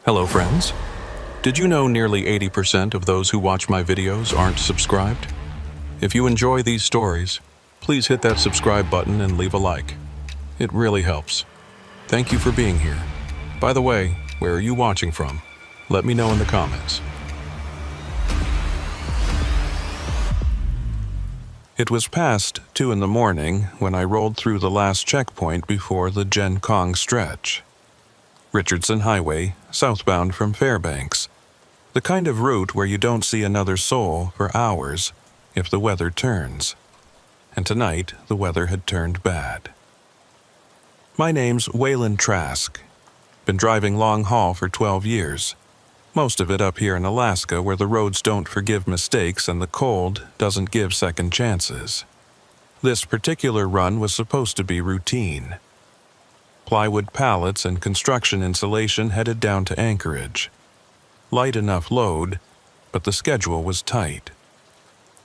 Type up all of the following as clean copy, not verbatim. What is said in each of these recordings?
Hello friends. Did you know nearly 80% of those who watch my videos aren't subscribed? If you enjoy these stories, please hit that subscribe button and leave a like. It really helps. Thank you for being here. By the way, where are you watching from? Let me know in the comments. It was past 2 in the morning when I rolled through the last checkpoint before the Gen Kong stretch. Richardson Highway, southbound from Fairbanks. The kind of route where you don't see another soul for hours if the weather turns. And tonight, the weather had turned bad. My name's Waylon Trask. Been driving long haul for 12 years. Most of it up here in Alaska where the roads don't forgive mistakes and the cold doesn't give second chances. This particular run was supposed to be routine. Plywood pallets and construction insulation headed down to Anchorage. Light enough load, but the schedule was tight.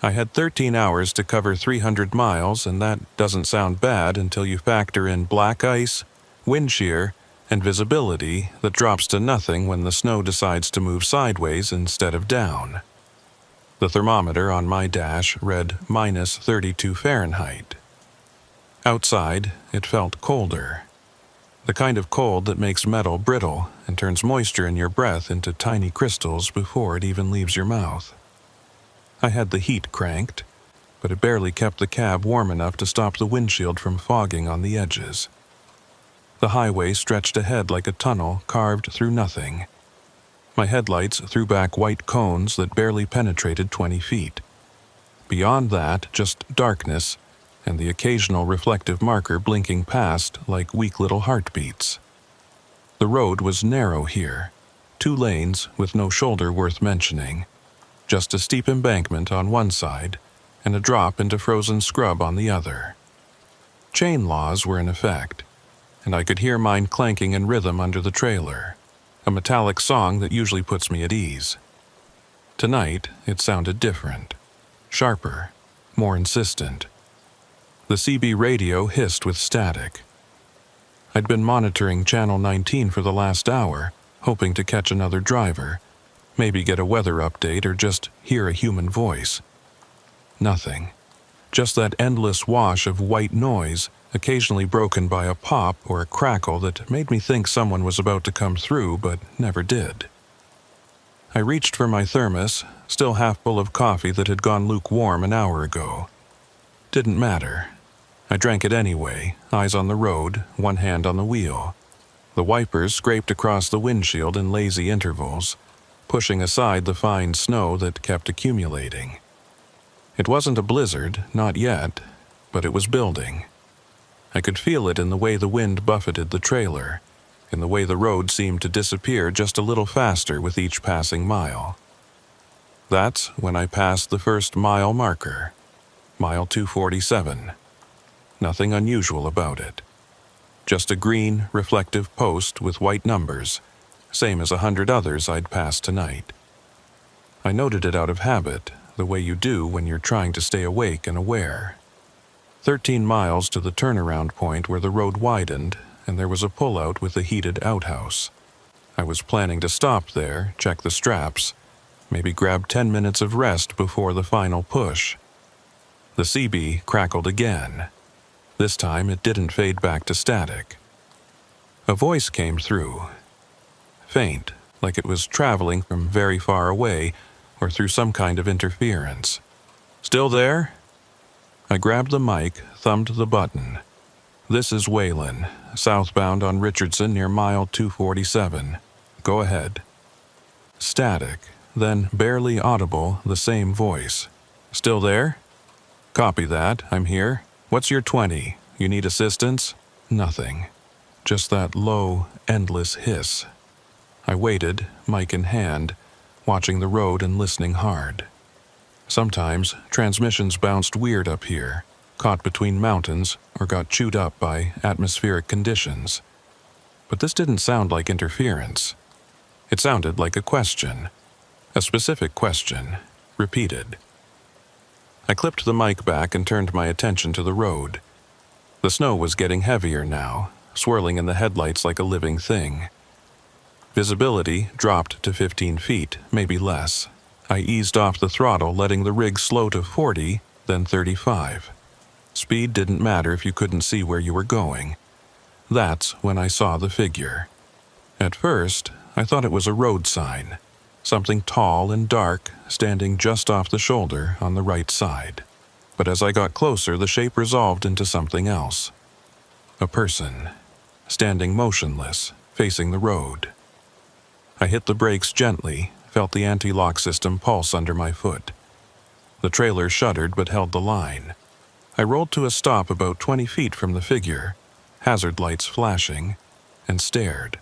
I had 13 hours to cover 300 miles, and that doesn't sound bad until you factor in black ice, wind shear, and visibility that drops to nothing when the snow decides to move sideways instead of down. The thermometer on my dash read minus 32 Fahrenheit. Outside, it felt colder. The kind of cold that makes metal brittle and turns moisture in your breath into tiny crystals before it even leaves your mouth. I had the heat cranked, but it barely kept the cab warm enough to stop the windshield from fogging on the edges. The highway stretched ahead like a tunnel carved through nothing. My headlights threw back white cones that barely penetrated 20 feet. Beyond that, just darkness and the occasional reflective marker blinking past like weak little heartbeats. The road was narrow here, 2 lanes with no shoulder worth mentioning, just a steep embankment on one side and a drop into frozen scrub on the other. Chain laws were in effect, and I could hear mine clanking in rhythm under the trailer, a metallic song that usually puts me at ease. Tonight, it sounded different, sharper, more insistent. The CB radio hissed with static. I'd been monitoring Channel 19 for the last hour, hoping to catch another driver, maybe get a weather update or just hear a human voice. Nothing. Just that endless wash of white noise, occasionally broken by a pop or a crackle that made me think someone was about to come through but never did. I reached for my thermos, still half full of coffee that had gone lukewarm an hour ago. Didn't matter. I drank it anyway, eyes on the road, one hand on the wheel. The wipers scraped across the windshield in lazy intervals, pushing aside the fine snow that kept accumulating. It wasn't a blizzard, not yet, but it was building. I could feel it in the way the wind buffeted the trailer, in the way the road seemed to disappear just a little faster with each passing mile. That's when I passed the first mile marker. Mile 247. Nothing unusual about it. Just a green, reflective post with white numbers, same as 100 others I'd passed tonight. I noted it out of habit, the way you do when you're trying to stay awake and aware. 13 miles to the turnaround point where the road widened, and there was a pullout with a heated outhouse. I was planning to stop there, check the straps, maybe grab 10 minutes of rest before the final push. The CB crackled again. This time it didn't fade back to static. A voice came through. Faint, like it was traveling from very far away or through some kind of interference. Still there? I grabbed the mic, thumbed the button. This is Waylon, southbound on Richardson near mile 247. Go ahead. Static, then barely audible, the same voice. Still there? Copy that, I'm here. What's your 20? You need assistance? Nothing. Just that low, endless hiss. I waited, mic in hand, watching the road and listening hard. Sometimes, transmissions bounced weird up here, caught between mountains or got chewed up by atmospheric conditions. But this didn't sound like interference. It sounded like a question. A specific question, repeated. I clipped the mic back and turned my attention to the road. The snow was getting heavier now, swirling in the headlights like a living thing. Visibility dropped to 15 feet, maybe less. I eased off the throttle, letting the rig slow to 40, then 35. Speed didn't matter if you couldn't see where you were going. That's when I saw the figure. At first, I thought it was a road sign, something tall and dark standing just off the shoulder on the right side. But as I got closer, the shape resolved into something else. A person, standing motionless, facing the road. I hit the brakes gently, felt the anti-lock system pulse under my foot. The trailer shuddered but held the line. I rolled to a stop about 20 feet from the figure, hazard lights flashing, and stared.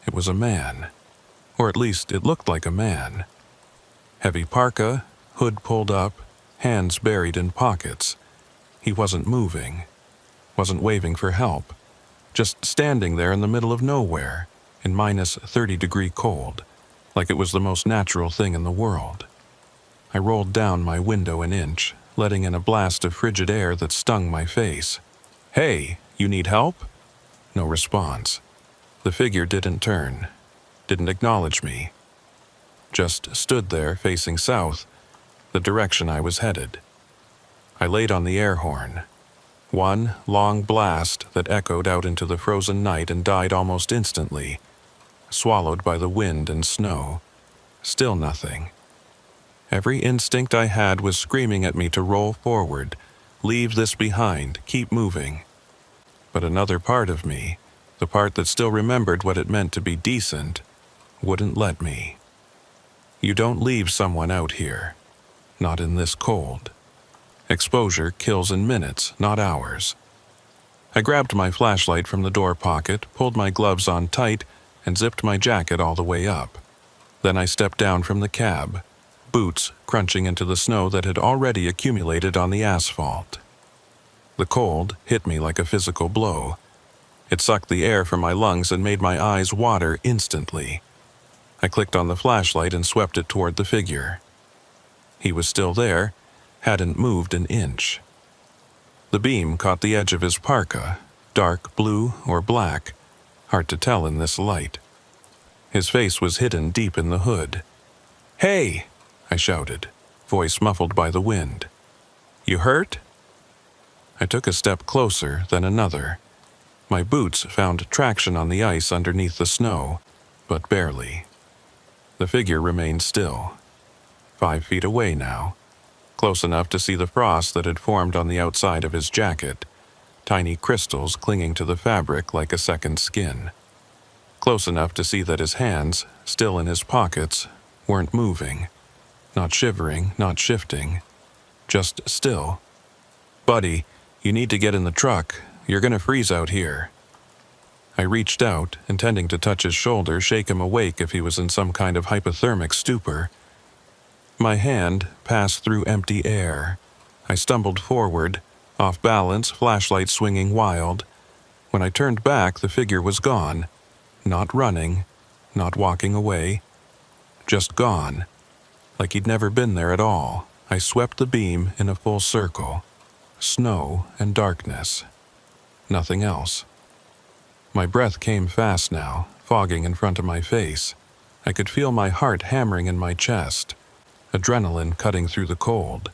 It was a man, or at least it looked like a man. Heavy parka, hood pulled up, hands buried in pockets. He wasn't moving, wasn't waving for help, just standing there in the middle of nowhere, in minus 30-degree cold, like it was the most natural thing in the world. I rolled down my window an inch, letting in a blast of frigid air that stung my face. "Hey, you need help?" No response. The figure didn't turn, didn't acknowledge me. Just stood there facing south, the direction I was headed. I laid on the air horn. One long blast that echoed out into the frozen night and died almost instantly, swallowed by the wind and snow. Still nothing. Every instinct I had was screaming at me to roll forward, leave this behind, keep moving. But another part of me, the part that still remembered what it meant to be decent, wouldn't let me. You don't leave someone out here, not in this cold. Exposure kills in minutes, not hours. I grabbed my flashlight from the door pocket, pulled my gloves on tight, and zipped my jacket all the way up. Then I stepped down from the cab, boots crunching into the snow that had already accumulated on the asphalt. The cold hit me like a physical blow. It sucked the air from my lungs and made my eyes water instantly. I clicked on the flashlight and swept it toward the figure. He was still there, hadn't moved an inch. The beam caught the edge of his parka, dark blue or black, hard to tell in this light. His face was hidden deep in the hood. "Hey!" I shouted, voice muffled by the wind. "You hurt?" I took a step closer, then another. My boots found traction on the ice underneath the snow, but barely. The figure remained still. 5 feet away now, close enough to see the frost that had formed on the outside of his jacket, tiny crystals clinging to the fabric like a second skin. Close enough to see that his hands, still in his pockets, weren't moving, not shivering, not shifting, just still. "Buddy, you need to get in the truck. You're gonna freeze out here." I reached out, intending to touch his shoulder, shake him awake if he was in some kind of hypothermic stupor. My hand passed through empty air. I stumbled forward, off balance, flashlight swinging wild. When I turned back, the figure was gone. Not running, not walking away. Just gone. Like he'd never been there at all. I swept the beam in a full circle. Snow and darkness. Nothing else. My breath came fast now, fogging in front of my face. I could feel my heart hammering in my chest, adrenaline cutting through the cold.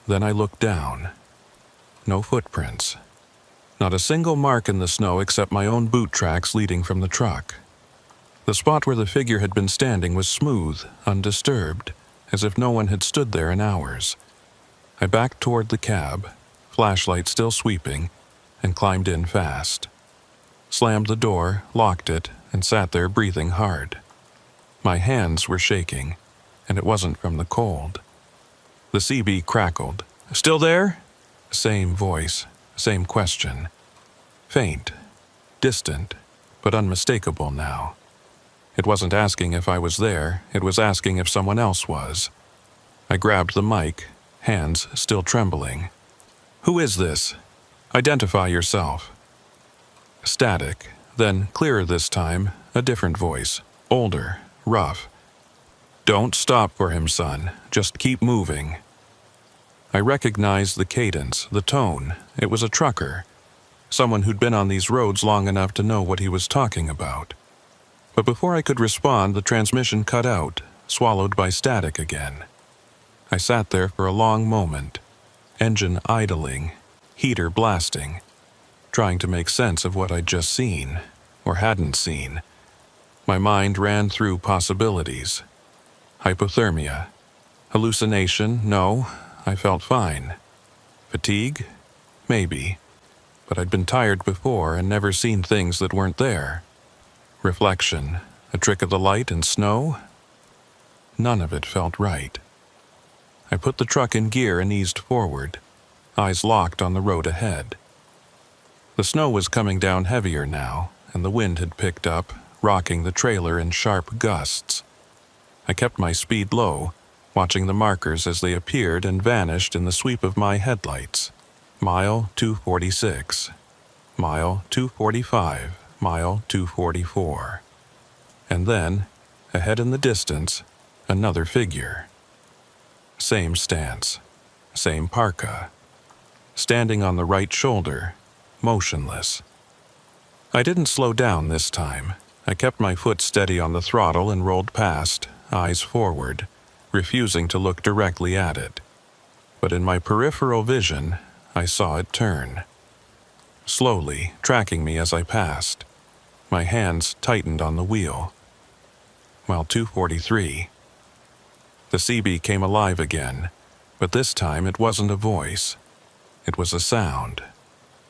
Then I looked down. No footprints. Not a single mark in the snow except my own boot tracks leading from the truck. The spot where the figure had been standing was smooth, undisturbed, as if no one had stood there in hours. I backed toward the cab, flashlight still sweeping, and climbed in fast. Slammed the door, locked it, and sat there breathing hard. My hands were shaking, and it wasn't from the cold. The CB crackled. "Still there?" Same voice, same question. Faint, distant, but unmistakable now. It wasn't asking if I was there, it was asking if someone else was. I grabbed the mic, hands still trembling. "Who is this? Identify yourself." Static, then clearer this time, a different voice, older, rough. "Don't stop for him, son. Just keep moving." I recognized the cadence, the tone. It was a trucker. Someone who'd been on these roads long enough to know what he was talking about. But before I could respond, the transmission cut out, swallowed by static again. I sat there for a long moment, engine idling, heater blasting, trying to make sense of what I'd just seen, or hadn't seen. My mind ran through possibilities. Hypothermia. Hallucination? No, I felt fine. Fatigue? Maybe. But I'd been tired before and never seen things that weren't there. Reflection. A trick of the light and snow? None of it felt right. I put the truck in gear and eased forward, eyes locked on the road ahead. The snow was coming down heavier now, and the wind had picked up, rocking the trailer in sharp gusts. I kept my speed low, watching the markers as they appeared and vanished in the sweep of my headlights. Mile 246, mile 245, mile 244. And then, ahead in the distance, another figure. Same stance, same parka. Standing on the right shoulder, motionless. I didn't slow down this time. I kept my foot steady on the throttle and rolled past, eyes forward, refusing to look directly at it. But in my peripheral vision, I saw it turn. Slowly, tracking me as I passed. My hands tightened on the wheel. Mile 243. The CB came alive again, but this time it wasn't a voice. It was a sound,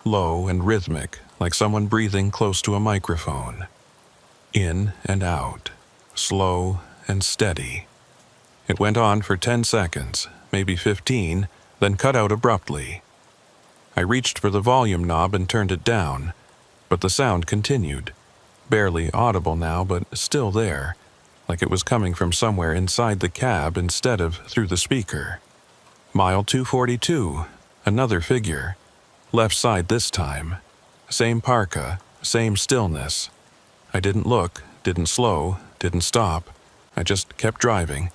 low and rhythmic, like someone breathing close to a microphone. In and out, slow and steady. It went on for 10 seconds, maybe 15, then cut out abruptly. I reached for the volume knob and turned it down, but the sound continued, barely audible now, but still there, like it was coming from somewhere inside the cab instead of through the speaker. Mile 242, another figure, left side this time, same parka, same stillness. I didn't look, didn't slow, didn't stop. I just kept driving,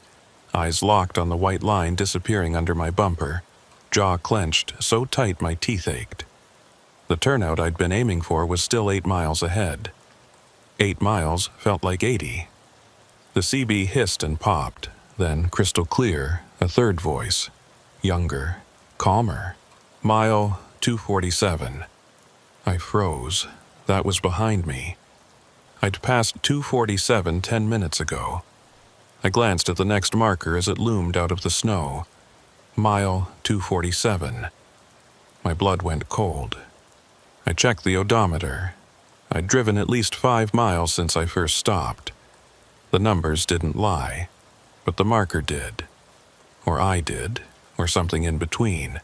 eyes locked on the white line disappearing under my bumper, jaw clenched so tight my teeth ached. The turnout I'd been aiming for was still 8 miles ahead. 8 miles felt like 80. The CB hissed and popped, then crystal clear, a third voice, younger, calmer. Mile 247. I froze. That was behind me. I'd passed 247 10 minutes ago. I glanced at the next marker as it loomed out of the snow. Mile 247. My blood went cold. I checked the odometer. I'd driven at least 5 miles since I first stopped. The numbers didn't lie, but the marker did. Or I did, or something in between.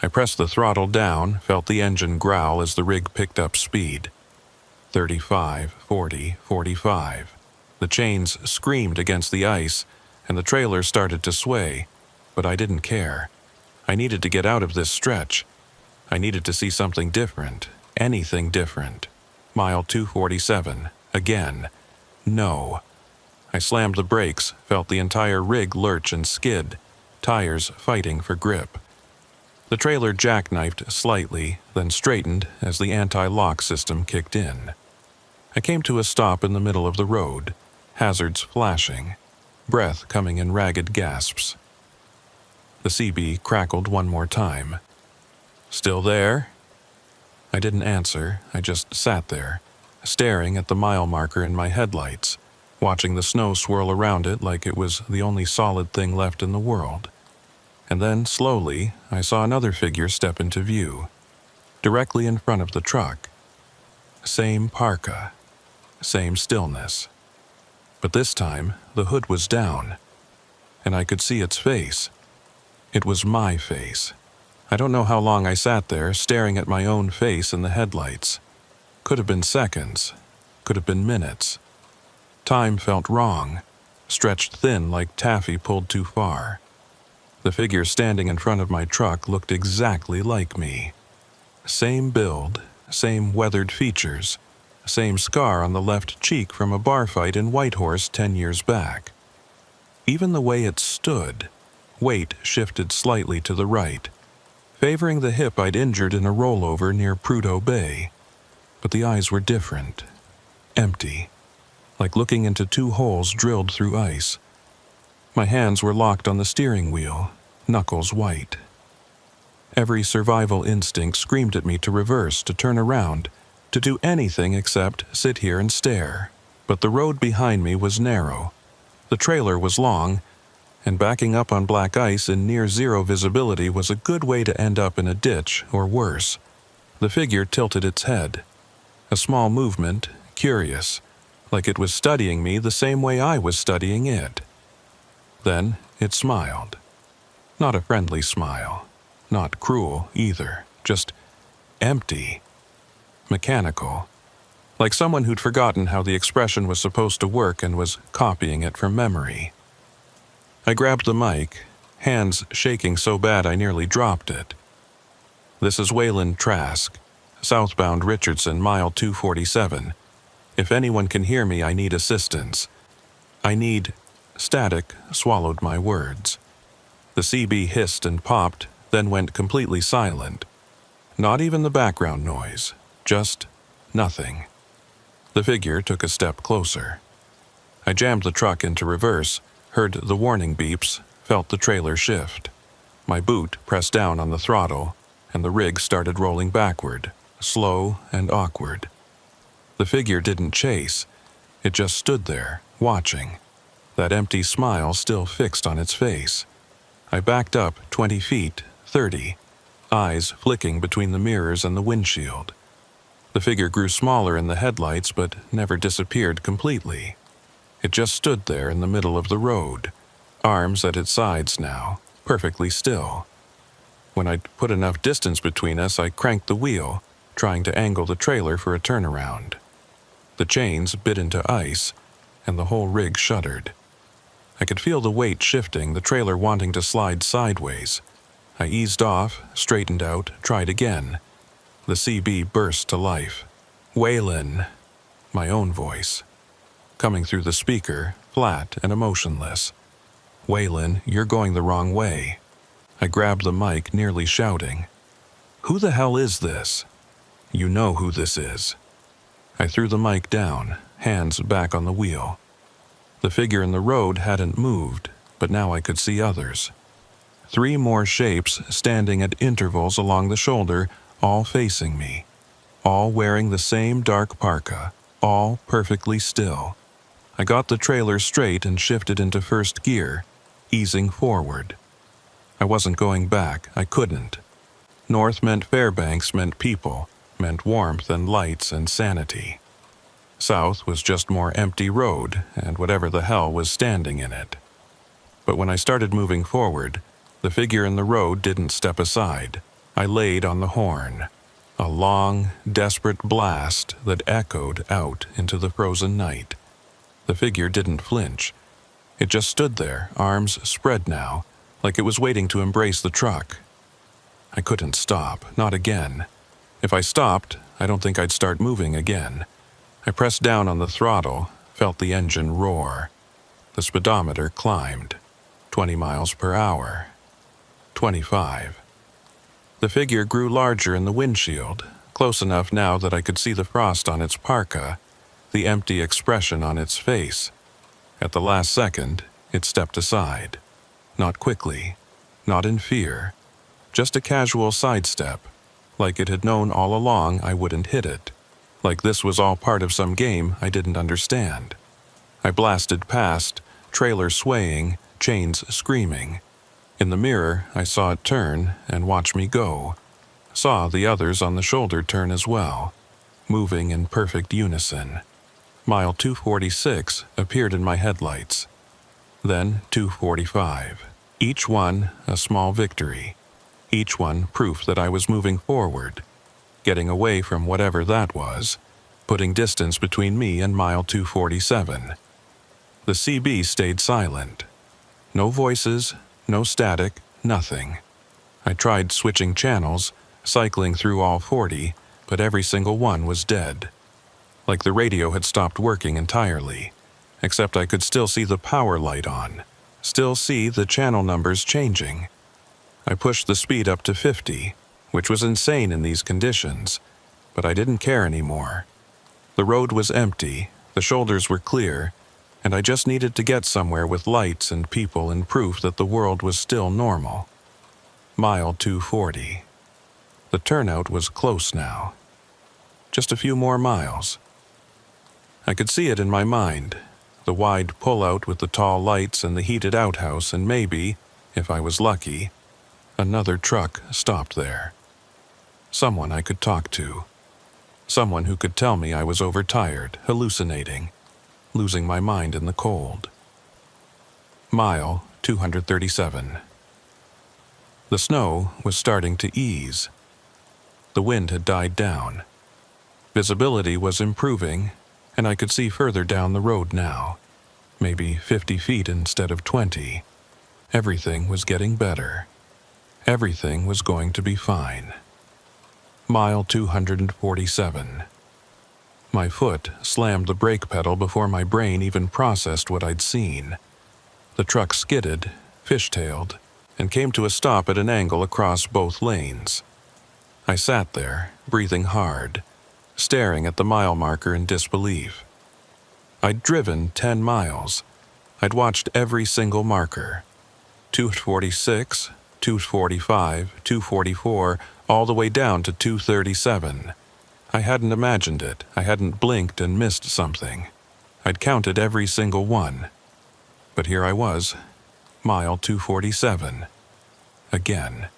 I pressed the throttle down, felt the engine growl as the rig picked up speed. 35, 40, 45. The chains screamed against the ice, and the trailer started to sway, but I didn't care. I needed to get out of this stretch. I needed to see something different, anything different. Mile 247, again. No. I slammed the brakes, felt the entire rig lurch and skid, tires fighting for grip. The trailer jackknifed slightly, then straightened as the anti-lock system kicked in. I came to a stop in the middle of the road, hazards flashing, breath coming in ragged gasps. The CB crackled one more time. "Still there?" I didn't answer, I just sat there, staring at the mile marker in my headlights, watching the snow swirl around it like it was the only solid thing left in the world. And then, slowly, I saw another figure step into view, directly in front of the truck. Same parka, same stillness. But this time, the hood was down, and I could see its face. It was my face. I don't know how long I sat there, staring at my own face in the headlights. Could have been seconds, could have been minutes. Time felt wrong, stretched thin like taffy pulled too far. The figure standing in front of my truck looked exactly like me. Same build, same weathered features, same scar on the left cheek from a bar fight in Whitehorse 10 years back. Even the way it stood, weight shifted slightly to the right, favoring the hip I'd injured in a rollover near Prudhoe Bay. But the eyes were different, empty. like looking into two holes drilled through ice. My hands were locked on the steering wheel, knuckles white. Every survival instinct screamed at me to reverse, to turn around, to do anything except sit here and stare. But the road behind me was narrow, the trailer was long, and backing up on black ice in near-zero visibility was a good way to end up in a ditch or worse. The figure tilted its head. A small movement, curious, like it was studying me the same way I was studying it. Then it smiled. Not a friendly smile, not cruel either, just empty, mechanical, like someone who'd forgotten how the expression was supposed to work and was copying it from memory. I grabbed the mic, hands shaking so bad I nearly dropped it. "This is Waylon Trask, southbound Richardson, mile 247. If anyone can hear me, I need assistance. I need..." Static swallowed my words. The CB hissed and popped, then went completely silent. Not even the background noise, just nothing. The figure took a step closer. I jammed the truck into reverse, heard the warning beeps, felt the trailer shift. My boot pressed down on the throttle, and the rig started rolling backward, slow and awkward. The figure didn't chase. It just stood there, watching, that empty smile still fixed on its face. I backed up 20 feet, 30, eyes flicking between the mirrors and the windshield. The figure grew smaller in the headlights but never disappeared completely. It just stood there in the middle of the road, arms at its sides now, perfectly still. When I'd put enough distance between us, I cranked the wheel, trying to angle the trailer for a turnaround. The chains bit into ice, and the whole rig shuddered. I could feel the weight shifting, the trailer wanting to slide sideways. I eased off, straightened out, tried again. The CB burst to life. "Waylon," my own voice, coming through the speaker, flat and emotionless. "Waylon, you're going the wrong way." I grabbed the mic, nearly shouting. "Who the hell is this?" "You know who this is." I threw the mic down, hands back on the wheel. The figure in the road hadn't moved, but now I could see others. 3 more shapes standing at intervals along the shoulder, all facing me, all wearing the same dark parka, all perfectly still. I got the trailer straight and shifted into first gear, easing forward. I wasn't going back, I couldn't. North meant Fairbanks, meant people, meant warmth and lights and sanity. South was just more empty road and whatever the hell was standing in it. But when I started moving forward, the figure in the road didn't step aside. I laid on the horn, a long, desperate blast that echoed out into the frozen night. The figure didn't flinch. It just stood there, arms spread now, like it was waiting to embrace the truck. I couldn't stop, not again. If I stopped, I don't think I'd start moving again. I pressed down on the throttle, felt the engine roar. The speedometer climbed. 20 miles per hour. 25. The figure grew larger in the windshield, close enough now that I could see the frost on its parka, the empty expression on its face. At the last second, it stepped aside. Not quickly, not in fear, just a casual sidestep, like it had known all along I wouldn't hit it. Like this was all part of some game I didn't understand. I blasted past, trailer swaying, chains screaming. In the mirror, I saw it turn and watch me go. Saw the others on the shoulder turn as well, moving in perfect unison. Mile 246 appeared in my headlights. Then 245. Each one a small victory. Each one proof that I was moving forward, getting away from whatever that was, putting distance between me and mile 247. The CB stayed silent. No voices, no static, nothing. I tried switching channels, cycling through all 40, but every single one was dead. Like the radio had stopped working entirely, except I could still see the power light on, still see the channel numbers changing. I pushed the speed up to 50, which was insane in these conditions, but I didn't care anymore. The road was empty, The shoulders were clear, and I just needed to get somewhere with lights and people and proof that the world was still normal. Mile 240. The turnout was close now. Just a few more miles. I could see it in my mind, the wide pullout with the tall lights and the heated outhouse, and maybe, if I was lucky, another truck stopped there. Someone I could talk to. Someone who could tell me I was overtired, hallucinating, losing my mind in the cold. Mile 237. The snow was starting to ease. The wind had died down. Visibility was improving, and I could see further down the road now, maybe 50 feet instead of 20. Everything was getting better. Everything was going to be fine. Mile 247. My foot slammed the brake pedal before my brain even processed what I'd seen. The truck skidded, fishtailed, and came to a stop at an angle across both lanes. I sat there, breathing hard, staring at the mile marker in disbelief. I'd driven 10 miles. I'd watched every single marker. 246, 245, 244, all the way down to 237. I hadn't imagined it. I hadn't blinked and missed something. I'd counted every single one. But here I was, mile 247. Again.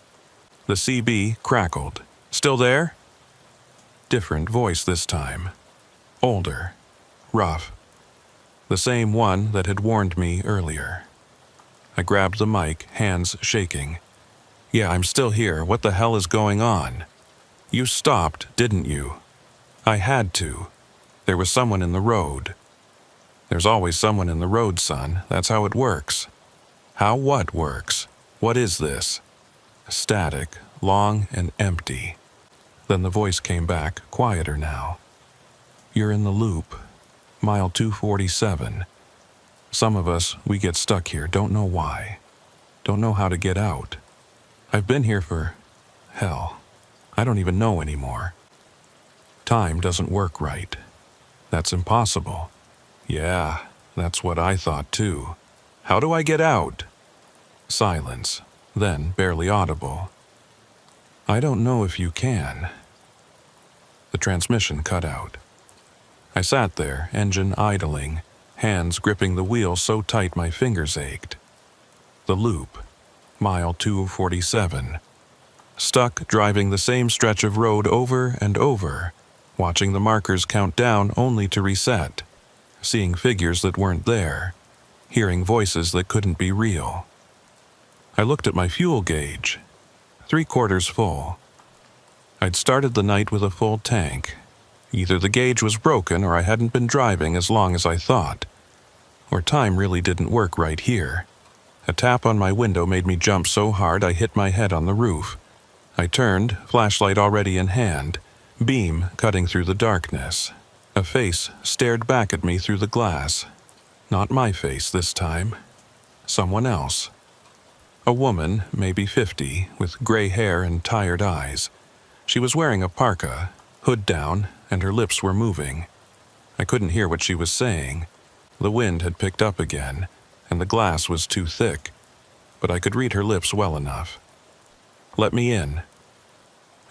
The CB crackled. "Still there?" Different voice this time. Older. Rough. The same one that had warned me earlier. I grabbed the mic, hands shaking. "Yeah, I'm still here. What the hell is going on? You stopped, didn't you?" I had to. There was someone in the road. There's always someone in the road, son. That's how it works. How what works? What is this? Static, long and empty. Then the voice came back, quieter now. "You're in the loop. Mile 247. Some of us, we get stuck here, don't know why. Don't know how to get out. I've been here for, hell, I don't even know anymore. Time doesn't work right. That's impossible. Yeah, that's what I thought too. How do I get out?" Silence, then barely audible. "I don't know if you can." The transmission cut out. I sat there, engine idling, hands gripping the wheel so tight my fingers ached. The loop, mile 247. Stuck driving the same stretch of road over and over, watching the markers count down only to reset, seeing figures that weren't there, hearing voices that couldn't be real. I looked at my fuel gauge, 3/4 full. I'd started the night with a full tank. Either the gauge was broken or I hadn't been driving as long as I thought. Or time really didn't work right here. A tap on my window made me jump so hard I hit my head on the roof. I turned, flashlight already in hand, beam cutting through the darkness. A face stared back at me through the glass. Not my face this time. Someone else. A woman, maybe 50, with gray hair and tired eyes. She was wearing a parka, hood down, and her lips were moving. I couldn't hear what she was saying. The wind had picked up again, and the glass was too thick, but I could read her lips well enough. "Let me in."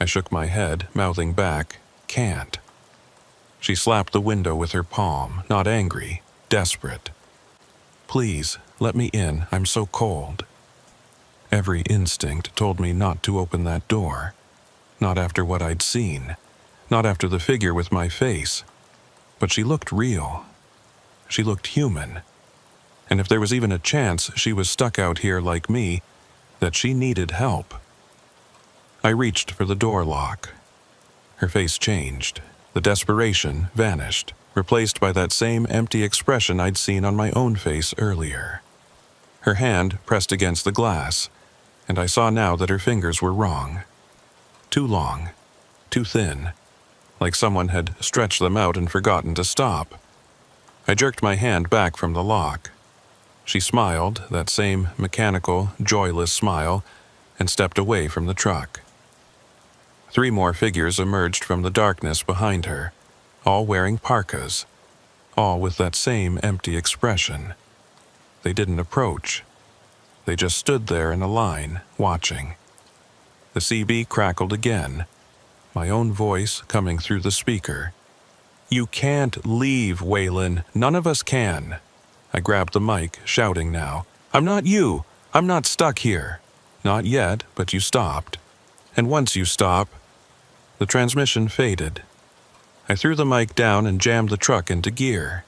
I shook my head, mouthing back, "Can't." She slapped the window with her palm, not angry, desperate. "Please, let me in. I'm so cold." Every instinct told me not to open that door. Not after what I'd seen. Not after the figure with my face. But she looked real. She looked human. And if there was even a chance she was stuck out here like me, that she needed help. I reached for the door lock. Her face changed. The desperation vanished, replaced by that same empty expression I'd seen on my own face earlier. Her hand pressed against the glass, and I saw now that her fingers were wrong. Too long, too thin, like someone had stretched them out and forgotten to stop. I jerked my hand back from the lock. She smiled, that same mechanical, joyless smile, and stepped away from the truck. 3 more figures emerged from the darkness behind her, all wearing parkas, all with that same empty expression. They didn't approach. They just stood there in a line, watching. The CB crackled again, my own voice coming through the speaker. "You can't leave, Waylon. None of us can." I grabbed the mic, shouting now. "I'm not you. I'm not stuck here." "Not yet, but you stopped. And once you stop..." The transmission faded. I threw the mic down and jammed the truck into gear.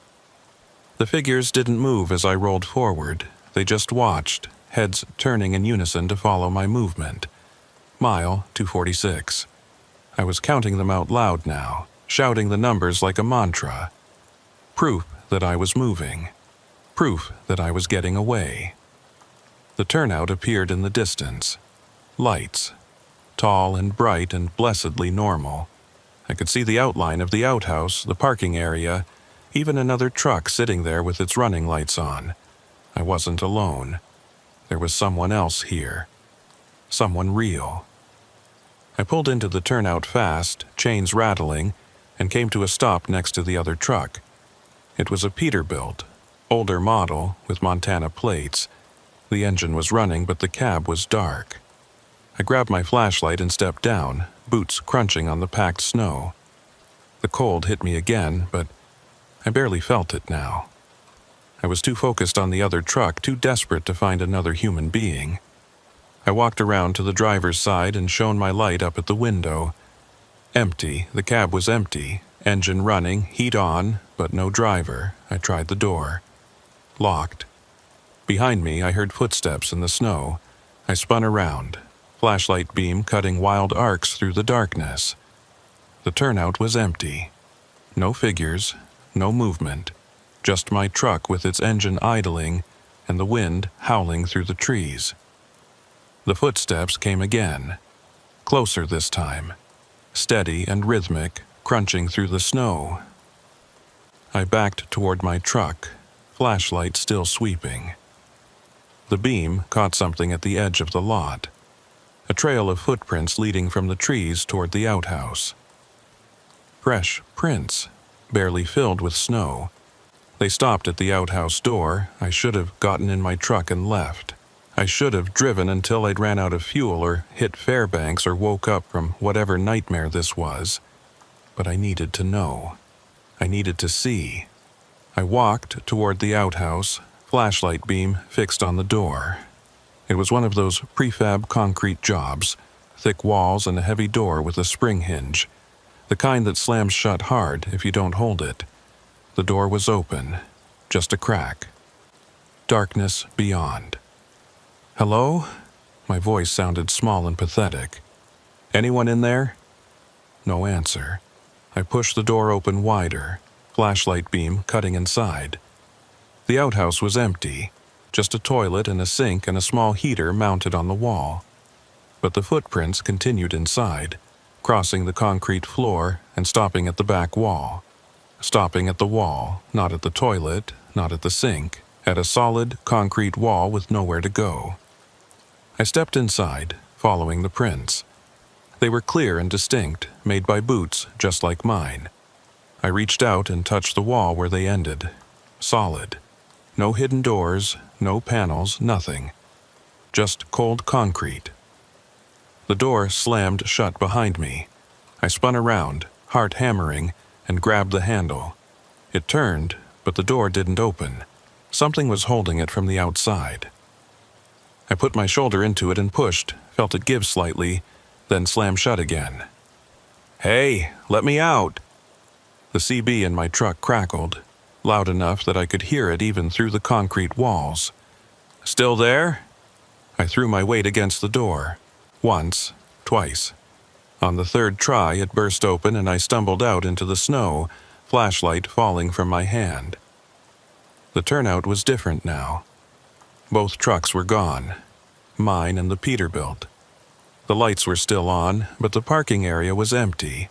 The figures didn't move as I rolled forward. They just watched, heads turning in unison to follow my movement. Mile 246. I was counting them out loud now, shouting the numbers like a mantra. Proof that I was moving. Proof that I was getting away. The turnout appeared in the distance. Lights. Tall and bright and blessedly normal. I could see the outline of the outhouse, the parking area, even another truck sitting there with its running lights on. I wasn't alone. There was someone else here. Someone real. I pulled into the turnout fast, chains rattling, and came to a stop next to the other truck. It was a Peterbilt, older model with Montana plates. The engine was running, but the cab was dark. I grabbed my flashlight and stepped down, boots crunching on the packed snow. The cold hit me again, but I barely felt it now. I was too focused on the other truck, too desperate to find another human being. I walked around to the driver's side and shone my light up at the window. Empty, the cab was empty, engine running, heat on, but no driver. I tried the door. Locked. Behind me, I heard footsteps in the snow. I spun around, flashlight beam cutting wild arcs through the darkness. The turnout was empty. No figures, no movement, just my truck with its engine idling and the wind howling through the trees. The footsteps came again, closer this time, steady and rhythmic, crunching through the snow. I backed toward my truck, flashlight still sweeping. The beam caught something at the edge of the lot, a trail of footprints leading from the trees toward the outhouse. Fresh prints, barely filled with snow. They stopped at the outhouse door. I should have gotten in my truck and left. I should have driven until I'd ran out of fuel or hit Fairbanks or woke up from whatever nightmare this was. But I needed to know. I needed to see. I walked toward the outhouse, flashlight beam fixed on the door. It was one of those prefab concrete jobs, thick walls and a heavy door with a spring hinge, the kind that slams shut hard if you don't hold it. The door was open, just a crack. Darkness beyond. "Hello?" My voice sounded small and pathetic. "Anyone in there?" No answer. I pushed the door open wider, flashlight beam cutting inside. The outhouse was empty, just a toilet and a sink and a small heater mounted on the wall. But the footprints continued inside, crossing the concrete floor and stopping at the back wall. Stopping at the wall, not at the toilet, not at the sink, at a solid concrete wall with nowhere to go. I stepped inside, following the prints. They were clear and distinct, made by boots just like mine. I reached out and touched the wall where they ended. Solid. No hidden doors, no panels, nothing. Just cold concrete. The door slammed shut behind me. I spun around, heart hammering, and grabbed the handle. It turned, but the door didn't open. Something was holding it from the outside. I put my shoulder into it and pushed, felt it give slightly, then slam shut again. "Hey, let me out!" The CB in my truck crackled, loud enough that I could hear it even through the concrete walls. "Still there?" I threw my weight against the door. Once, twice. On the third try, it burst open and I stumbled out into the snow, flashlight falling from my hand. The turnout was different now. Both trucks were gone, mine and the Peterbilt. The lights were still on, but the parking area was empty.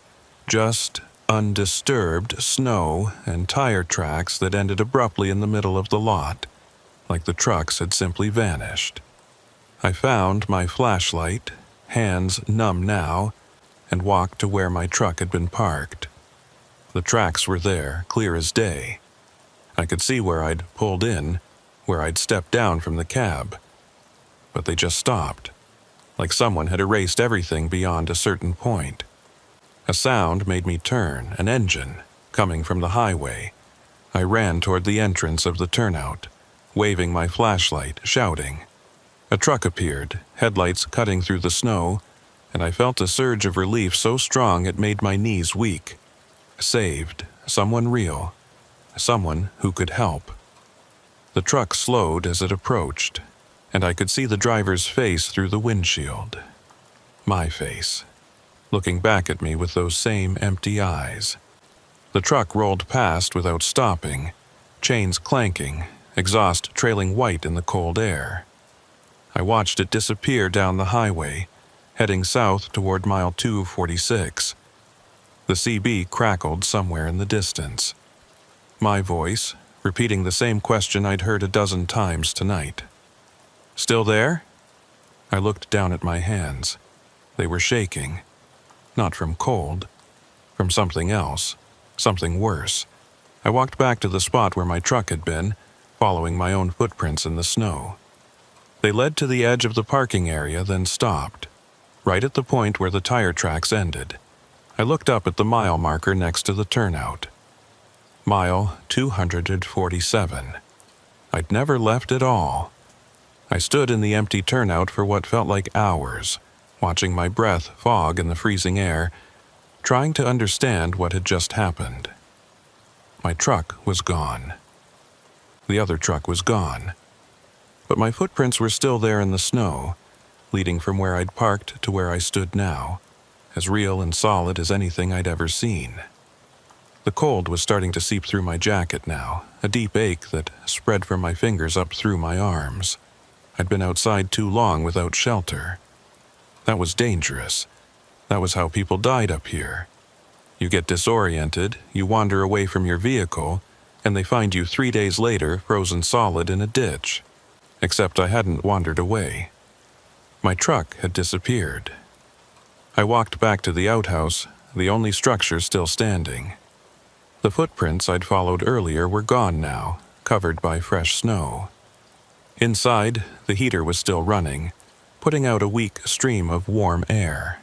Just undisturbed snow and tire tracks that ended abruptly in the middle of the lot, like the trucks had simply vanished. I found my flashlight, hands numb now, and walked to where my truck had been parked. The tracks were there, clear as day. I could see where I'd pulled in, where I'd stepped down from the cab. But they just stopped, like someone had erased everything beyond a certain point. A sound made me turn, an engine, coming from the highway. I ran toward the entrance of the turnout, waving my flashlight, shouting. A truck appeared, headlights cutting through the snow, and I felt a surge of relief so strong it made my knees weak. Saved, someone real, someone who could help. The truck slowed as it approached, and I could see the driver's face through the windshield. My face, looking back at me with those same empty eyes. The truck rolled past without stopping, chains clanking, exhaust trailing white in the cold air. I watched it disappear down the highway, heading south toward mile 246. The CB crackled somewhere in the distance. My voice, repeating the same question I'd heard a dozen times tonight. Still there? I looked down at my hands. They were shaking. Not from cold. From something else. Something worse. I walked back to the spot where my truck had been, following my own footprints in the snow. They led to the edge of the parking area, then stopped, right at the point where the tire tracks ended. I looked up at the mile marker next to the turnout. Mile 247. I'd never left at all. I stood in the empty turnout for what felt like hours, watching my breath fog in the freezing air, trying to understand what had just happened. My truck was gone. The other truck was gone. But my footprints were still there in the snow, leading from where I'd parked to where I stood now, as real and solid as anything I'd ever seen. The cold was starting to seep through my jacket now, a deep ache that spread from my fingers up through my arms. I'd been outside too long without shelter. That was dangerous. That was how people died up here. You get disoriented, you wander away from your vehicle, and they find you 3 days later frozen solid in a ditch. Except I hadn't wandered away. My truck had disappeared. I walked back to the outhouse, the only structure still standing. The footprints I'd followed earlier were gone now, covered by fresh snow. Inside, the heater was still running, putting out a weak stream of warm air.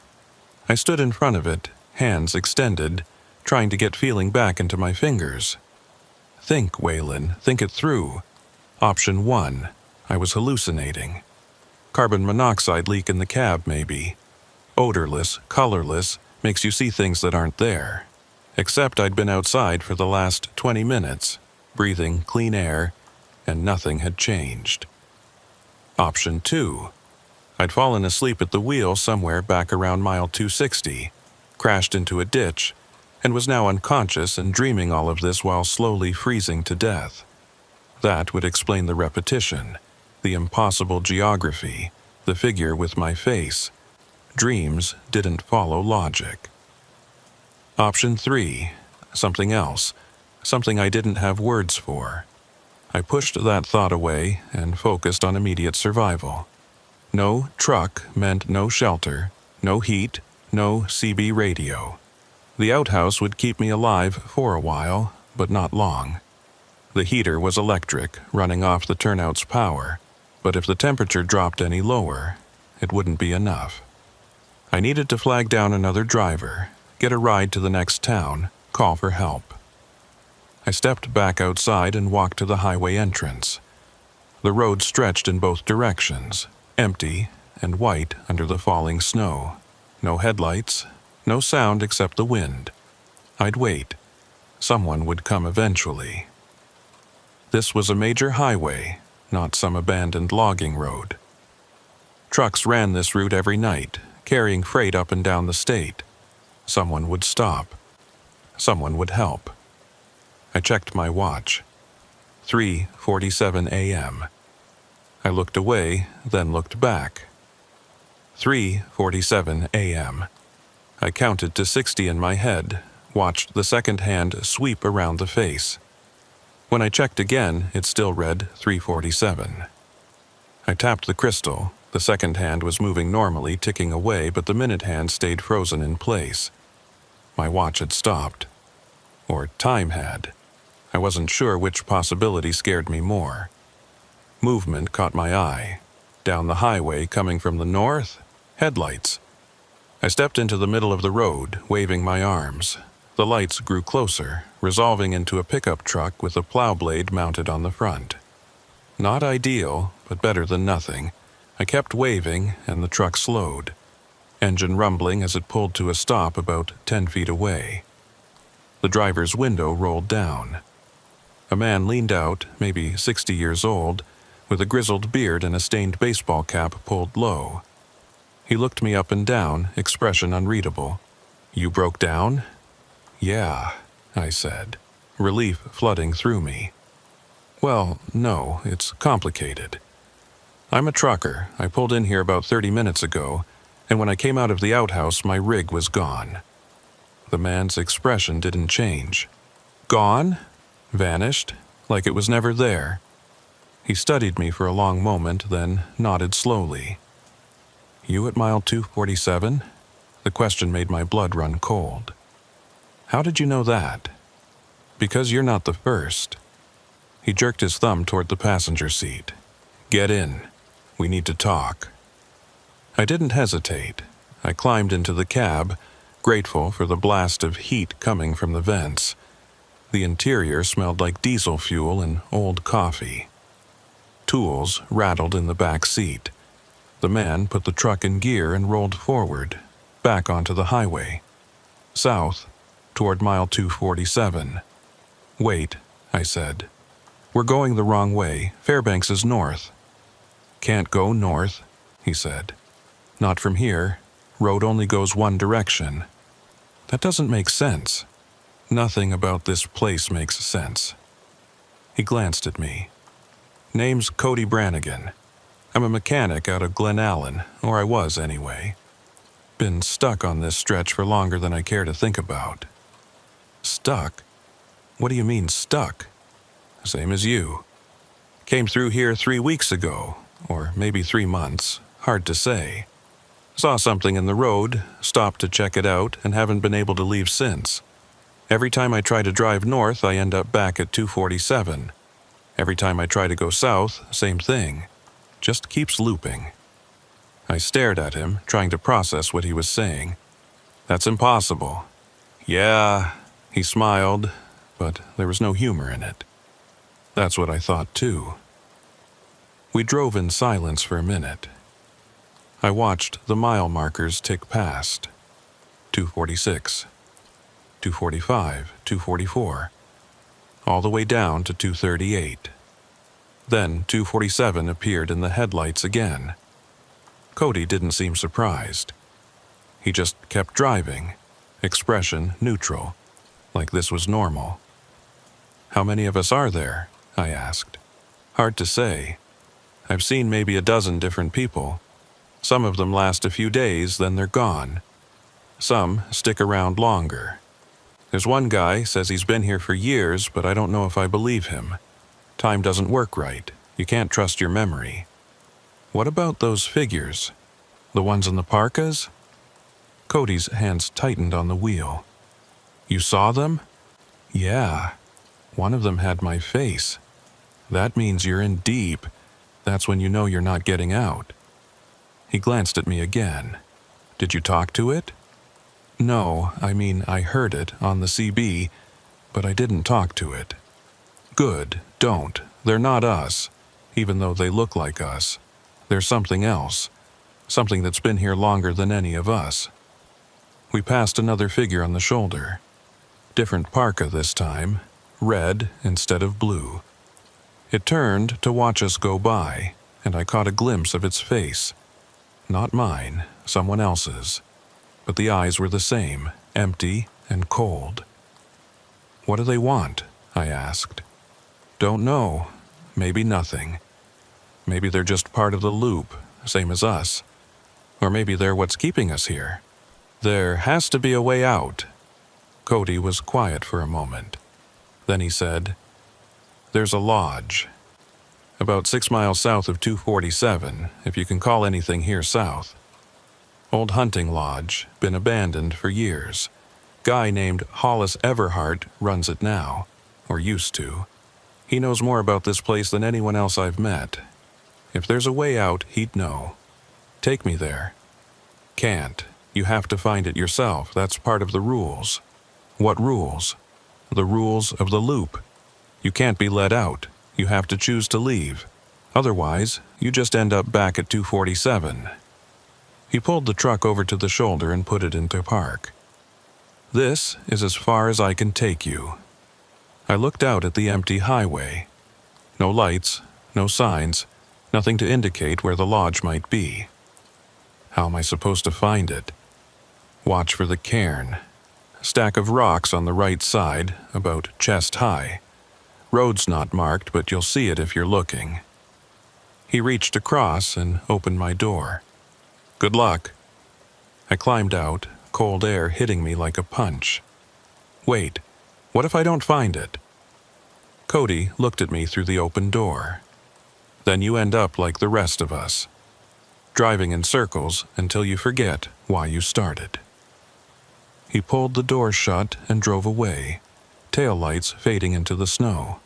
I stood in front of it, hands extended, trying to get feeling back into my fingers. Think, Waylon, think it through. Option 1. I was hallucinating. Carbon monoxide leak in the cab, maybe. Odorless, colorless, makes you see things that aren't there. Except I'd been outside for the last 20 minutes, breathing clean air, and nothing had changed. Option 2. I'd fallen asleep at the wheel somewhere back around mile 260, crashed into a ditch, and was now unconscious and dreaming all of this while slowly freezing to death. That would explain the repetition, the impossible geography, the figure with my face. Dreams didn't follow logic. Option 3. Something else. Something I didn't have words for. I pushed that thought away and focused on immediate survival. No truck meant no shelter, no heat, no CB radio. The outhouse would keep me alive for a while, but not long. The heater was electric, running off the turnout's power, but if the temperature dropped any lower, it wouldn't be enough. I needed to flag down another driver, get a ride to the next town, call for help. I stepped back outside and walked to the highway entrance. The road stretched in both directions, empty and white under the falling snow. No headlights, no sound except the wind. I'd wait. Someone would come eventually. This was a major highway, not some abandoned logging road. Trucks ran this route every night, carrying freight up and down the state. Someone would stop. Someone would help. I checked my watch. 3:47 a.m. I looked away, then looked back. 3:47 a.m. I counted to 60 in my head, watched the second hand sweep around the face. When I checked again, it still read 3:47. I tapped the crystal. The second hand was moving normally, ticking away, but the minute hand stayed frozen in place. My watch had stopped. Or time had. I wasn't sure which possibility scared me more. Movement caught my eye. Down the highway coming from the north, headlights. I stepped into the middle of the road, waving my arms. The lights grew closer, resolving into a pickup truck with a plow blade mounted on the front. Not ideal, but better than nothing. I kept waving, and the truck slowed, engine rumbling as it pulled to a stop about 10 feet away. The driver's window rolled down. A man leaned out, maybe 60 years old, with a grizzled beard and a stained baseball cap pulled low. He looked me up and down, expression unreadable. "You broke down?" "Yeah," I said, relief flooding through me. "Well, no, it's complicated. I'm a trucker. I pulled in here about 30 minutes ago, and when I came out of the outhouse, my rig was gone." The man's expression didn't change. "Gone? Vanished? Like it was never there?" He studied me for a long moment, then nodded slowly. "You at mile 247? The question made my blood run cold. "How did you know that?" "Because you're not the first." He jerked his thumb toward the passenger seat. "Get in. We need to talk." I didn't hesitate. I climbed into the cab, grateful for the blast of heat coming from the vents. The interior smelled like diesel fuel and old coffee. Tools rattled in the back seat. The man put the truck in gear and rolled forward, back onto the highway. South, toward mile 247. "Wait," I said. "We're going the wrong way. Fairbanks is north." "Can't go north," he said. "Not from here. Road only goes one direction." "That doesn't make sense." "Nothing about this place makes sense." He glanced at me. "Name's Cody Brannigan. I'm a mechanic out of Glen Allen, or I was anyway. Been stuck on this stretch for longer than I care to think about." "Stuck? What do you mean, stuck?" "Same as you. Came through here 3 weeks ago, or maybe 3 months, hard to say. Saw something in the road, stopped to check it out, and haven't been able to leave since. Every time I try to drive north, I end up back at 247. Every time I try to go south, same thing. Just keeps looping." I stared at him, trying to process what he was saying. "That's impossible." "Yeah," he smiled, but there was no humor in it. That's what I thought too. We drove in silence for a minute. I watched the mile markers tick past. 246, 245, 244, all the way down to 238. Then 247 appeared in the headlights again. Cody didn't seem surprised. He just kept driving, expression neutral, like this was normal. "How many of us are there?" I asked. "Hard to say. I've seen maybe a dozen different people. Some of them last a few days, then they're gone. Some stick around longer. There's one guy says he's been here for years, but I don't know if I believe him. Time doesn't work right. You can't trust your memory." "What about those figures? The ones in the parkas?" Cody's hands tightened on the wheel. "You saw them?" "Yeah. One of them had my face. That means you're in deep. That's when you know you're not getting out." He glanced at me again. "Did you talk to it?" "No, I mean I heard it on the CB, but I didn't talk to it." "Good, don't. They're not us, even though they look like us. They're something else, something that's been here longer than any of us." We passed another figure on the shoulder. Different parka this time, red instead of blue. It turned to watch us go by, and I caught a glimpse of its face. Not mine, someone else's. But the eyes were the same, empty and cold. "What do they want?" I asked. "Don't know. Maybe nothing. Maybe they're just part of the loop, same as us. Or maybe they're what's keeping us here. There has to be a way out." Cody was quiet for a moment. Then he said, "There's a lodge. About 6 miles south of 247, if you can call anything here south. Old hunting lodge, been abandoned for years. Guy named Hollis Everhart runs it now. or used to. He knows more about this place than anyone else I've met. If there's a way out, he'd know. Take me there. Can't. You have to find it yourself. That's part of the rules. What rules? The rules of the loop. You can't be let out. You have to choose to leave. Otherwise, you just end up back at 247. He pulled the truck over to the shoulder and put it into park. This is as far as I can take you. I looked out at the empty highway. No lights, no signs, nothing to indicate where the lodge might be. How am I supposed to find it? Watch for the cairn. Stack of rocks on the right side, about chest high. Road's not marked, but you'll see it if you're looking. He reached across and opened my door. Good luck. I climbed out, cold air hitting me like a punch. Wait, what if I don't find it? Cody looked at me through the open door. Then you end up like the rest of us, driving in circles until you forget why you started. He pulled the door shut and drove away, taillights fading into the snow.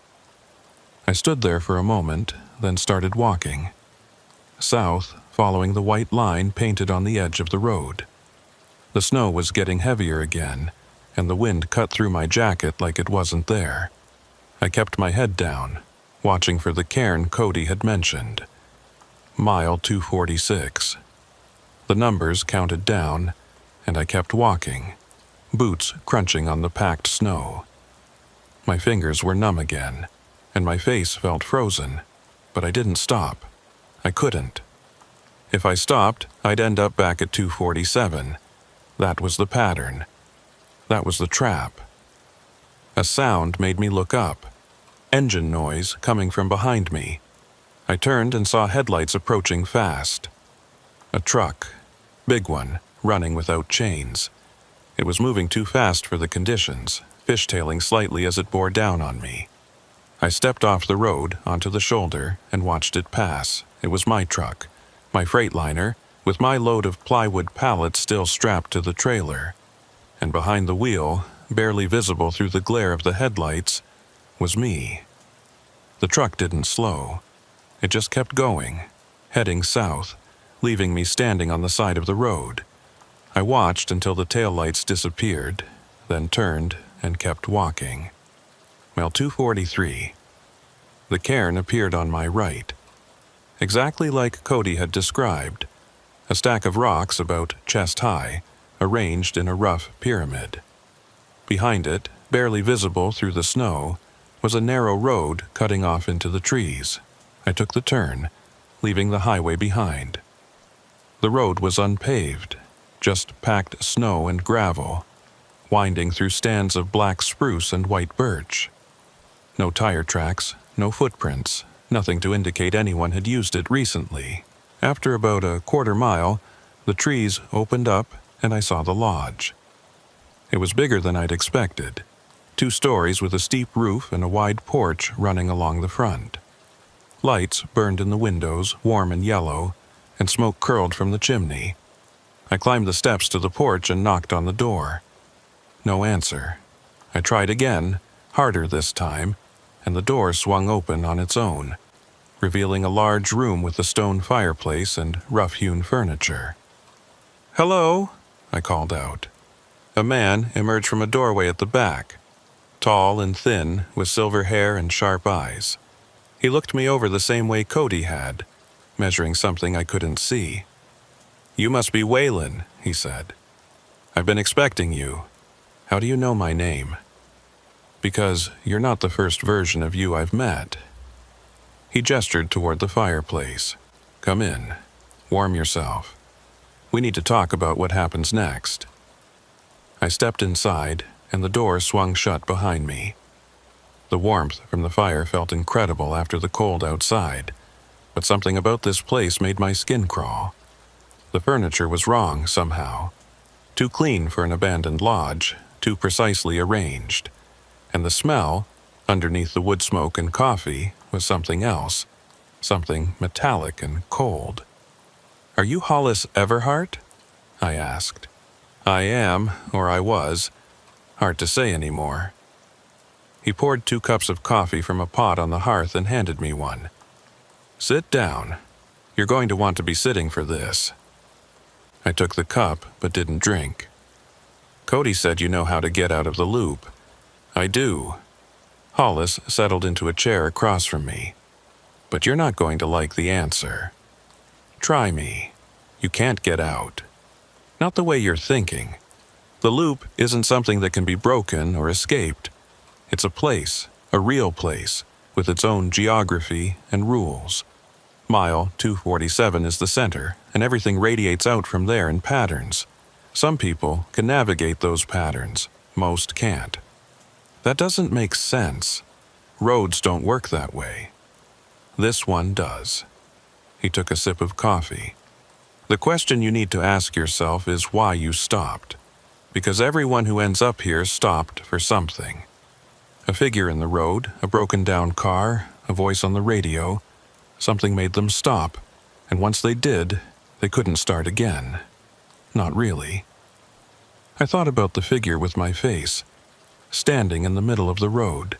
I stood there for a moment, then started walking. South, following the white line painted on the edge of the road. The snow was getting heavier again, and the wind cut through my jacket like it wasn't there. I kept my head down, watching for the cairn Cody had mentioned. Mile 246. The numbers counted down, and I kept walking, boots crunching on the packed snow. My fingers were numb again, and my face felt frozen, but I didn't stop. I couldn't. If I stopped, I'd end up back at 247. That was the pattern. That was the trap. A sound made me look up. Engine noise coming from behind me. I turned and saw headlights approaching fast. A truck, big one, running without chains. It was moving too fast for the conditions, fishtailing slightly as it bore down on me. I stepped off the road onto the shoulder and watched it pass. It was my truck, my Freightliner, with my load of plywood pallets still strapped to the trailer. And behind the wheel, barely visible through the glare of the headlights, was me. The truck didn't slow. It just kept going, heading south, leaving me standing on the side of the road. I watched until the taillights disappeared, then turned and kept walking. Mile 243. The cairn appeared on my right. Exactly like Cody had described. A stack of rocks about chest high, arranged in a rough pyramid. Behind it, barely visible through the snow, was a narrow road cutting off into the trees. I took the turn, leaving the highway behind. The road was unpaved, just packed snow and gravel, winding through stands of black spruce and white birch. No tire tracks, no footprints, nothing to indicate anyone had used it recently. After about a quarter mile, the trees opened up and I saw the lodge. It was bigger than I'd expected. 2 stories with a steep roof and a wide porch running along the front. Lights burned in the windows, warm and yellow, and smoke curled from the chimney. I climbed the steps to the porch and knocked on the door. No answer. I tried again, harder this time, and the door swung open on its own, revealing a large room with a stone fireplace and rough-hewn furniture. "Hello," I called out. A man emerged from a doorway at the back, tall and thin, with silver hair and sharp eyes. He looked me over the same way Cody had, measuring something I couldn't see. "You must be Waylon," he said. "I've been expecting you. How do you know my name?" "Because you're not the first version of you I've met." He gestured toward the fireplace. "Come in. Warm yourself. We need to talk about what happens next." I stepped inside, and the door swung shut behind me. The warmth from the fire felt incredible after the cold outside, but something about this place made my skin crawl. The furniture was wrong somehow. Too clean for an abandoned lodge, too precisely arranged. And the smell, underneath the wood smoke and coffee, was something else, something metallic and cold. "Are you Hollis Everhart?" I asked. "I am, or I was. Hard to say anymore." He poured 2 cups of coffee from a pot on the hearth and handed me one. "Sit down. You're going to want to be sitting for this." I took the cup, but didn't drink. "Cody said you know how to get out of the loop." "I do." Hollis settled into a chair across from me. "But you're not going to like the answer. Try me. You can't get out. Not the way you're thinking. The loop isn't something that can be broken or escaped. It's a place, a real place, with its own geography and rules. Mile 247 is the center, and everything radiates out from there in patterns. Some people can navigate those patterns, most can't. That doesn't make sense. Roads don't work that way. This one does." He took a sip of coffee. "The question you need to ask yourself is why you stopped. Because everyone who ends up here stopped for something. A figure in the road, a broken down car, a voice on the radio. Something made them stop, and once they did, they couldn't start again. Not really." I thought about the figure with my face, standing in the middle of the road.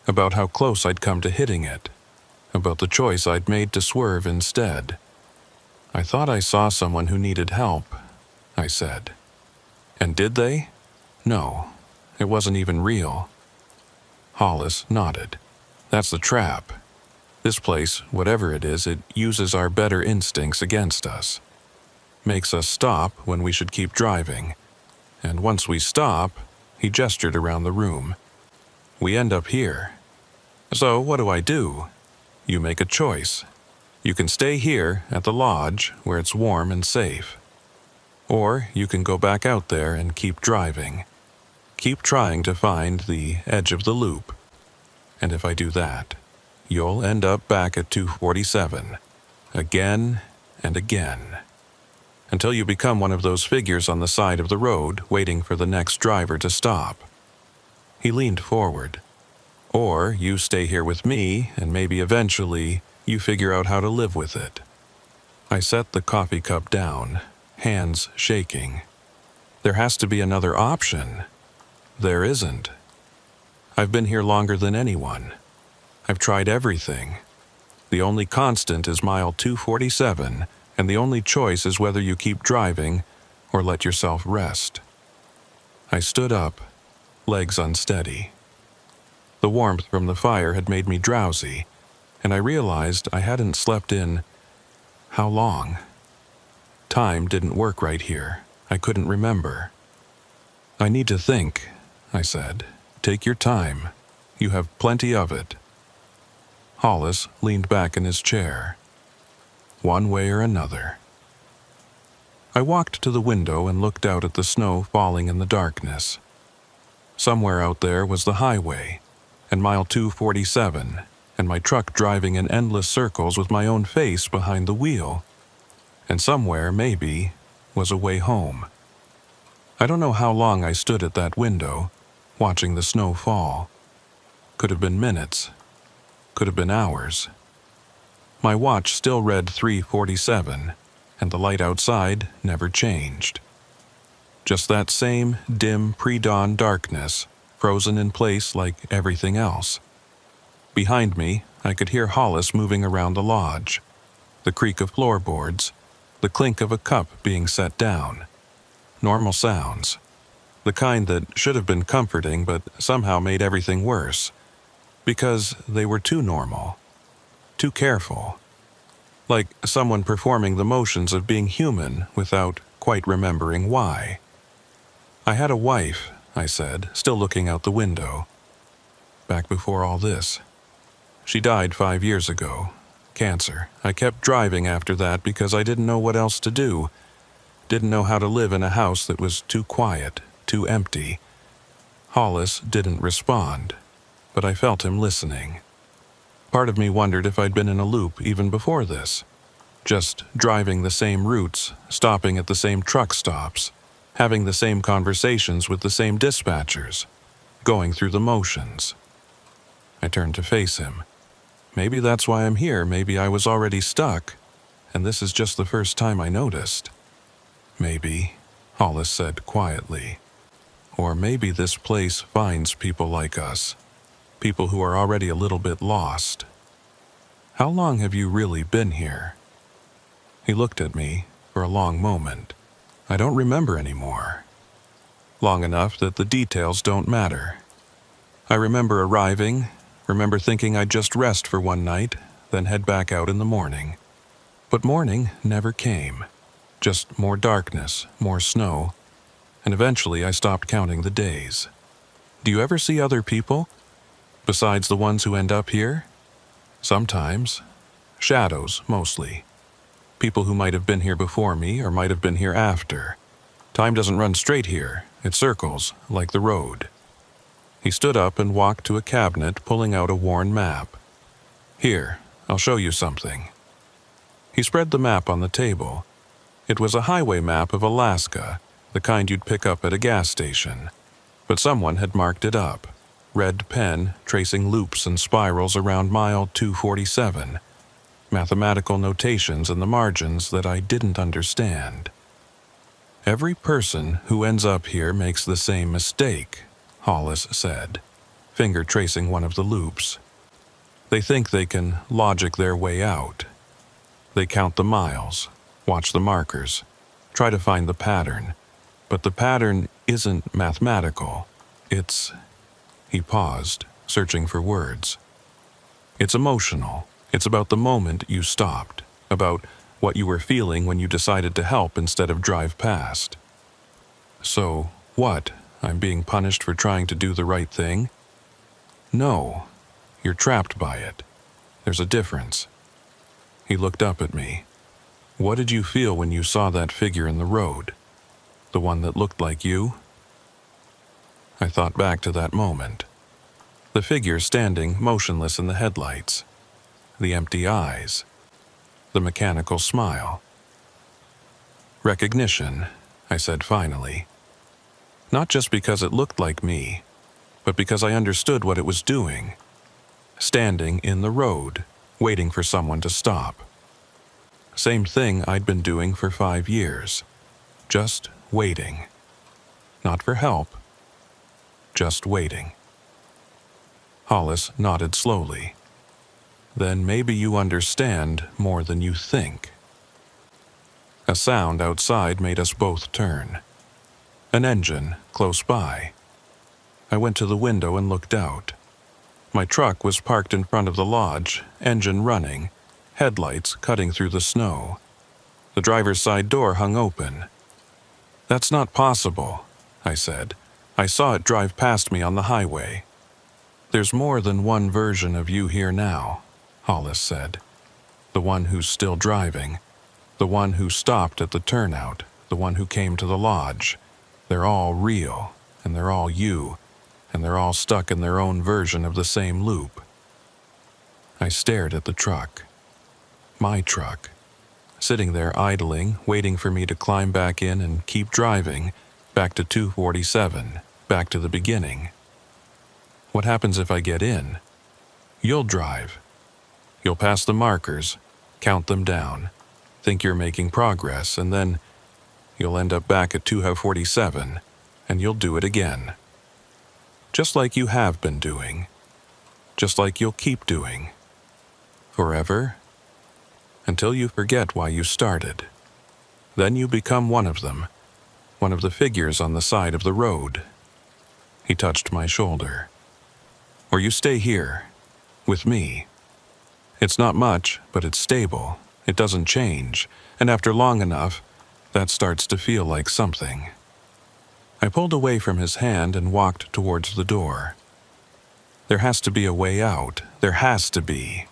About how close I'd come to hitting it. About the choice I'd made to swerve instead. "I thought I saw someone who needed help," I said. "And did they?" "No, it wasn't even real." Hollis nodded. "That's the trap. This place, whatever it is, it uses our better instincts against us. Makes us stop when we should keep driving. And once we stop," he gestured around the room, "we end up here. So what do? You make a choice. You can stay here at the lodge where it's warm and safe. Or you can go back out there and keep driving. Keep trying to find the edge of the loop. And if I do that, you'll end up back at 247, again and again, until you become one of those figures on the side of the road waiting for the next driver to stop." He leaned forward. "Or you stay here with me, and maybe eventually you figure out how to live with it." I set the coffee cup down, hands shaking. There has to be another option. There isn't. I've been here longer than anyone. I've tried everything. The only constant is mile 247, and the only choice is whether you keep driving or let yourself rest. I stood up, legs unsteady. The warmth from the fire had made me drowsy, and I realized I hadn't slept in how long? Time didn't work right here. I couldn't remember. "I need to think," I said. "Take your time. You have plenty of it." Hollis leaned back in his chair. "One way or another." I walked to the window and looked out at the snow falling in the darkness. Somewhere out there was the highway, and mile 247, and my truck driving in endless circles with my own face behind the wheel. And somewhere, maybe, was a way home. I don't know how long I stood at that window, watching the snow fall. Could have been minutes. Could have been hours. My watch still read 3:47, and the light outside never changed. Just that same dim pre-dawn darkness, frozen in place like everything else. Behind me, I could hear Hollis moving around the lodge. The creak of floorboards, the clink of a cup being set down. Normal sounds. The kind that should have been comforting but somehow made everything worse. Because they were too normal. Too careful. Like someone performing the motions of being human without quite remembering why. "I had a wife," I said, still looking out the window. "Back before all this. She died 5 years ago. Cancer. I kept driving after that because I didn't know what else to do. Didn't know how to live in a house that was too quiet, too empty." Hollis didn't respond, but I felt him listening. Part of me wondered if I'd been in a loop even before this. Just driving the same routes, stopping at the same truck stops, having the same conversations with the same dispatchers, going through the motions. I turned to face him. Maybe that's why I'm here. Maybe I was already stuck, and this is just the first time I noticed. "Maybe," Hollis said quietly. "Or maybe this place finds people like us, people who are already a little bit lost. How long have you really been here? He looked at me for a long moment. I don't remember anymore. Long enough that the details don't matter. I remember arriving, remember thinking I'd just rest for one night, then head back out in the morning. But morning never came. Just more darkness, more snow, and eventually I stopped counting the days. Do you ever see other people? Besides the ones who end up here? Sometimes. Shadows, mostly. People who might have been here before me or might have been here after. Time doesn't run straight here. It circles, like the road. He stood up and walked to a cabinet, pulling out a worn map. Here, I'll show you something. He spread the map on the table. It was a highway map of Alaska, the kind you'd pick up at a gas station. But someone had marked it up. Red pen tracing loops and spirals around mile 247. Mathematical notations in the margins that I didn't understand. Every person who ends up here makes the same mistake, Hollis said, finger tracing one of the loops. They think they can logic their way out. They count the miles, watch the markers, try to find the pattern. But the pattern isn't mathematical. It's... He paused, searching for words. It's emotional. It's about the moment you stopped, about what you were feeling when you decided to help instead of drive past. So, what? I'm being punished for trying to do the right thing? No, you're trapped by it. There's a difference. He looked up at me. What did you feel when you saw that figure in the road? The one that looked like you? I thought back to that moment. The figure standing motionless in the headlights. The empty eyes. The mechanical smile. Recognition, I said finally. Not just because it looked like me, but because I understood what it was doing. Standing in the road, waiting for someone to stop. Same thing I'd been doing for 5 years. Just waiting. Not for help. Just waiting. Hollis nodded slowly. Then maybe you understand more than you think. A sound outside made us both turn. An engine close by. I went to the window and looked out. My truck was parked in front of the lodge, engine running, headlights cutting through the snow. The driver's side door hung open. That's not possible, I said. I saw it drive past me on the highway. There's more than one version of you here now, Hollis said. The one who's still driving. The one who stopped at the turnout. The one who came to the lodge. They're all real, and they're all you, and they're all stuck in their own version of the same loop. I stared at the truck. My truck. Sitting there idling, waiting for me to climb back in and keep driving, back to 247, back to the beginning. What happens if I get in? You'll drive. You'll pass the markers, count them down, think you're making progress, and then you'll end up back at 247, and you'll do it again. Just like you have been doing. Just like you'll keep doing. Forever. Until you forget why you started. Then you become one of them, one of the figures on the side of the road. He touched my shoulder. Or you stay here, with me. It's not much, but it's stable. It doesn't change, and after long enough, that starts to feel like something. I pulled away from his hand and walked towards the door. There has to be a way out. There has to be.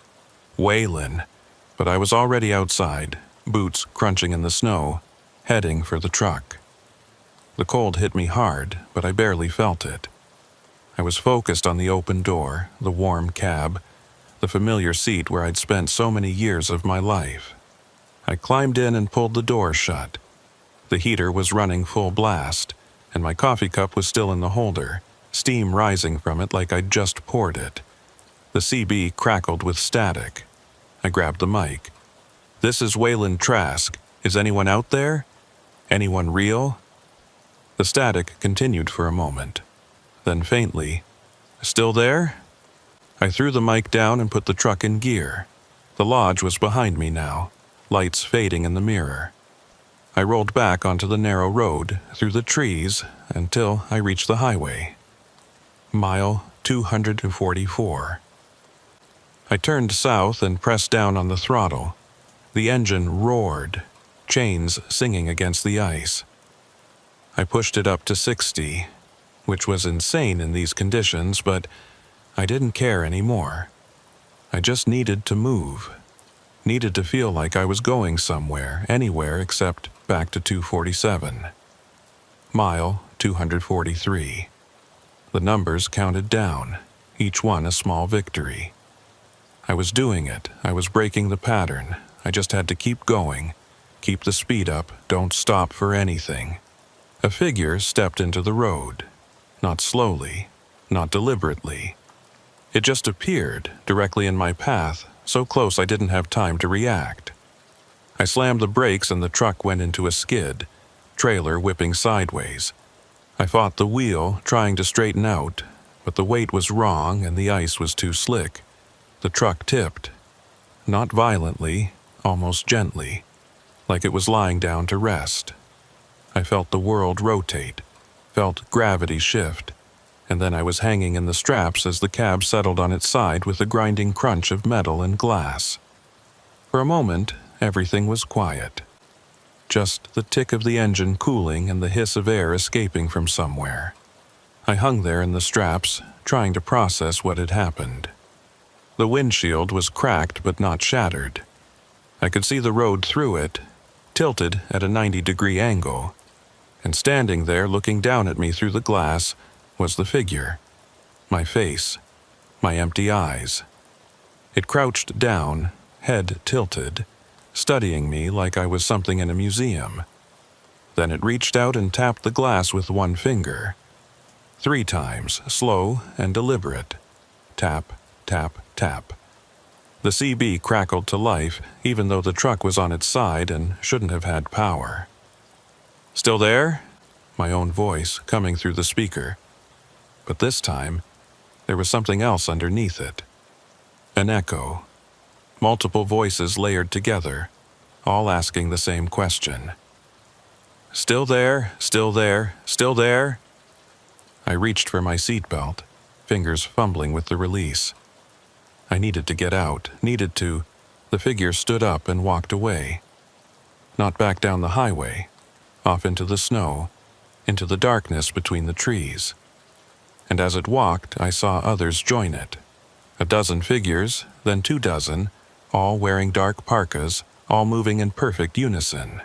Waylon. But I was already outside, boots crunching in the snow, heading for the truck. The cold hit me hard, but I barely felt it. I was focused on the open door, the warm cab, the familiar seat where I'd spent so many years of my life. I climbed in and pulled the door shut. The heater was running full blast, and my coffee cup was still in the holder, steam rising from it like I'd just poured it. The CB crackled with static. I grabbed the mic. This is Waylon Trask. Is anyone out there? Anyone real? The static continued for a moment. Then faintly, still there? I threw the mic down and put the truck in gear. The lodge was behind me now, lights fading in the mirror. I rolled back onto the narrow road, through the trees, until I reached the highway. Mile 244. I turned south and pressed down on the throttle. The engine roared, chains singing against the ice. I pushed it up to 60, which was insane in these conditions, but I didn't care anymore. I just needed to move. Needed to feel like I was going somewhere, anywhere except back to 247. Mile 243. The numbers counted down, each one a small victory. I was doing it. I was breaking the pattern. I just had to keep going. Keep the speed up. Don't stop for anything. A figure stepped into the road. Not slowly, not deliberately. It just appeared directly in my path, so close I didn't have time to react. I slammed the brakes and the truck went into a skid, trailer whipping sideways. I fought the wheel, trying to straighten out, but the weight was wrong and the ice was too slick. The truck tipped. Not violently, almost gently, like it was lying down to rest. I felt the world rotate, felt gravity shift, and then I was hanging in the straps as the cab settled on its side with a grinding crunch of metal and glass. For a moment, everything was quiet. Just the tick of the engine cooling and the hiss of air escaping from somewhere. I hung there in the straps, trying to process what had happened. The windshield was cracked but not shattered. I could see the road through it, tilted at a 90-degree angle, and standing there looking down at me through the glass was the figure. My face, my empty eyes. It crouched down, head tilted, studying me like I was something in a museum. Then it reached out and tapped the glass with one finger. 3 times, slow and deliberate. Tap, tap, tap. The CB crackled to life, even though the truck was on its side and shouldn't have had power. "Still there?" My own voice coming through the speaker. But this time, there was something else underneath it. An echo. Multiple voices layered together, all asking the same question. "Still there? Still there? Still there?" I reached for my seatbelt, fingers fumbling with the release. I needed to get out, needed to. The figure stood up and walked away. Not back down the highway, off into the snow, into the darkness between the trees. And as it walked, I saw others join it. 12 figures, then 24, all wearing dark parkas, all moving in perfect unison.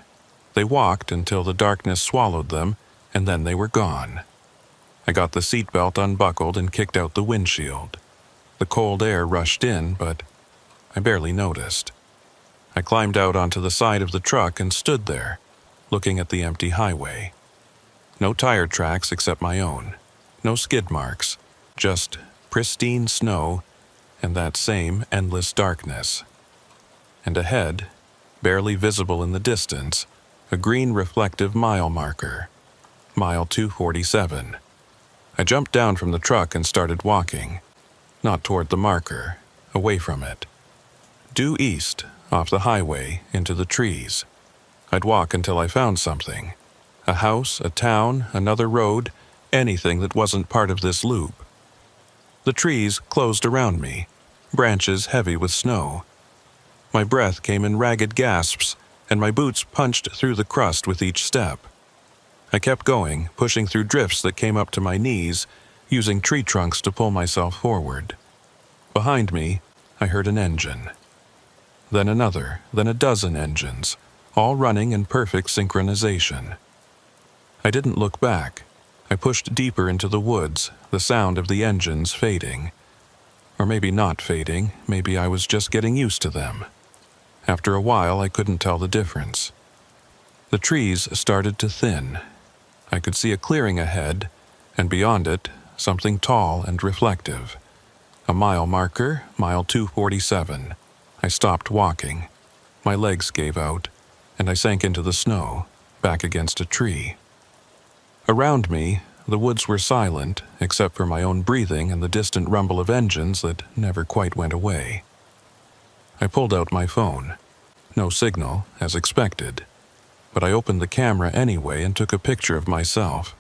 They walked until the darkness swallowed them, and then they were gone. I got the seatbelt unbuckled and kicked out the windshield. The cold air rushed in, but I barely noticed. I climbed out onto the side of the truck and stood there, looking at the empty highway. No tire tracks except my own. No skid marks, just pristine snow and that same endless darkness. And ahead, barely visible in the distance, a green reflective mile marker. Mile 247. I jumped down from the truck and started walking. Not toward the marker, away from it. Due east, off the highway, into the trees. I'd walk until I found something. A house, a town, another road, anything that wasn't part of this loop. The trees closed around me, branches heavy with snow. My breath came in ragged gasps, and my boots punched through the crust with each step. I kept going, pushing through drifts that came up to my knees, using tree trunks to pull myself forward. Behind me, I heard an engine. Then another, then 12 engines, all running in perfect synchronization. I didn't look back. I pushed deeper into the woods, the sound of the engines fading. Or maybe not fading, maybe I was just getting used to them. After a while, I couldn't tell the difference. The trees started to thin. I could see a clearing ahead, and beyond it, something tall and reflective. A mile marker, mile 247. I stopped walking. My legs gave out, and I sank into the snow, back against a tree. Around me, the woods were silent except for my own breathing and the distant rumble of engines that never quite went away. I pulled out my phone. No signal, as expected, but I opened the camera anyway and took a picture of myself.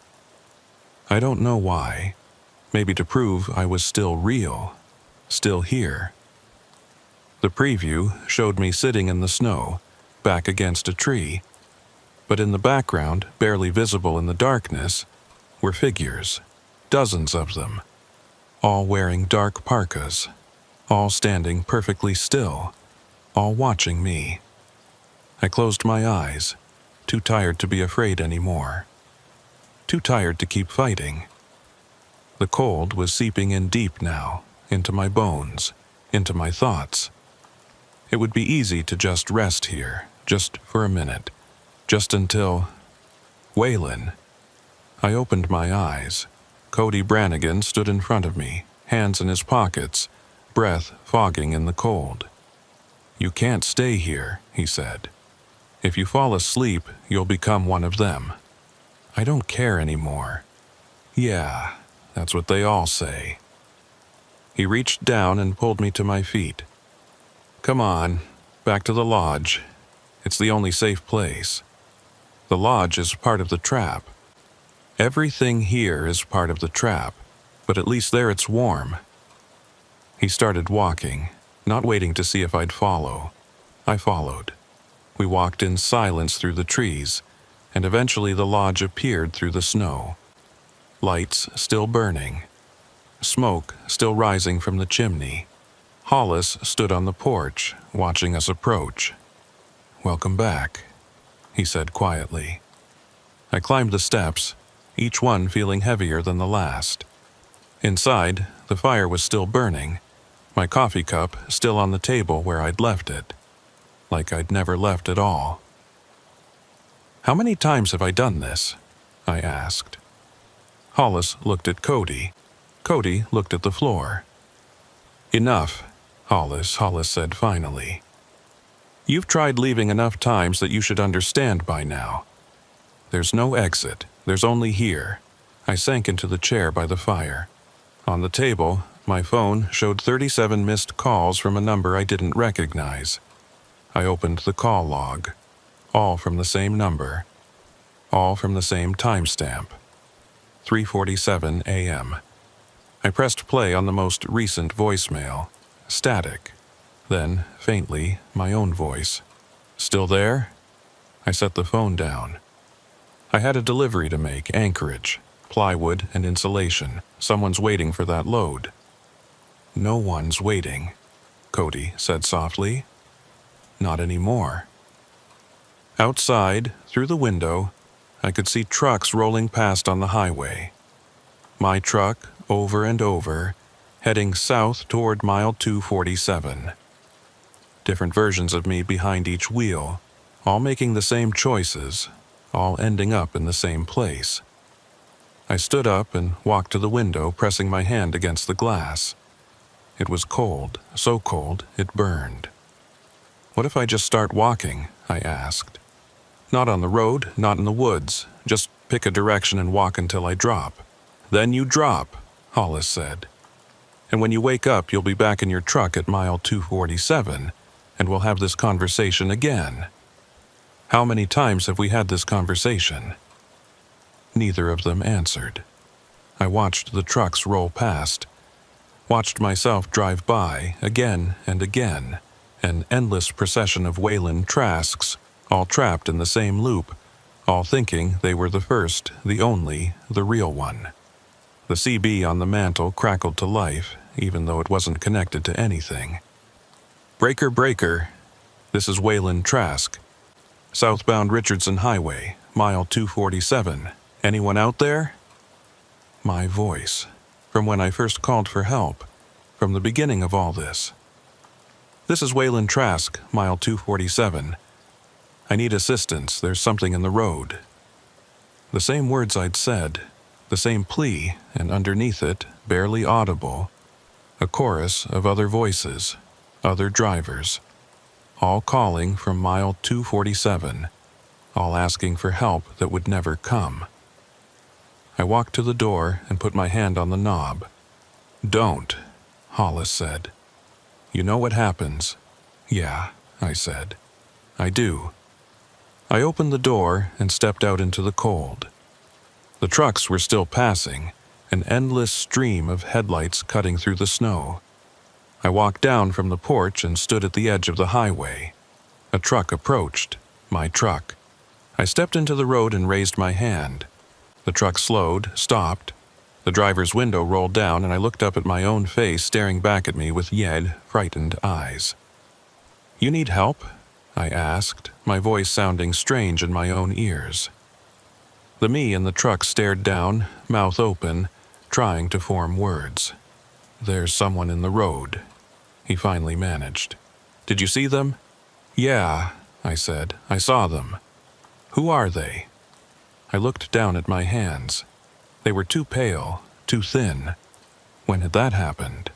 I don't know why. Maybe to prove I was still real, still here. The preview showed me sitting in the snow, back against a tree, but in the background, barely visible in the darkness, were figures, dozens of them, all wearing dark parkas, all standing perfectly still, all watching me. I closed my eyes, too tired to be afraid anymore, too tired to keep fighting. The cold was seeping in deep now, into my bones, into my thoughts. It would be easy to just rest here, just for a minute, just until... Waylon. I opened my eyes. Cody Brannigan stood in front of me, hands in his pockets, breath fogging in the cold. "You can't stay here," he said. "If you fall asleep, you'll become one of them." I don't care anymore. Yeah, that's what they all say. He reached down and pulled me to my feet. "Come on, back to the lodge. It's the only safe place. The lodge is part of the trap. Everything here is part of the trap, but at least there it's warm." He started walking, not waiting to see if I'd follow. I followed. We walked in silence through the trees, and eventually the lodge appeared through the snow. Lights still burning. Smoke still rising from the chimney. Hollis stood on the porch, watching us approach. "Welcome back," he said quietly. I climbed the steps, each one feeling heavier than the last. Inside, the fire was still burning, my coffee cup still on the table where I'd left it, like I'd never left at all. "How many times have I done this?" I asked. Hollis looked at Cody. Cody looked at the floor. "Enough," Hollis said finally. "You've tried leaving enough times that you should understand by now. There's no exit, there's only here." I sank into the chair by the fire. On the table, my phone showed 37 missed calls from a number I didn't recognize. I opened the call log. All from the same number. All from the same timestamp. 3:47 a.m. I pressed play on the most recent voicemail. Static. Then, faintly, my own voice. "Still there?" I set the phone down. I had a delivery to make, Anchorage. Plywood and insulation. Someone's waiting for that load. "No one's waiting," Cody said softly. "Not anymore." Outside, through the window, I could see trucks rolling past on the highway. My truck, over and over, heading south toward mile 247. Different versions of me behind each wheel, all making the same choices, all ending up in the same place. I stood up and walked to the window, pressing my hand against the glass. It was cold, so cold it burned. "What if I just start walking?" I asked. "Not on the road, not in the woods. Just pick a direction and walk until I drop." "Then you drop," Hollis said. "And when you wake up, you'll be back in your truck at mile 247, and we'll have this conversation again." How many times have we had this conversation? Neither of them answered. I watched the trucks roll past, watched myself drive by again and again, an endless procession of Wayland Trasks, all trapped in the same loop, all thinking they were the first, the only, the real one. The CB on the mantle crackled to life, even though it wasn't connected to anything. "Breaker, breaker. This is Wayland Trask. Southbound Richardson Highway, mile 247. Anyone out there?" My voice, from when I first called for help, from the beginning of all this. "This is Wayland Trask, mile 247. I need assistance, there's something in the road." The same words I'd said, the same plea, and underneath it, barely audible, a chorus of other voices, other drivers, all calling from mile 247, all asking for help that would never come. I walked to the door and put my hand on the knob. "Don't," Hollis said. "You know what happens." "Yeah," I said. "I do." I opened the door and stepped out into the cold. The trucks were still passing, an endless stream of headlights cutting through the snow. I walked down from the porch and stood at the edge of the highway. A truck approached, my truck. I stepped into the road and raised my hand. The truck slowed, stopped. The driver's window rolled down and I looked up at my own face staring back at me with red, frightened eyes. "You need help?" I asked, my voice sounding strange in my own ears. The me in the truck stared down, mouth open, trying to form words. "There's someone in the road," he finally managed. "Did you see them?" "Yeah," I said. "I saw them." "Who are they?" I looked down at my hands. They were too pale, too thin. When had that happened?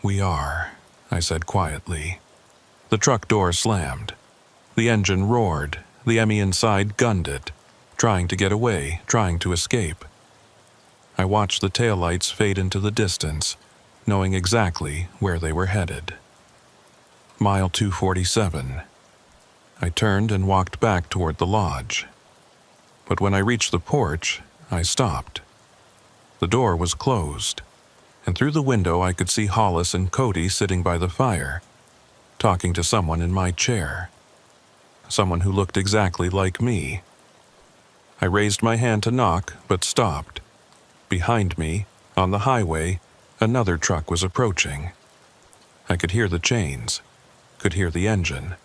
"We are," I said quietly. The truck door slammed. The engine roared. The Emmy inside gunned it, trying to get away, trying to escape. I watched the taillights fade into the distance, knowing exactly where they were headed. Mile 247. I turned and walked back toward the lodge. But when I reached the porch, I stopped. The door was closed, and through the window I could see Hollis and Cody sitting by the fire, talking to someone in my chair. Someone who looked exactly like me. I raised my hand to knock, but stopped. Behind me, on the highway, another truck was approaching. I could hear the chains, could hear the engine.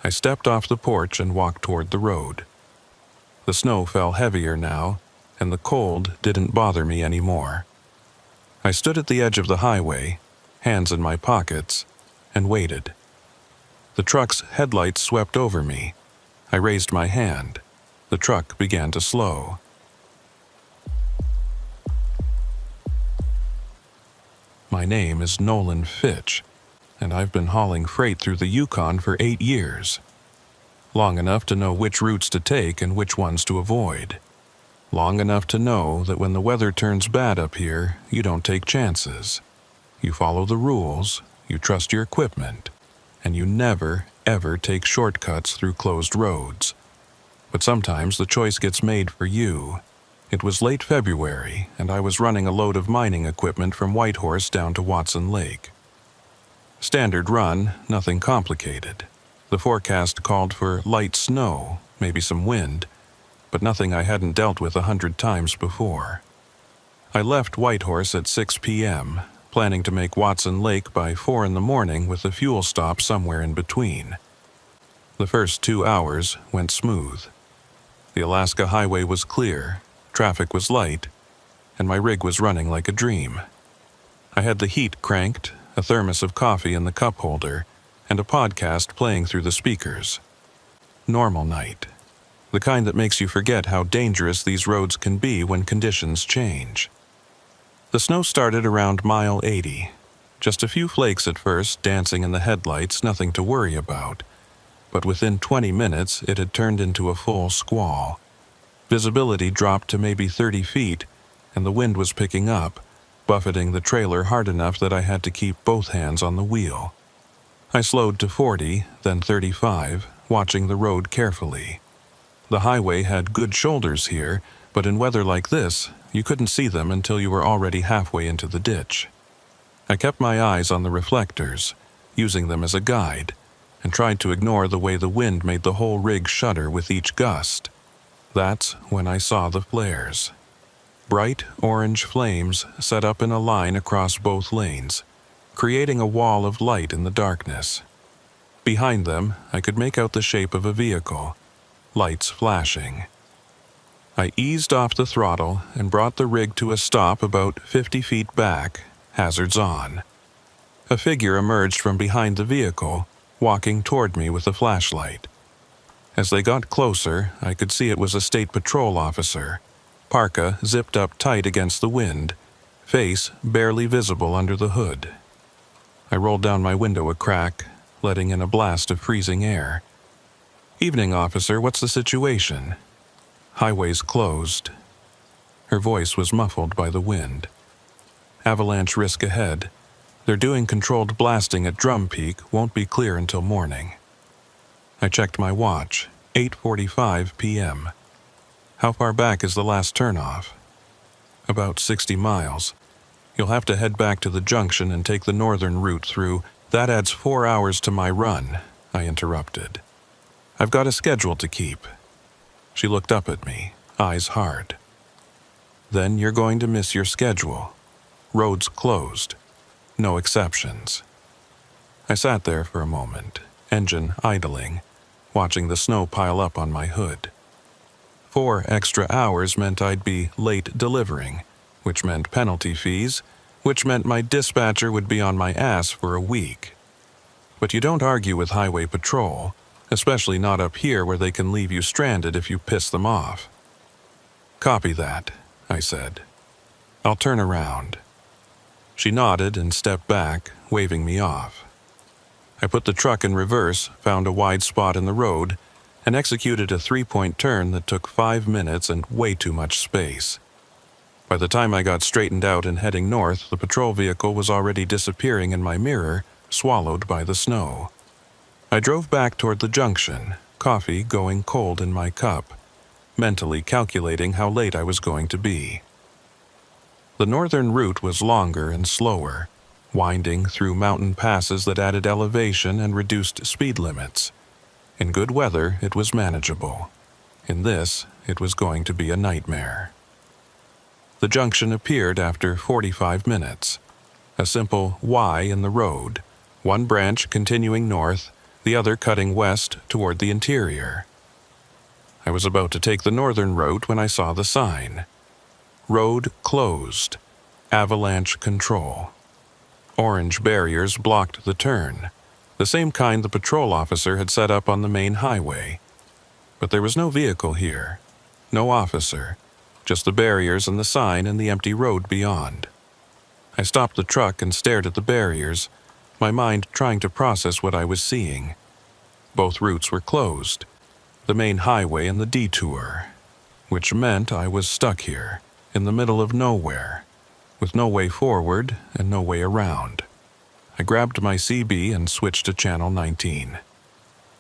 I stepped off the porch and walked toward the road. The snow fell heavier now, and the cold didn't bother me anymore. I stood at the edge of the highway, hands in my pockets, and waited. The truck's headlights swept over me. I raised my hand. The truck began to slow. My name is Nolan Fitch, and I've been hauling freight through the Yukon for 8 years. Long enough to know which routes to take and which ones to avoid. Long enough to know that when the weather turns bad up here, you don't take chances. You follow the rules, you trust your equipment, and you never, ever take shortcuts through closed roads. But sometimes the choice gets made for you. It was late February, and I was running a load of mining equipment from Whitehorse down to Watson Lake. Standard run, nothing complicated. The forecast called for light snow, maybe some wind, but nothing I hadn't dealt with 100 times before. I left Whitehorse at 6 p.m., planning to make Watson Lake by 4 in the morning with a fuel stop somewhere in between. The first 2 hours went smooth. The Alaska highway was clear, traffic was light, and my rig was running like a dream. I had the heat cranked, a thermos of coffee in the cup holder, and a podcast playing through the speakers. Normal night. The kind that makes you forget how dangerous these roads can be when conditions change. The snow started around mile 80. Just a few flakes at first, dancing in the headlights, nothing to worry about. But within 20 minutes, it had turned into a full squall. Visibility dropped to maybe 30 feet, and the wind was picking up, buffeting the trailer hard enough that I had to keep both hands on the wheel. I slowed to 40, then 35, watching the road carefully. The highway had good shoulders here, but in weather like this, you couldn't see them until you were already halfway into the ditch. I kept my eyes on the reflectors, using them as a guide, and tried to ignore the way the wind made the whole rig shudder with each gust. That's when I saw the flares. Bright orange flames set up in a line across both lanes, creating a wall of light in the darkness. Behind them, I could make out the shape of a vehicle, lights flashing. I eased off the throttle and brought the rig to a stop about 50 feet back, hazards on. A figure emerged from behind the vehicle, walking toward me with a flashlight. As they got closer, I could see it was a state patrol officer, parka zipped up tight against the wind, face barely visible under the hood. I rolled down my window a crack, letting in a blast of freezing air. "Evening, officer, what's the situation?" "Highway's closed." Her voice was muffled by the wind. "Avalanche risk ahead. They're doing controlled blasting at Drum Peak, won't be clear until morning." I checked my watch, 8:45 p.m. "How far back is the last turnoff?" "About 60 miles. You'll have to head back to the junction and take the northern route through. That adds 4 hours to my run," I interrupted. "I've got a schedule to keep." She looked up at me, eyes hard. "Then you're going to miss your schedule. Roads closed. No exceptions." I sat there for a moment, engine idling, watching the snow pile up on my hood. 4 extra hours meant I'd be late delivering, which meant penalty fees, which meant my dispatcher would be on my ass for a week. But you don't argue with highway patrol, especially not up here where they can leave you stranded if you piss them off. "Copy that," I said. "I'll turn around." She nodded and stepped back, waving me off. I put the truck in reverse, found a wide spot in the road, and executed a 3-point turn that took 5 minutes and way too much space. By the time I got straightened out and heading north, the patrol vehicle was already disappearing in my mirror, swallowed by the snow. I drove back toward the junction, coffee going cold in my cup, mentally calculating how late I was going to be. The northern route was longer and slower, winding through mountain passes that added elevation and reduced speed limits. In good weather, it was manageable. In this, it was going to be a nightmare. The junction appeared after 45 minutes. A simple Y in the road, one branch continuing north, the other cutting west toward the interior. I was about to take the northern route when I saw the sign. "Road closed. Avalanche control." Orange barriers blocked the turn, the same kind the patrol officer had set up on the main highway. But there was no vehicle here, no officer, just the barriers and the sign and the empty road beyond. I stopped the truck and stared at the barriers, my mind trying to process what I was seeing. Both routes were closed, the main highway and the detour, which meant I was stuck here, in the middle of nowhere, with no way forward and no way around. I grabbed my CB and switched to Channel 19.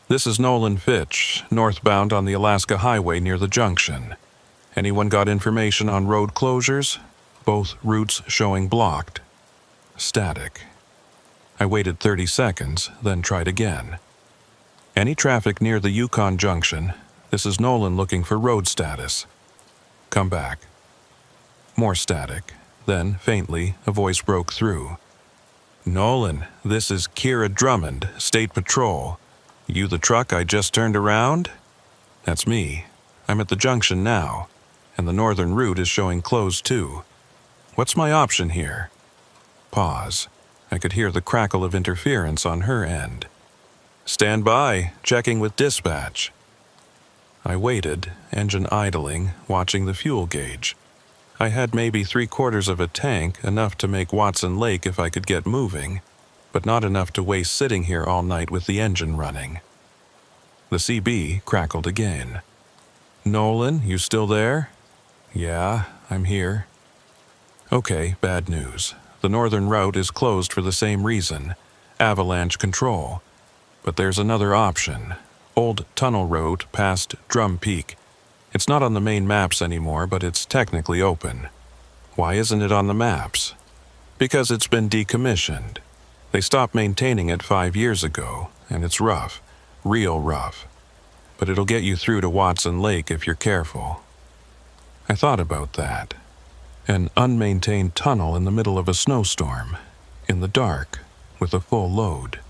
"This is Nolan Fitch, northbound on the Alaska Highway near the junction. Anyone got information on road closures? Both routes showing blocked." Static. I waited 30 seconds, then tried again. "Any traffic near the Yukon Junction? This is Nolan looking for road status." "Come back." More static. Then, faintly, a voice broke through. "Nolan, this is Kira Drummond, State Patrol. You the truck I just turned around?" "That's me. I'm at the junction now, and the northern route is showing closed too. What's my option here?" Pause. I could hear the crackle of interference on her end. "Stand by, checking with dispatch." I waited, engine idling, watching the fuel gauge. I had maybe 3/4 of a tank, enough to make Watson Lake if I could get moving, but not enough to waste sitting here all night with the engine running. The CB crackled again. "Nolan, you still there?" "Yeah, I'm here." "Okay, bad news. The northern route is closed for the same reason, avalanche control. But there's another option, old tunnel road past Drum Peak. It's not on the main maps anymore, but it's technically open." "Why isn't it on the maps?" "Because it's been decommissioned. They stopped maintaining it 5 years ago, and it's rough, real rough. But it'll get you through to Watson Lake if you're careful." I thought about that. An unmaintained tunnel in the middle of a snowstorm, in the dark, with a full load.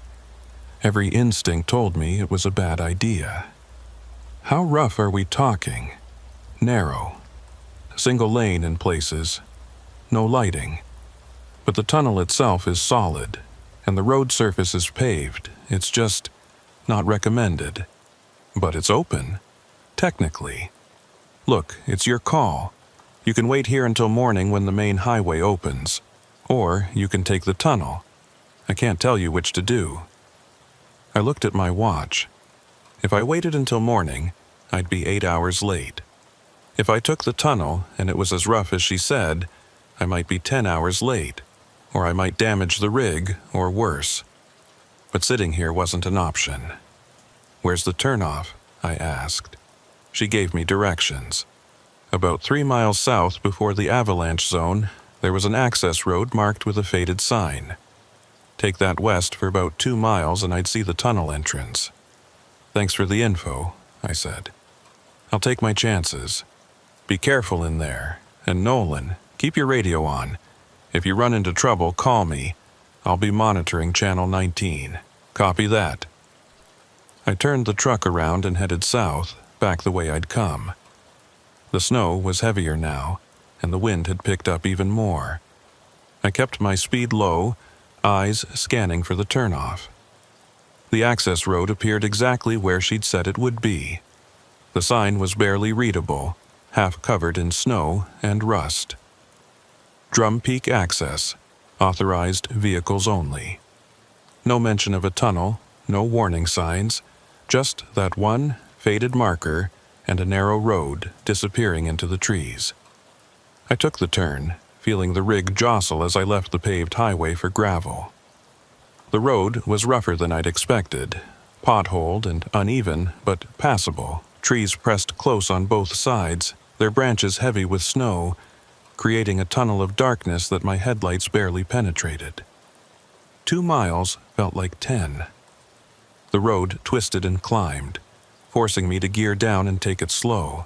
Every instinct told me it was a bad idea. How rough are we talking? Narrow. Single lane in places. No lighting. But the tunnel itself is solid, and the road surface is paved. It's just not recommended. But it's open. Technically. Look, it's your call. You can wait here until morning when the main highway opens. Or you can take the tunnel. I can't tell you which to do. I looked at my watch. If I waited until morning, I'd be 8 hours late. If I took the tunnel and it was as rough as she said, I might be 10 hours late, or I might damage the rig, or worse. But sitting here wasn't an option. "Where's the turnoff?" I asked. She gave me directions. About 3 miles south before the avalanche zone, there was an access road marked with a faded sign. Take that west for about 2 miles and I'd see the tunnel entrance. "Thanks for the info," I said. "I'll take my chances. Be careful in there. And Nolan, keep your radio on. If you run into trouble, call me. I'll be monitoring Channel 19. Copy that." I turned the truck around and headed south, back the way I'd come. The snow was heavier now, and the wind had picked up even more. I kept my speed low, eyes scanning for the turnoff. The access road appeared exactly where she'd said it would be. The sign was barely readable, half covered in snow and rust. Drum Peak Access, authorized vehicles only. No mention of a tunnel, no warning signs, just that one faded marker and a narrow road disappearing into the trees. I took the turn, feeling the rig jostle as I left the paved highway for gravel. The road was rougher than I'd expected, potholed and uneven, but passable, trees pressed close on both sides, their branches heavy with snow, creating a tunnel of darkness that my headlights barely penetrated. 2 miles felt like 10. The road twisted and climbed, forcing me to gear down and take it slow.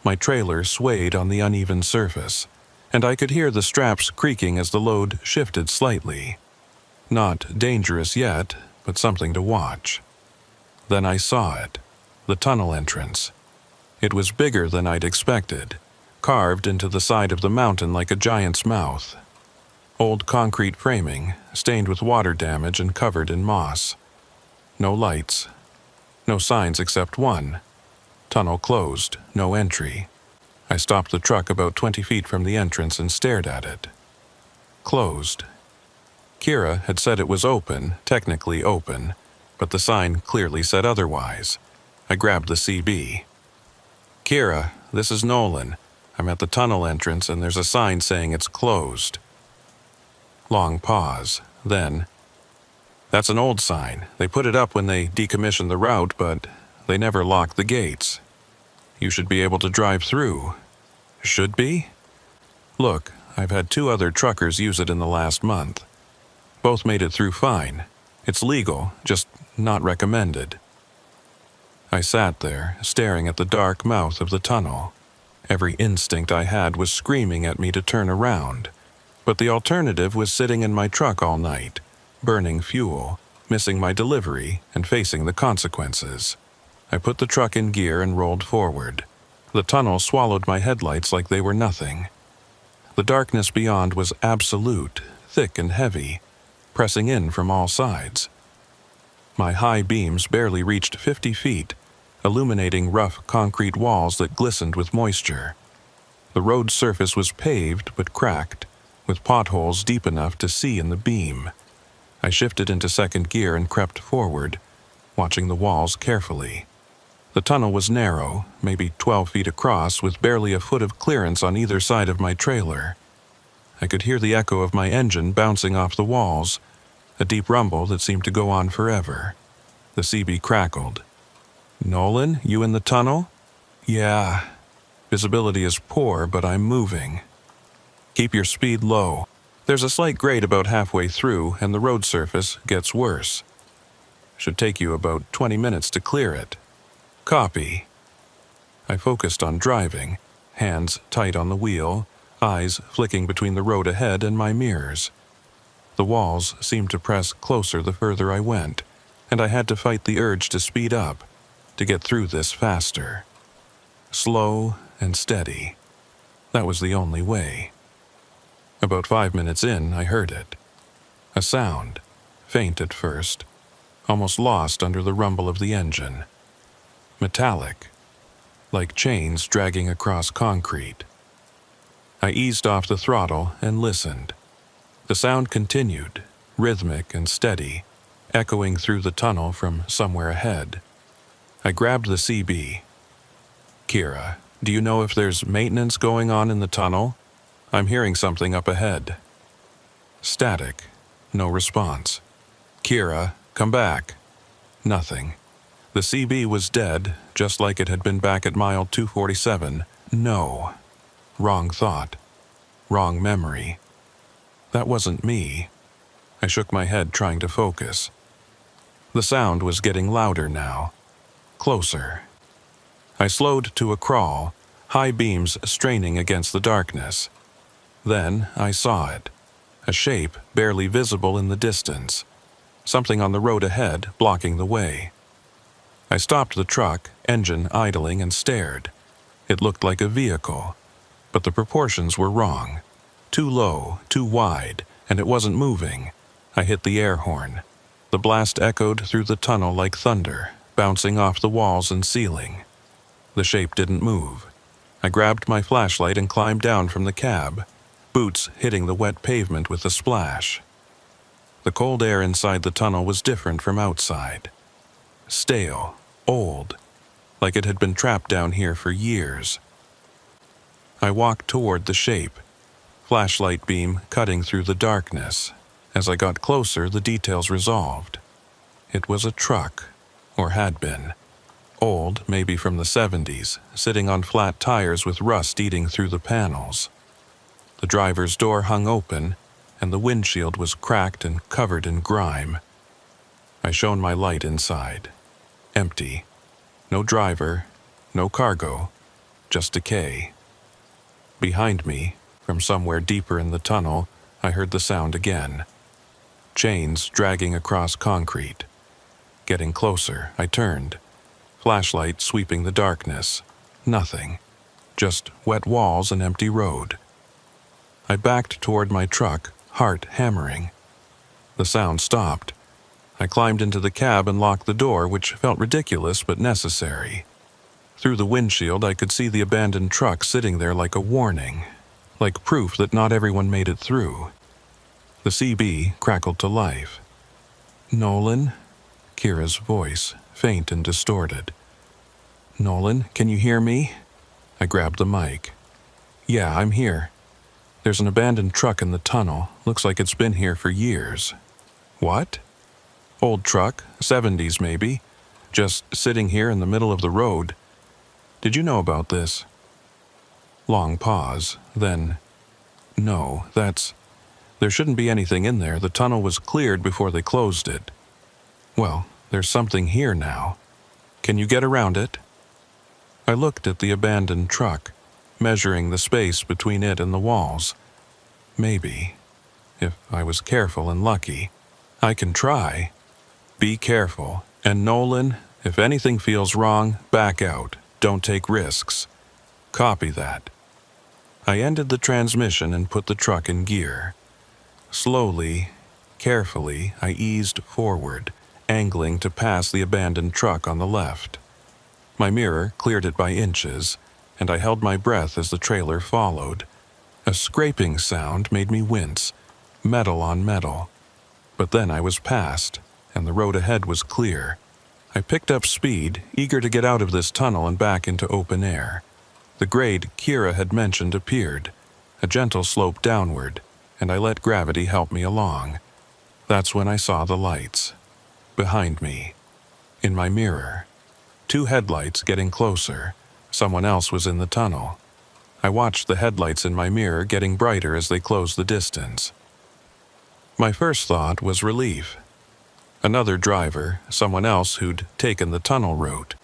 My trailer swayed on the uneven surface, and I could hear the straps creaking as the load shifted slightly. Not dangerous yet, but something to watch. Then I saw it, the tunnel entrance. It was bigger than I'd expected, carved into the side of the mountain like a giant's mouth. Old concrete framing, stained with water damage and covered in moss. No lights. No signs except one. Tunnel closed, no entry. I stopped the truck about 20 feet from the entrance and stared at it. Closed. Kira had said it was open, technically open, but the sign clearly said otherwise. I grabbed the CB. "Kira, this is Nolan. I'm at the tunnel entrance and there's a sign saying it's closed." Long pause, then, "That's an old sign. They put it up when they decommissioned the route, but they never locked the gates. You should be able to drive through." "Should be?" "Look, I've had 2 other truckers use it in the last month. Both made it through fine. It's legal, just not recommended." I sat there, staring at the dark mouth of the tunnel. Every instinct I had was screaming at me to turn around, but the alternative was sitting in my truck all night, burning fuel, missing my delivery, and facing the consequences. I put the truck in gear and rolled forward. The tunnel swallowed my headlights like they were nothing. The darkness beyond was absolute, thick and heavy, pressing in from all sides. My high beams barely reached 50 feet, illuminating rough concrete walls that glistened with moisture. The road surface was paved but cracked, with potholes deep enough to see in the beam. I shifted into second gear and crept forward, watching the walls carefully. The tunnel was narrow, maybe 12 feet across, with barely a foot of clearance on either side of my trailer. I could hear the echo of my engine bouncing off the walls, a deep rumble that seemed to go on forever. The CB crackled. "Nolan, you in the tunnel?" "Yeah. Visibility is poor, but I'm moving." "Keep your speed low. There's a slight grade about halfway through, and the road surface gets worse. Should take you about 20 minutes to clear it." "Copy." I focused on driving, hands tight on the wheel, eyes flicking between the road ahead and my mirrors. The walls seemed to press closer the further I went, and I had to fight the urge to speed up, to get through this faster. Slow and steady. That was the only way. About 5 minutes in, I heard it. A sound, faint at first, almost lost under the rumble of the engine. Metallic, like chains dragging across concrete. I eased off the throttle and listened. The sound continued, rhythmic and steady, echoing through the tunnel from somewhere ahead. I grabbed the CB. "Kira, Do you know if there's maintenance going on in the tunnel? I'm hearing something up ahead. Static. No response. Kira, come back. Nothing. The CB was dead, just like it had been back at mile 247. No. Wrong thought. Wrong memory. That wasn't me. I shook my head, trying to focus. The sound was getting louder now. Closer. I slowed to a crawl, high beams straining against the darkness. Then I saw it. A shape barely visible in the distance. Something on the road ahead blocking the way. I stopped the truck, engine idling, and stared. It looked like a vehicle, but the proportions were wrong. Too low, too wide, and it wasn't moving. I hit the air horn. The blast echoed through the tunnel like thunder, bouncing off the walls and ceiling. The shape didn't move. I grabbed my flashlight and climbed down from the cab, boots hitting the wet pavement with a splash. The cold air inside the tunnel was different from outside. Stale, old, like it had been trapped down here for years. I walked toward the shape, flashlight beam cutting through the darkness. As I got closer, the details resolved. It was a truck, or had been. Old, maybe from the 70s, sitting on flat tires with rust eating through the panels. The driver's door hung open, and the windshield was cracked and covered in grime. I shone my light inside. Empty. No driver, no cargo, just decay. Behind me, from somewhere deeper in the tunnel, I heard the sound again. Chains dragging across concrete. Getting closer, I turned. Flashlight sweeping the darkness. Nothing. Just wet walls and empty road. I backed toward my truck, heart hammering. The sound stopped. I climbed into the cab and locked the door, which felt ridiculous but necessary. Through the windshield, I could see the abandoned truck sitting there like a warning, like proof that not everyone made it through. The CB crackled to life. "Nolan?" Kira's voice, faint and distorted. "Nolan, can you hear me?" I grabbed the mic. "Yeah, I'm here. There's an abandoned truck in the tunnel. Looks like it's been here for years." "What?" "Old truck, 70s maybe. Just sitting here in the middle of the road. Did you know about this?" Long pause, then, "No, there shouldn't be anything in there. The tunnel was cleared before they closed it." "Well, there's something here now. Can you get around it?" I looked at the abandoned truck, measuring the space between it and the walls. Maybe, if I was careful and lucky. I can try. Be careful. And Nolan, if anything feels wrong, back out. Don't take risks. Copy that. I ended the transmission and put the truck in gear. Slowly, carefully, I eased forward, angling to pass the abandoned truck on the left. My mirror cleared it by inches, and I held my breath as the trailer followed. A scraping sound made me wince, metal on metal. But then I was past, and the road ahead was clear. I picked up speed, eager to get out of this tunnel and back into open air. The grade Kira had mentioned appeared, a gentle slope downward, and I let gravity help me along. That's when I saw the lights. Behind me. In my mirror. 2 headlights getting closer. Someone else was in the tunnel. I watched the headlights in my mirror getting brighter as they closed the distance. My first thought was relief. Another driver, someone else who'd taken the tunnel route.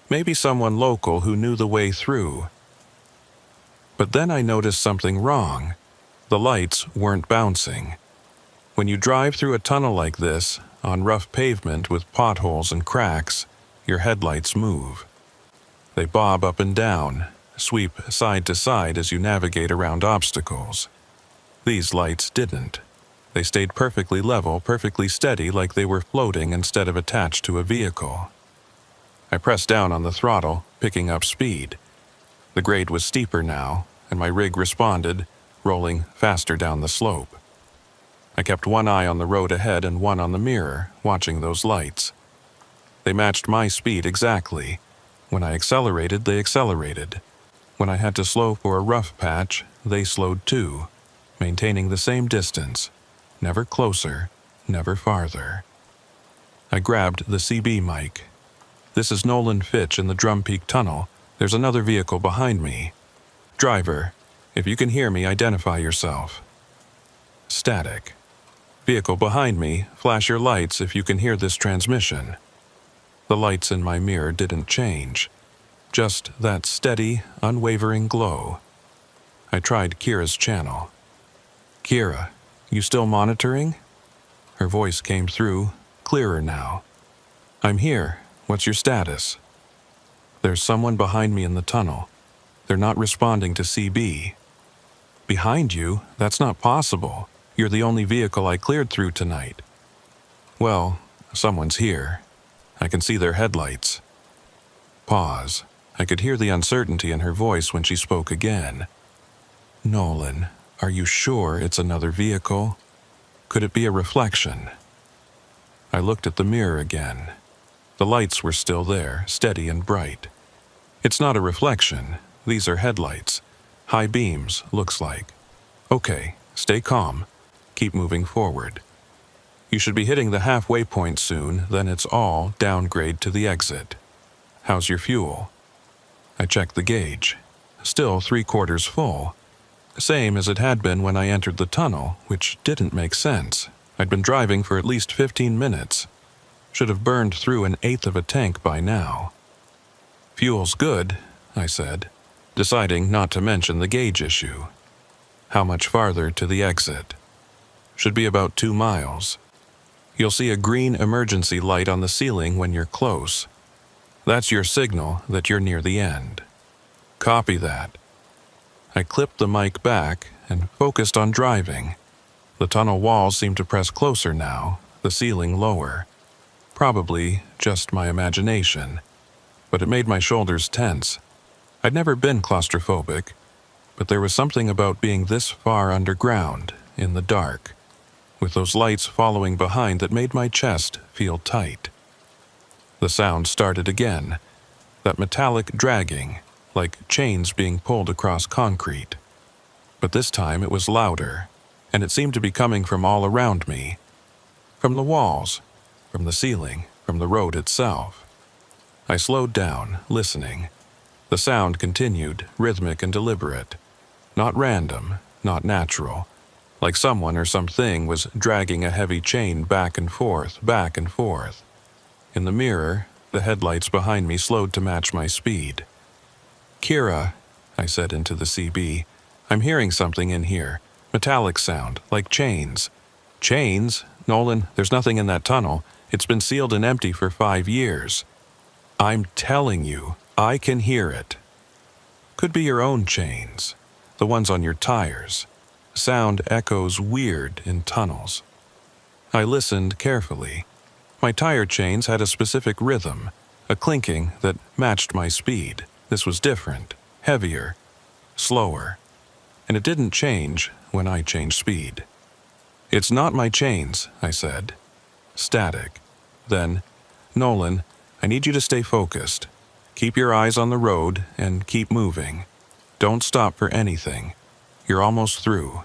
Maybe someone local who knew the way through. But then I noticed something wrong. The lights weren't bouncing. When you drive through a tunnel like this, on rough pavement with potholes and cracks, your headlights move. They bob up and down, sweep side to side as you navigate around obstacles. These lights didn't. They stayed perfectly level, perfectly steady, like they were floating instead of attached to a vehicle. I pressed down on the throttle, picking up speed. The grade was steeper now, and my rig responded, rolling faster down the slope. I kept one eye on the road ahead and one on the mirror, watching those lights. They matched my speed exactly. When I accelerated, they accelerated. When I had to slow for a rough patch, they slowed too, maintaining the same distance, never closer, never farther. I grabbed the CB mic. "This is Nolan Fitch in the Drum Peak Tunnel. There's another vehicle behind me. Driver, if you can hear me, identify yourself." Static. "Vehicle behind me, flash your lights if you can hear this transmission." The lights in my mirror didn't change. Just that steady, unwavering glow. I tried Kira's channel. "Kira, you still monitoring?" Her voice came through, clearer now. "I'm here. What's your status?" "There's someone behind me in the tunnel. They're not responding to CB." "Behind you? That's not possible. You're the only vehicle I cleared through tonight." "Well, someone's here. I can see their headlights." Pause. I could hear the uncertainty in her voice when she spoke again. "Nolan, are you sure it's another vehicle? Could it be a reflection?" I looked at the mirror again. The lights were still there, steady and bright. "It's not a reflection. These are headlights. High beams, looks like. Okay, stay calm. Keep moving forward. You should be hitting the halfway point soon, then it's all downgrade to the exit. How's your fuel?" I checked the gauge. Still 3/4 full. Same as it had been when I entered the tunnel, which didn't make sense. I'd been driving for at least 15 minutes. Should have burned through 1/8 of a tank by now. "Fuel's good," I said, deciding not to mention the gauge issue. "How much farther to the exit?" "Should be about 2 miles. You'll see a green emergency light on the ceiling when you're close. That's your signal that you're near the end." "Copy that." I clipped the mic back and focused on driving. The tunnel walls seemed to press closer now, the ceiling lower. Probably just my imagination, but it made my shoulders tense. I'd never been claustrophobic, but there was something about being this far underground, in the dark, with those lights following behind that made my chest feel tight. The sound started again, that metallic dragging, like chains being pulled across concrete. But this time it was louder, and it seemed to be coming from all around me. From the walls, from the ceiling, from the road itself. I slowed down, listening. The sound continued, rhythmic and deliberate. Not random, not natural. Like someone or something was dragging a heavy chain back and forth, back and forth. In the mirror, the headlights behind me slowed to match my speed. "Kira," I said into the CB, "I'm hearing something in here. Metallic sound, like chains." "Chains? Nolan, there's nothing in that tunnel. It's been sealed and empty for 5 years." "I'm telling you, I can hear it." "Could be your own chains, the ones on your tires. Sound echoes weird in tunnels." I listened carefully. My tire chains had a specific rhythm, a clinking that matched my speed. This was different, heavier, slower. And it didn't change when I changed speed. "It's not my chains," I said. Static. Then, "Nolan, I need you to stay focused. Keep your eyes on the road and keep moving. Don't stop for anything. You're almost through."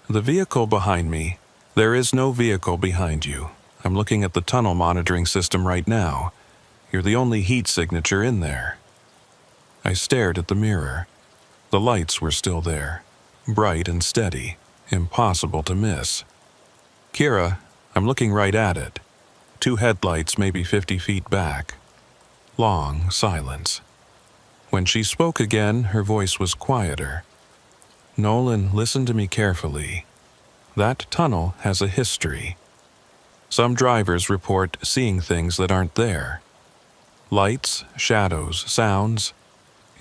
"The vehicle behind me. There is no vehicle behind you. I'm looking at the tunnel monitoring system right now. You're the only heat signature in there." I stared at the mirror. The lights were still there, bright and steady, impossible to miss. "Kira, I'm looking right at it. 2 headlights maybe 50 feet back." Long silence. When she spoke again, her voice was quieter. "Nolan, listen to me carefully. That tunnel has a history. Some drivers report seeing things that aren't there. Lights, shadows, sounds.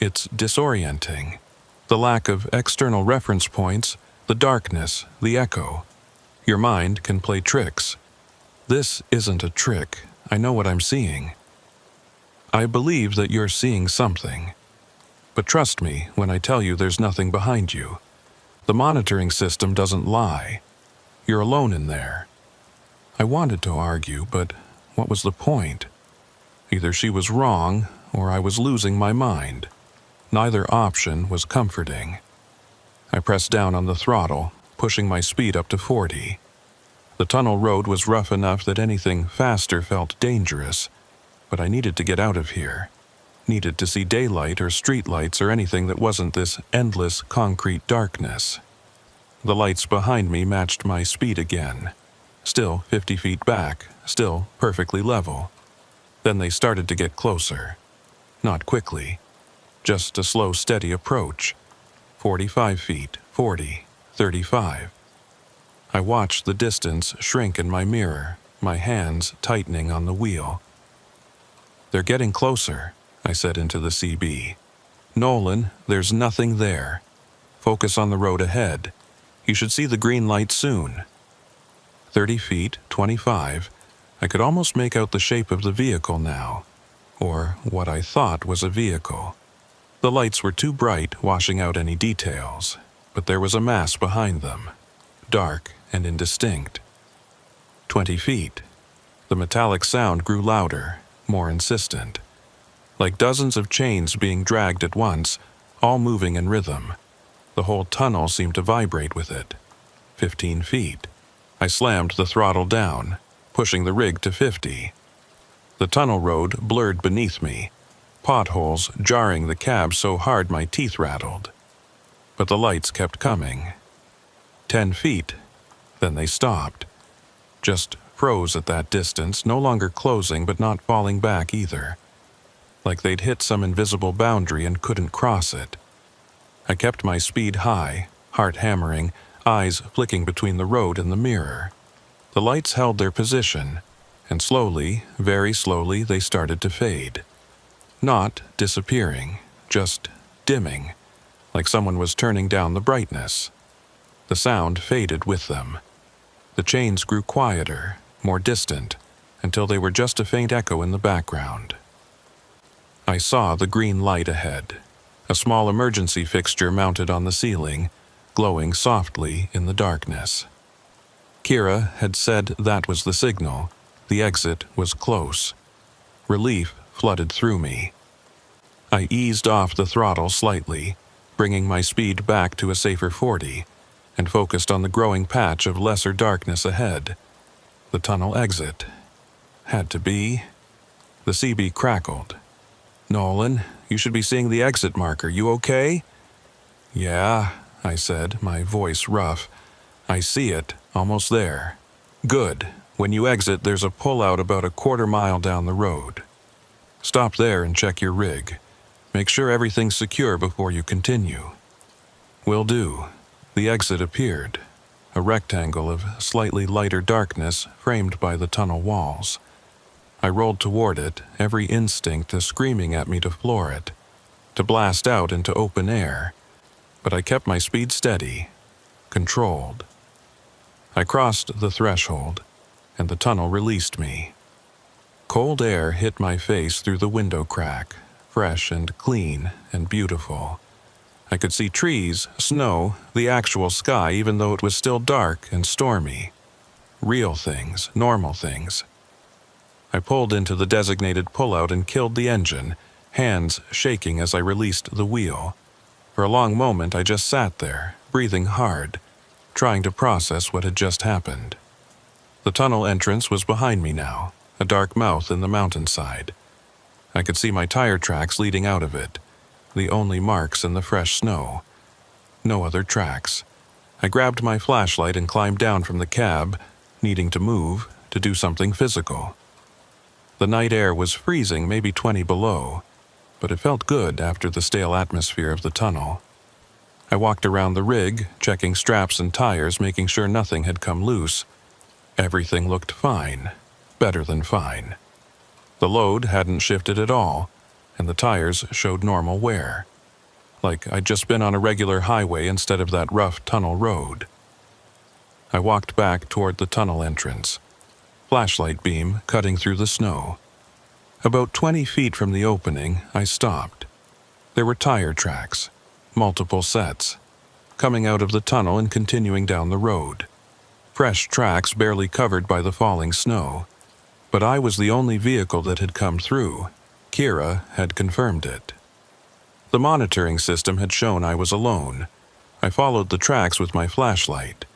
It's disorienting. The lack of external reference points, the darkness, the echo. Your mind can play tricks. This isn't a trick. I know what I'm seeing. I believe that you're seeing something. But trust me when I tell you there's nothing behind you. The monitoring system doesn't lie. You're alone in there." I wanted to argue, but what was the point? Either she was wrong, or I was losing my mind. Neither option was comforting. I pressed down on the throttle, pushing my speed up to 40. The tunnel road was rough enough that anything faster felt dangerous, but I needed to get out of here. Needed to see daylight or streetlights or anything that wasn't this endless concrete darkness. The lights behind me matched my speed again. Still 50 feet back, still perfectly level. Then they started to get closer. Not quickly, just a slow, steady approach. 45 feet, 40, 35. I watched the distance shrink in my mirror, my hands tightening on the wheel. "They're getting closer," I said into the CB. "Nolan, there's nothing there. Focus on the road ahead. You should see the green light soon." 30 feet, 25. I could almost make out the shape of the vehicle now, or what I thought was a vehicle. The lights were too bright, washing out any details, but there was a mass behind them, dark and indistinct. 20 feet. The metallic sound grew louder, more insistent, like dozens of chains being dragged at once, all moving in rhythm. The whole tunnel seemed to vibrate with it. 15 feet. I slammed the throttle down, pushing the rig to 50. The tunnel road blurred beneath me, potholes jarring the cab so hard my teeth rattled. But the lights kept coming. 10 feet, then they stopped. Just froze at that distance, no longer closing but not falling back either. Like they'd hit some invisible boundary and couldn't cross it. I kept my speed high, heart hammering, eyes flicking between the road and the mirror. The lights held their position, and slowly, very slowly, they started to fade. Not disappearing, just dimming, like someone was turning down the brightness. The sound faded with them. The chains grew quieter, more distant, until they were just a faint echo in the background. I saw the green light ahead, a small emergency fixture mounted on the ceiling, glowing softly in the darkness. Kira had said that was the signal. The exit was close. Relief flooded through me. I eased off the throttle slightly, bringing my speed back to a safer 40, and focused on the growing patch of lesser darkness ahead. The tunnel exit. Had to be. The CB crackled. "Nolan, you should be seeing the exit marker. You okay?" "Yeah," I said, my voice rough. "I see it, almost there." "Good. When you exit, there's a pullout about a quarter-mile down the road. Stop there and check your rig. Make sure everything's secure before you continue." "Will do." The exit appeared, a rectangle of slightly lighter darkness framed by the tunnel walls. I rolled toward it, every instinct screaming at me to floor it, to blast out into open air, but I kept my speed steady, controlled. I crossed the threshold, and the tunnel released me. Cold air hit my face through the window crack, fresh and clean and beautiful. I could see trees, snow, the actual sky, even though it was still dark and stormy. Real things, normal things. I pulled into the designated pullout and killed the engine, hands shaking as I released the wheel. For a long moment I just sat there, breathing hard, trying to process what had just happened. The tunnel entrance was behind me now, a dark mouth in the mountainside. I could see my tire tracks leading out of it, the only marks in the fresh snow. No other tracks. I grabbed my flashlight and climbed down from the cab, needing to move, to do something physical. The night air was freezing, maybe 20 below, but it felt good after the stale atmosphere of the tunnel. I walked around the rig, checking straps and tires, making sure nothing had come loose. Everything looked fine, better than fine. The load hadn't shifted at all, and the tires showed normal wear, like I'd just been on a regular highway instead of that rough tunnel road. I walked back toward the tunnel entrance, flashlight beam cutting through the snow. About 20 feet from the opening, I stopped. There were tire tracks, multiple sets, coming out of the tunnel and continuing down the road. Fresh tracks barely covered by the falling snow. But I was the only vehicle that had come through. Kira had confirmed it. The monitoring system had shown I was alone. I followed the tracks with my flashlight.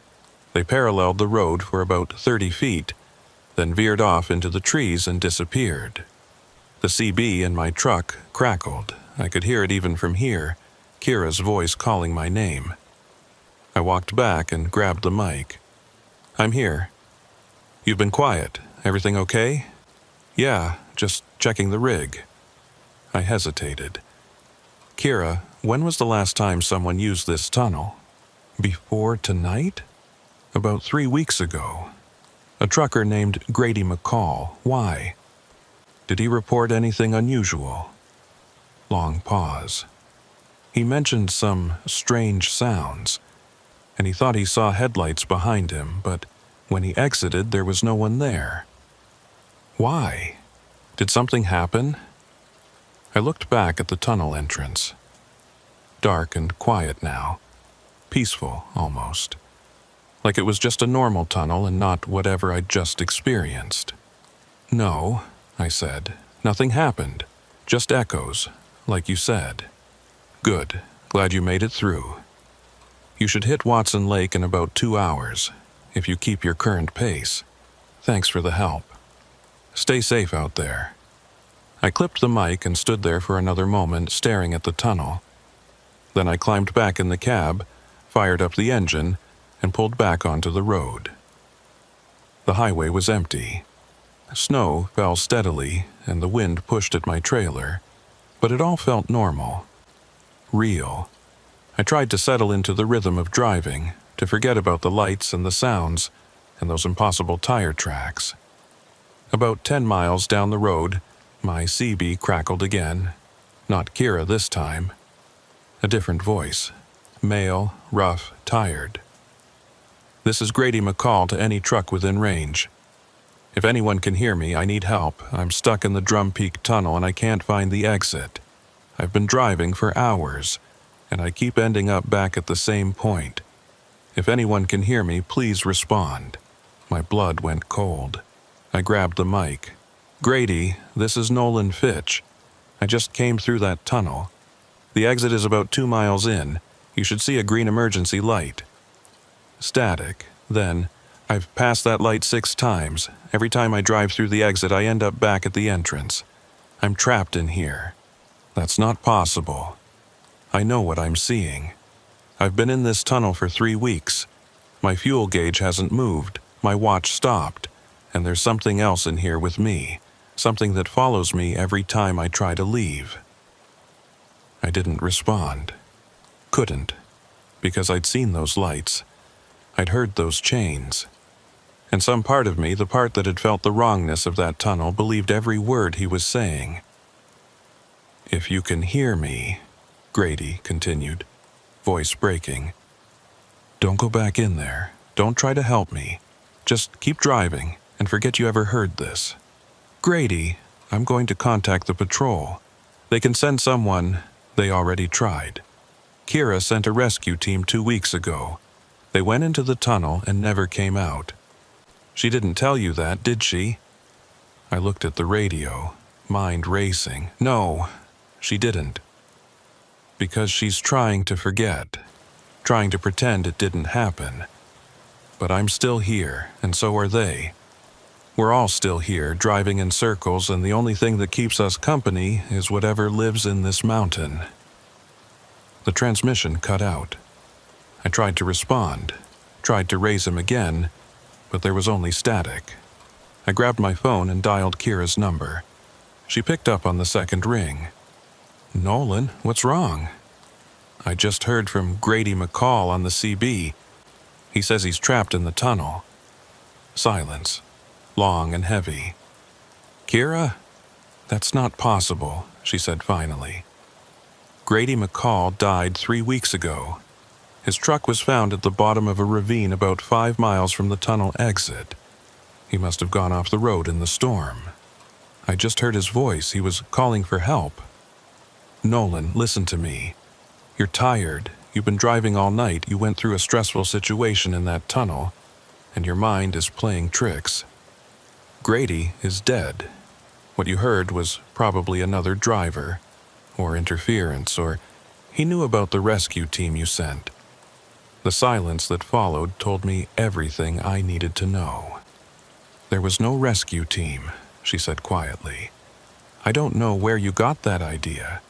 They paralleled the road for about 30 feet, then veered off into the trees and disappeared. The CB in my truck crackled. I could hear it even from here, Kira's voice calling my name. I walked back and grabbed the mic. "I'm here." "You've been quiet. Everything okay?" "Yeah, just checking the rig." I hesitated. "Kira, when was the last time someone used this tunnel?" "Before tonight?" "About 3 weeks ago. A trucker named Grady McCall. Why?" "Did he report anything unusual?" Long pause. "He mentioned some strange sounds, and he thought he saw headlights behind him, but when he exited, there was no one there." "Why? Did something happen?" I looked back at the tunnel entrance. Dark and quiet now. Peaceful, almost. Like it was just a normal tunnel and not whatever I'd just experienced. "No," I said. "Nothing happened. Just echoes, like you said." "Good. Glad you made it through. You should hit Watson Lake in about 2 hours, if you keep your current pace. Thanks for the help. Stay safe out there." I clipped the mic and stood there for another moment staring at the tunnel. Then I climbed back in the cab, fired up the engine, and pulled back onto the road. The highway was empty. Snow fell steadily, and the wind pushed at my trailer, but it all felt normal. Real. I tried to settle into the rhythm of driving, to forget about the lights and the sounds, and those impossible tire tracks. About 10 miles down the road, my CB crackled again. Not Kira this time. A different voice. Male, rough, tired. "This is Grady McCall to any truck within range. If anyone can hear me, I need help. I'm stuck in the Drum Peak Tunnel and I can't find the exit. I've been driving for hours, and I keep ending up back at the same point. If anyone can hear me, please respond." My blood went cold. I grabbed the mic. "Grady, this is Nolan Fitch. I just came through that tunnel. The exit is about 2 miles in. You should see a green emergency light." Static. Then, "I've passed that light 6 times. Every time I drive through the exit, I end up back at the entrance. I'm trapped in here. That's not possible. I know what I'm seeing. I've been in this tunnel for 3 weeks. My fuel gauge hasn't moved. My watch stopped. And there's something else in here with me. Something that follows me every time I try to leave." I didn't respond. Couldn't. Because I'd seen those lights. I'd heard those chains. And some part of me, the part that had felt the wrongness of that tunnel, believed every word he was saying. "If you can hear me," Grady continued, voice breaking, "don't go back in there. Don't try to help me. Just keep driving and forget you ever heard this." "Grady, I'm going to contact the patrol. They can send someone. They already tried. Kira sent a rescue team 2 weeks ago. They went into the tunnel and never came out. She didn't tell you that, did she?" I looked at the radio, mind racing. "No, she didn't. Because she's trying to forget, trying to pretend it didn't happen. But I'm still here, and so are they. We're all still here, driving in circles, and the only thing that keeps us company is whatever lives in this mountain." The transmission cut out. I tried to respond, tried to raise him again, but there was only static. I grabbed my phone and dialed Kira's number. She picked up on the second ring. "Nolan, what's wrong?" "I just heard from Grady McCall on the CB. He says he's trapped in the tunnel." Silence. Long and heavy. "Kira? That's not possible," she said finally. "Grady McCall died 3 weeks ago. His truck was found at the bottom of a ravine about 5 miles from the tunnel exit. He must have gone off the road in the storm. I just heard his voice. He was calling for help. Nolan, listen to me. You're tired. You've been driving all night. You went through a stressful situation in that tunnel, and your mind is playing tricks. Grady is dead. What you heard was probably another driver, or interference, or he knew about the rescue team you sent. The silence that followed told me everything I needed to know. There was no rescue team, she said quietly. I don't know where you got that idea,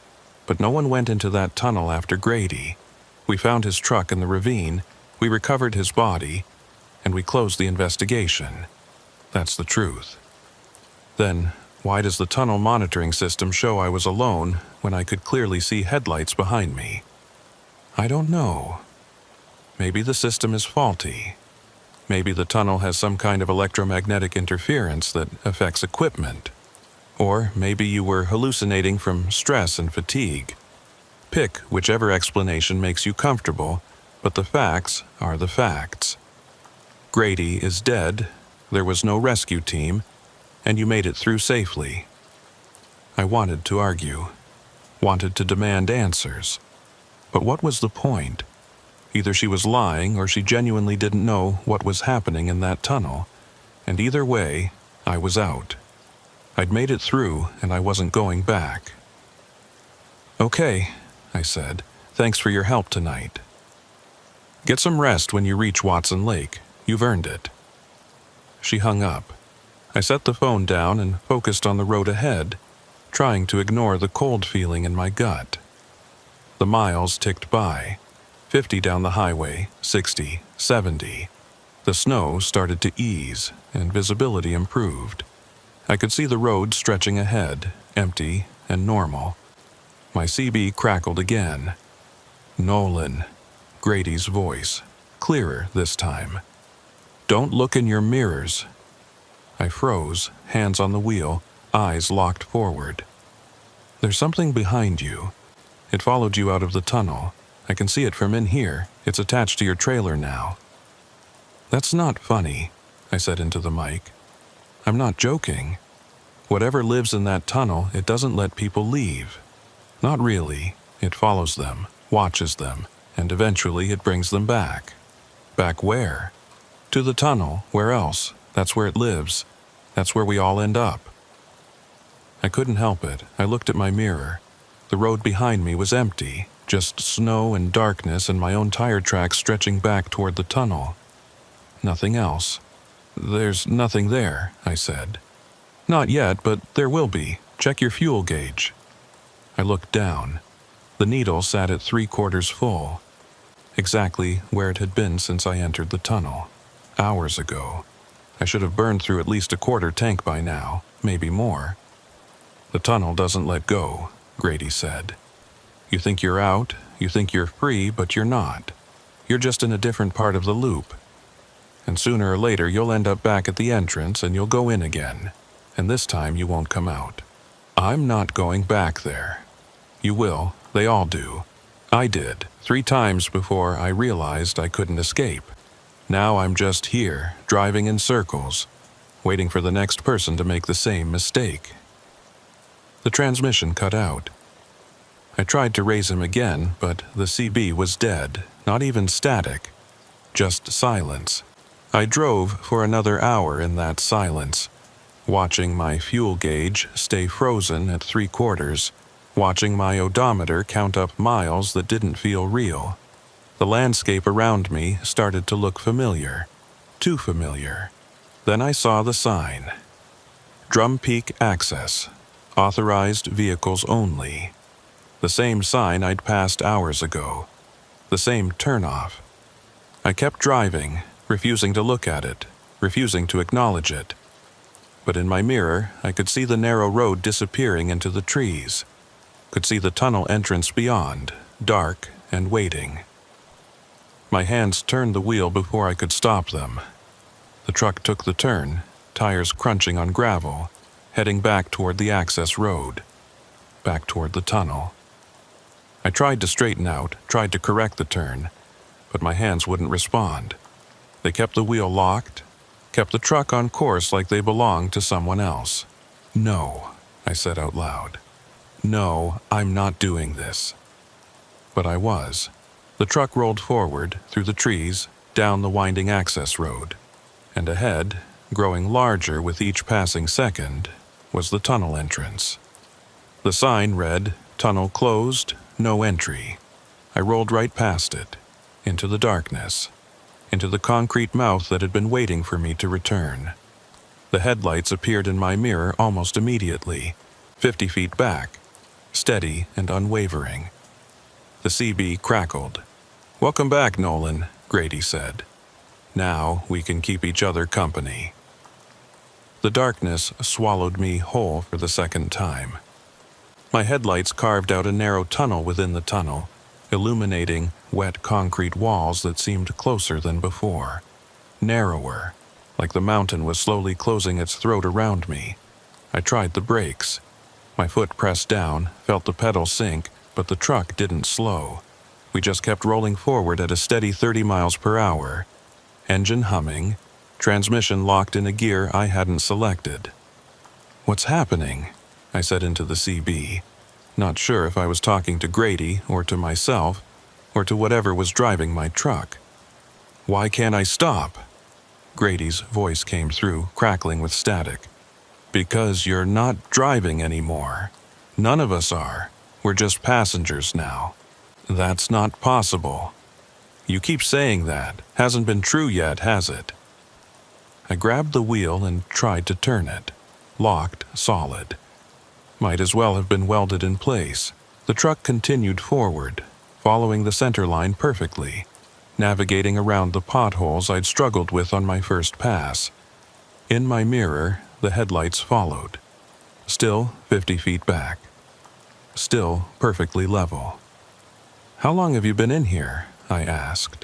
but no one went into that tunnel after Grady. We found his truck in the ravine, we recovered his body, and we closed the investigation. That's the truth. Then, why does the tunnel monitoring system show I was alone when I could clearly see headlights behind me? I don't know. Maybe the system is faulty. Maybe the tunnel has some kind of electromagnetic interference that affects equipment. Or maybe you were hallucinating from stress and fatigue. Pick whichever explanation makes you comfortable, but the facts are the facts. Grady is dead, there was no rescue team, and you made it through safely. I wanted to argue, wanted to demand answers. But what was the point? Either she was lying or she genuinely didn't know what was happening in that tunnel, and either way, I was out. I'd made it through and I wasn't going back. Okay, I said, thanks for your help tonight. Get some rest when you reach Watson Lake. You've earned it. She hung up. I set the phone down and focused on the road ahead, trying to ignore the cold feeling in my gut. The miles ticked by, 50 down the highway, 60, 70. The snow started to ease and visibility improved. I could see the road stretching ahead, empty and normal. My CB crackled again. Nolan, Grady's voice, clearer this time. Don't look in your mirrors. I froze, hands on the wheel, eyes locked forward. There's something behind you. It followed you out of the tunnel. I can see it from in here. It's attached to your trailer now. That's not funny, I said into the mic. I'm not joking. Whatever lives in that tunnel, it doesn't let people leave. Not really. It follows them, watches them, and eventually it brings them back. Back where? To the tunnel. Where else? That's where it lives. That's where we all end up. I couldn't help it. I looked at my mirror. The road behind me was empty, just snow and darkness and my own tire tracks stretching back toward the tunnel. Nothing else. There's nothing there, I said. Not yet, but there will be. Check your fuel gauge. I looked down. The needle sat at 3/4 full. Exactly where it had been since I entered the tunnel. Hours ago. I should have burned through at least a 1/4 tank by now, maybe more. The tunnel doesn't let go, Grady said. You think you're out, you think you're free, but you're not. You're just in a different part of the loop. And sooner or later you'll end up back at the entrance and you'll go in again. And this time you won't come out. I'm not going back there. You will, they all do. I did, 3 times before I realized I couldn't escape. Now I'm just here, driving in circles, waiting for the next person to make the same mistake. The transmission cut out. I tried to raise him again, but the CB was dead, not even static, just silence. I drove for another hour in that silence, watching my fuel gauge stay frozen at 3/4, watching my odometer count up miles that didn't feel real. The landscape around me started to look familiar, too familiar. Then I saw the sign. Drum Peak Access, authorized vehicles only. The same sign I'd passed hours ago. The same turnoff. I kept driving, refusing to look at it, refusing to acknowledge it. But in my mirror, I could see the narrow road disappearing into the trees. Could see the tunnel entrance beyond, dark and waiting. My hands turned the wheel before I could stop them. The truck took the turn, tires crunching on gravel, heading back toward the access road, back toward the tunnel. I tried to straighten out, tried to correct the turn, but my hands wouldn't respond. They kept the wheel locked, kept the truck on course like they belonged to someone else. No, I said out loud. No, I'm not doing this. But I was. The truck rolled forward, through the trees, down the winding access road. And ahead, growing larger with each passing second, was the tunnel entrance. The sign read, Tunnel closed, no entry. I rolled right past it, into the darkness, into the concrete mouth that had been waiting for me to return. The headlights appeared in my mirror almost immediately, 50 feet back, steady and unwavering. The CB crackled. "Welcome back, Nolan," Grady said. "Now we can keep each other company." The darkness swallowed me whole for the second time. My headlights carved out a narrow tunnel within the tunnel, illuminating wet concrete walls that seemed closer than before. Narrower, like the mountain was slowly closing its throat around me. I tried the brakes. My foot pressed down, felt the pedal sink, but the truck didn't slow. We just kept rolling forward at a steady 30 miles per hour. Engine humming, transmission locked in a gear I hadn't selected. "What's happening?" I said into the CB, not sure if I was talking to Grady or to myself or to whatever was driving my truck. "Why can't I stop?" Grady's voice came through, crackling with static. "Because you're not driving anymore. None of us are. We're just passengers now. That's not possible." "You keep saying that. Hasn't been true yet, has it?" I grabbed the wheel and tried to turn it. Locked solid. Might as well have been welded in place. The truck continued forward, following the center line perfectly, navigating around the potholes I'd struggled with on my first pass. In my mirror, the headlights followed. Still 50 feet back. Still perfectly level. "How long have you been in here?" I asked.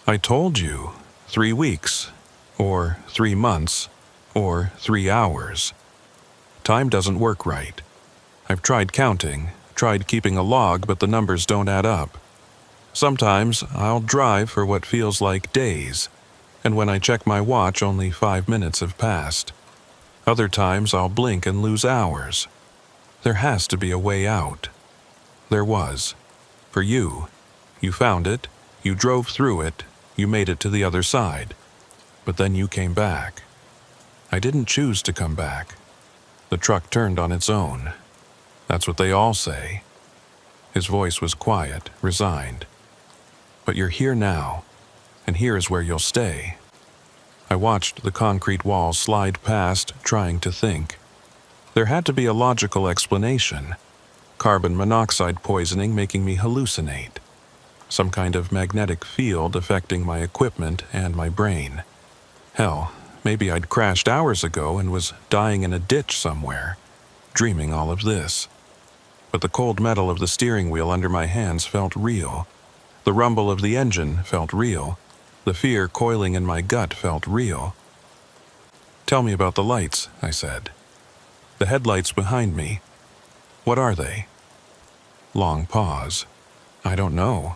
"I told you. 3 weeks. Or 3 months. Or 3 hours. Time doesn't work right. I've tried counting, tried keeping a log, but the numbers don't add up. Sometimes I'll drive for what feels like days, and when I check my watch only 5 minutes have passed. Other times I'll blink and lose hours. There has to be a way out." There was. For you. You found it, you drove through it, you made it to the other side. But then you came back. I didn't choose to come back. The truck turned on its own. That's what they all say. His voice was quiet, resigned. "But you're here now, and here is where you'll stay." I watched the concrete walls slide past, trying to think. There had to be a logical explanation. Carbon monoxide poisoning making me hallucinate. Some kind of magnetic field affecting my equipment and my brain. Hell, maybe I'd crashed hours ago and was dying in a ditch somewhere, dreaming all of this. But the cold metal of the steering wheel under my hands felt real. The rumble of the engine felt real. The fear coiling in my gut felt real. "Tell me about the lights," I said. "The headlights behind me. What are they?" Long pause. "I don't know.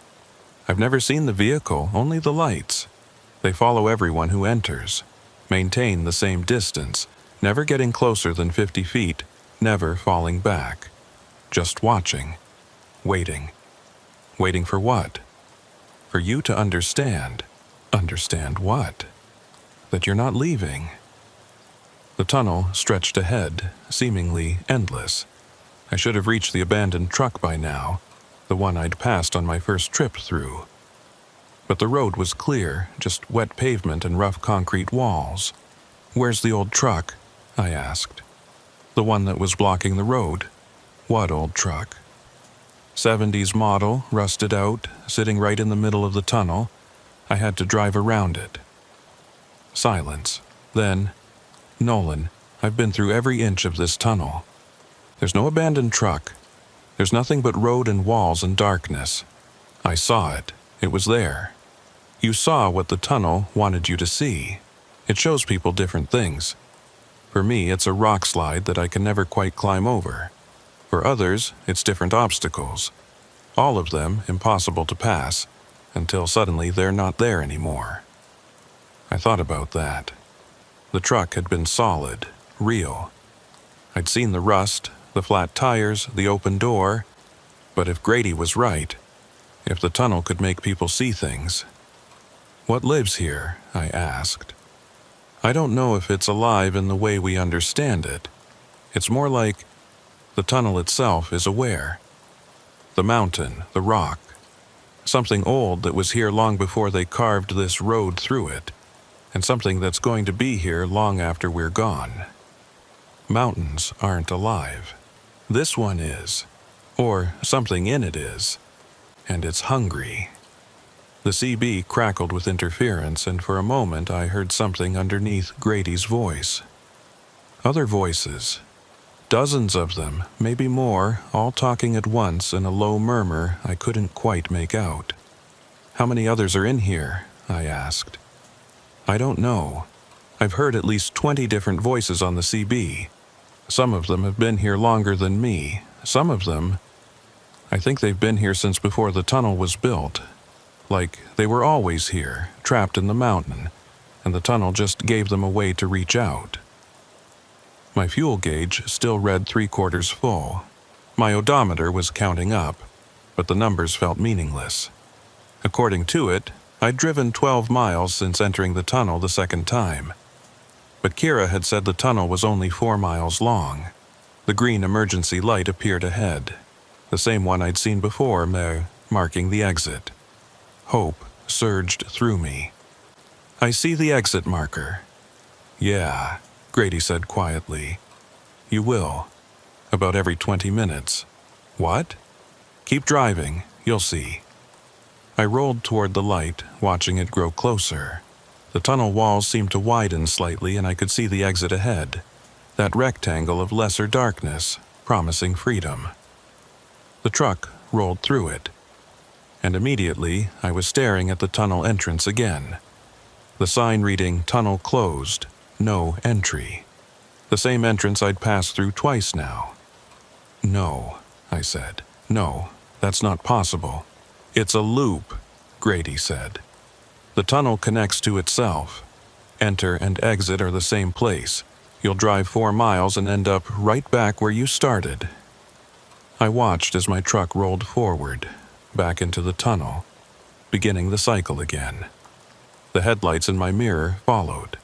I've never seen the vehicle, only the lights. They follow everyone who enters. Maintain the same distance, never getting closer than 50 feet, never falling back. Just watching. Waiting. Waiting for what? For you to understand. Understand what? That you're not leaving." The tunnel stretched ahead, seemingly endless. I should have reached the abandoned truck by now, the one I'd passed on my first trip through. But the road was clear, just wet pavement and rough concrete walls. "Where's the old truck?" I asked. "The one that was blocking the road." "What old truck?" "70s model, rusted out, sitting right in the middle of the tunnel. I had to drive around it." Silence. Then, "Nolan, I've been through every inch of this tunnel. There's no abandoned truck. There's nothing but road and walls and darkness. I saw it. It was there. You saw what the tunnel wanted you to see. It shows people different things. For me, it's a rock slide that I can never quite climb over. For others, it's different obstacles. All of them impossible to pass, until suddenly they're not there anymore." I thought about that. The truck had been solid, real. I'd seen the rust, the flat tires, the open door. But if Grady was right, if the tunnel could make people see things. "What lives here?" I asked. "I don't know if it's alive in the way we understand it. It's more like the tunnel itself is aware. The mountain, the rock. Something old that was here long before they carved this road through it, and something that's going to be here long after we're gone. Mountains aren't alive. This one is. Or something in it is. And it's hungry. The CB crackled with interference, and for a moment I heard something underneath Grady's voice. Other voices. Dozens of them, maybe more, all talking at once in a low murmur I couldn't quite make out. "How many others are in here?" I asked. "I don't know. I've heard at least 20 different voices on the CB. Some of them have been here longer than me. Some of them, I think they've been here since before the tunnel was built. Like they were always here, trapped in the mountain, and the tunnel just gave them a way to reach out." My fuel gauge still read 3/4 full. My odometer was counting up, but the numbers felt meaningless. According to it, I'd driven 12 miles since entering the tunnel the second time. But Kira had said the tunnel was only 4 miles long. The green emergency light appeared ahead, the same one I'd seen before, marking the exit. Hope surged through me. "I see the exit marker." "Yeah," Grady said quietly. "You will. About every 20 minutes. "What?" "Keep driving. You'll see." I rolled toward the light, watching it grow closer. The tunnel walls seemed to widen slightly, and I could see the exit ahead. That rectangle of lesser darkness, promising freedom. The truck rolled through it. And immediately, I was staring at the tunnel entrance again. The sign reading, "Tunnel closed. No entry." The same entrance I'd passed through twice now. "No," I said. "No, that's not possible." "It's a loop," Grady said. "The tunnel connects to itself. Enter and exit are the same place. You'll drive 4 miles and end up right back where you started." I watched as my truck rolled forward, back into the tunnel, beginning the cycle again. The headlights in my mirror followed.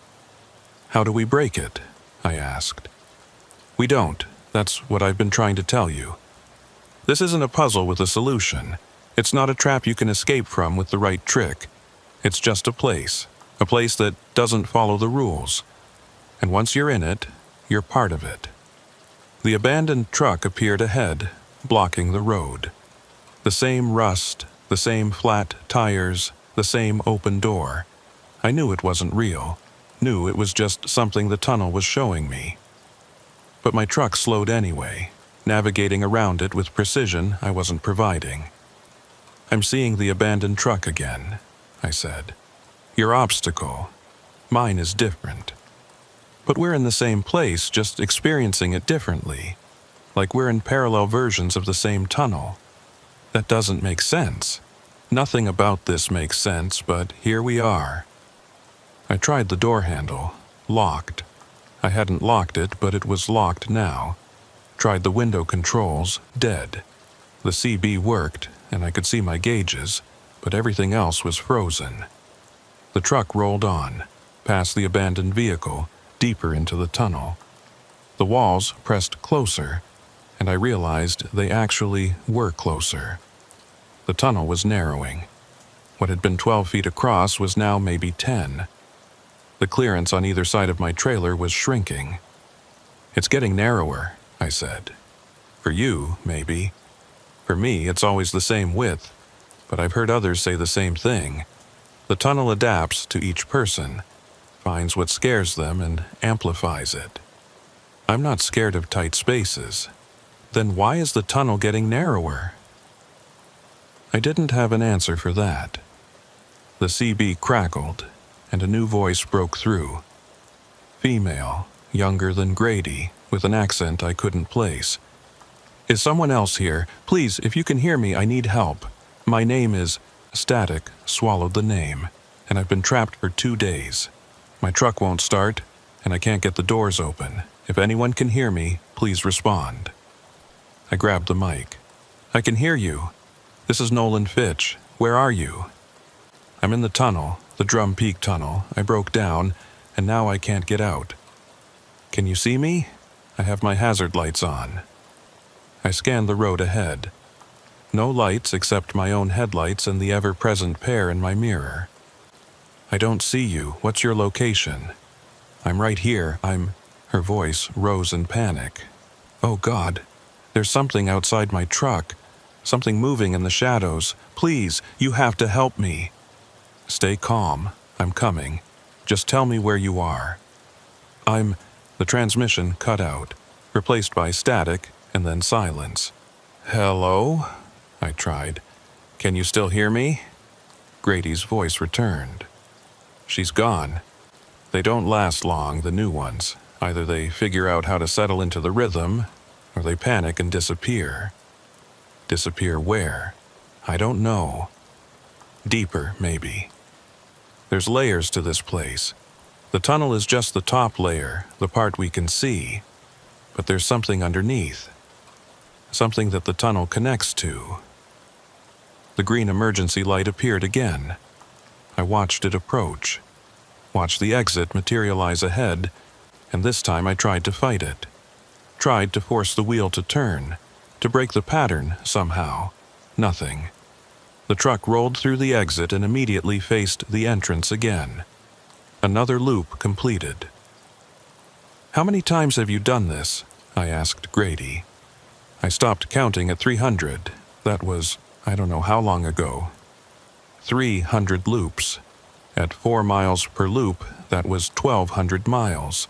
"How do we break it?" I asked. "We don't. That's what I've been trying to tell you. This isn't a puzzle with a solution. It's not a trap you can escape from with the right trick. It's just a place that doesn't follow the rules. And once you're in it, you're part of it." The abandoned truck appeared ahead, blocking the road. The same rust, the same flat tires, the same open door. I knew it wasn't real. Knew it was just something the tunnel was showing me. But my truck slowed anyway, navigating around it with precision I wasn't providing. "I'm seeing the abandoned truck again," I said. "Your obstacle. Mine is different. But we're in the same place, just experiencing it differently. Like we're in parallel versions of the same tunnel. That doesn't make sense. Nothing about this makes sense, but here we are." I tried the door handle. Locked. I hadn't locked it, but it was locked now. Tried the window controls. Dead. The CB worked, and I could see my gauges, but everything else was frozen. The truck rolled on, past the abandoned vehicle, deeper into the tunnel. The walls pressed closer, and I realized they actually were closer. The tunnel was narrowing. What had been 12 feet across was now maybe 10. The clearance on either side of my trailer was shrinking. "It's getting narrower," I said. "For you, maybe. For me, it's always the same width, but I've heard others say the same thing. The tunnel adapts to each person, finds what scares them and amplifies it. I'm not scared of tight spaces. Then why is the tunnel getting narrower?" I didn't have an answer for that. The CB crackled, and a new voice broke through. Female, younger than Grady, with an accent I couldn't place. "Is someone else here? Please, if you can hear me, I need help. My name is..." Static swallowed the name, and I've been trapped for 2 days. My truck won't start, and I can't get the doors open. If anyone can hear me, please respond. I grabbed the mic. "I can hear you. This is Nolan Fitch. Where are you?" "I'm in the tunnel, the Drum Peak tunnel. I broke down, and now I can't get out." "Can you see me?" "I have my hazard lights on." I scanned the road ahead. No lights except my own headlights and the ever-present pair in my mirror. I don't see you. What's your location? I'm right here. Her voice rose in panic. Oh God, there's something outside my truck. Something moving in the shadows. Please, you have to help me. Stay calm. I'm coming. Just tell me where you are. The transmission cut out, replaced by static and then silence. Hello? I tried. Can you still hear me? Grady's voice returned. She's gone. They don't last long, the new ones. Either they figure out how to settle into the rhythm, or they panic and disappear. Disappear where? I don't know. Deeper, maybe. There's layers to this place. The tunnel is just the top layer, the part we can see. But there's something underneath. Something that the tunnel connects to. The green emergency light appeared again. I watched it approach. Watched the exit materialize ahead, and this time I tried to fight it. Tried to force the wheel to turn, to break the pattern somehow. Nothing. The truck rolled through the exit and immediately faced the entrance again. Another loop completed. How many times have you done this? I asked Grady. I stopped counting at 300. That was, I don't know how long ago. 300 loops. At 4 miles per loop, that was 1,200 miles.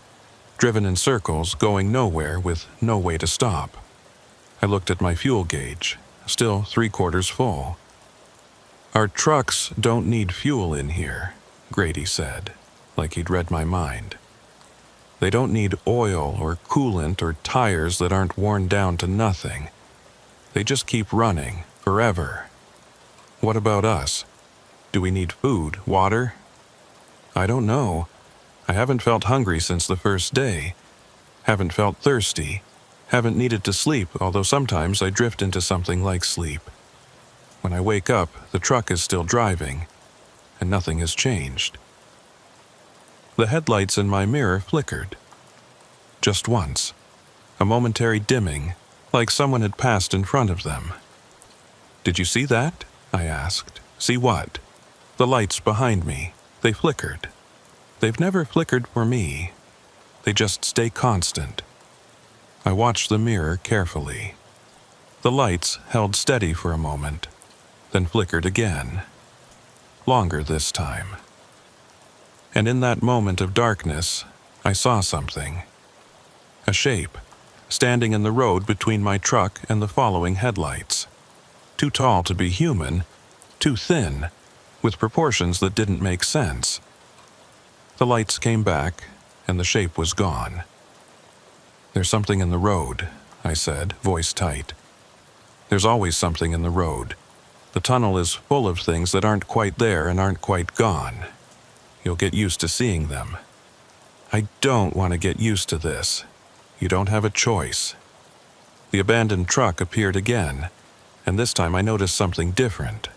Driven in circles, going nowhere with no way to stop. I looked at my fuel gauge, still 3/4 full. Our trucks don't need fuel in here, Grady said, like he'd read my mind. They don't need oil or coolant or tires that aren't worn down to nothing. They just keep running, forever. What about us? Do we need food, water? I don't know. I haven't felt hungry since the first day. Haven't felt thirsty. Haven't needed to sleep, although sometimes I drift into something like sleep. When I wake up, the truck is still driving, and nothing has changed. The headlights in my mirror flickered. Just once. A momentary dimming, like someone had passed in front of them. Did you see that? I asked. See what? The lights behind me. They flickered. They've never flickered for me. They just stay constant. I watched the mirror carefully. The lights held steady for a moment, then flickered again. Longer this time. And in that moment of darkness, I saw something. A shape, standing in the road between my truck and the following headlights. Too tall to be human, too thin, with proportions that didn't make sense. The lights came back, and the shape was gone. There's something in the road, I said, voice tight. There's always something in the road. The tunnel is full of things that aren't quite there and aren't quite gone. You'll get used to seeing them. I don't want to get used to this. You don't have a choice. The abandoned truck appeared again, and this time I noticed something different.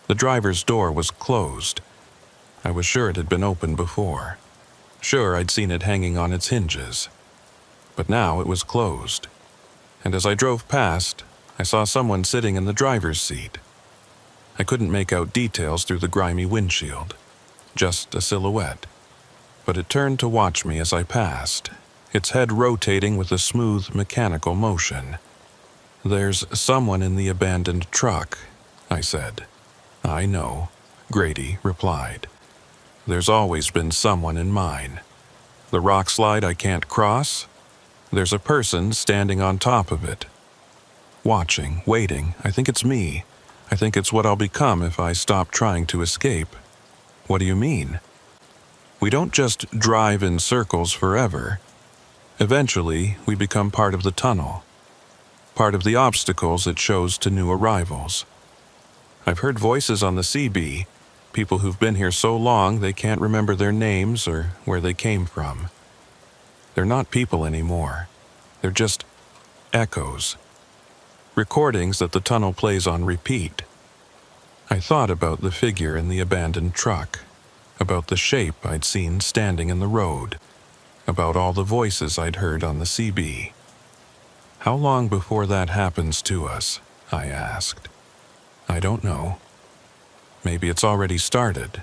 The driver's door was closed. I was sure it had been open before. Sure I'd seen it hanging on its hinges. But now it was closed. And as I drove past, I saw someone sitting in the driver's seat. I couldn't make out details through the grimy windshield. Just a silhouette. But it turned to watch me as I passed, its head rotating with a smooth mechanical motion. There's someone in the abandoned truck, I said. I know, Grady replied. There's always been someone in mine. The rock slide I can't cross? There's a person standing on top of it. Watching, waiting. I think it's me. I think it's what I'll become if I stop trying to escape. What do you mean? We don't just drive in circles forever. Eventually, we become part of the tunnel. Part of the obstacles it shows to new arrivals. I've heard voices on the CB, people who've been here so long they can't remember their names or where they came from. They're not people anymore. They're just echoes. Recordings that the tunnel plays on repeat. I thought about the figure in the abandoned truck, about the shape I'd seen standing in the road, about all the voices I'd heard on the CB. How long before that happens to us? I asked. I don't know. Maybe it's already started.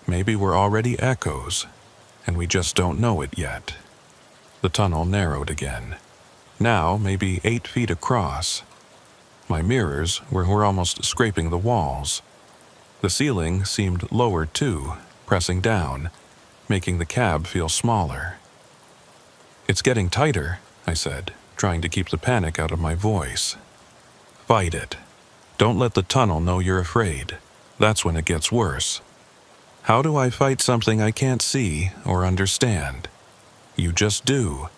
Maybe we're already echoes, and we just don't know it yet. The tunnel narrowed again. Now maybe 8 feet across. My mirrors were almost scraping the walls. The ceiling seemed lower too, pressing down, making the cab feel smaller. It's getting tighter, I said, trying to keep the panic out of my voice. Fight it. Don't let the tunnel know you're afraid. That's when it gets worse. How do I fight something I can't see or understand? You just do.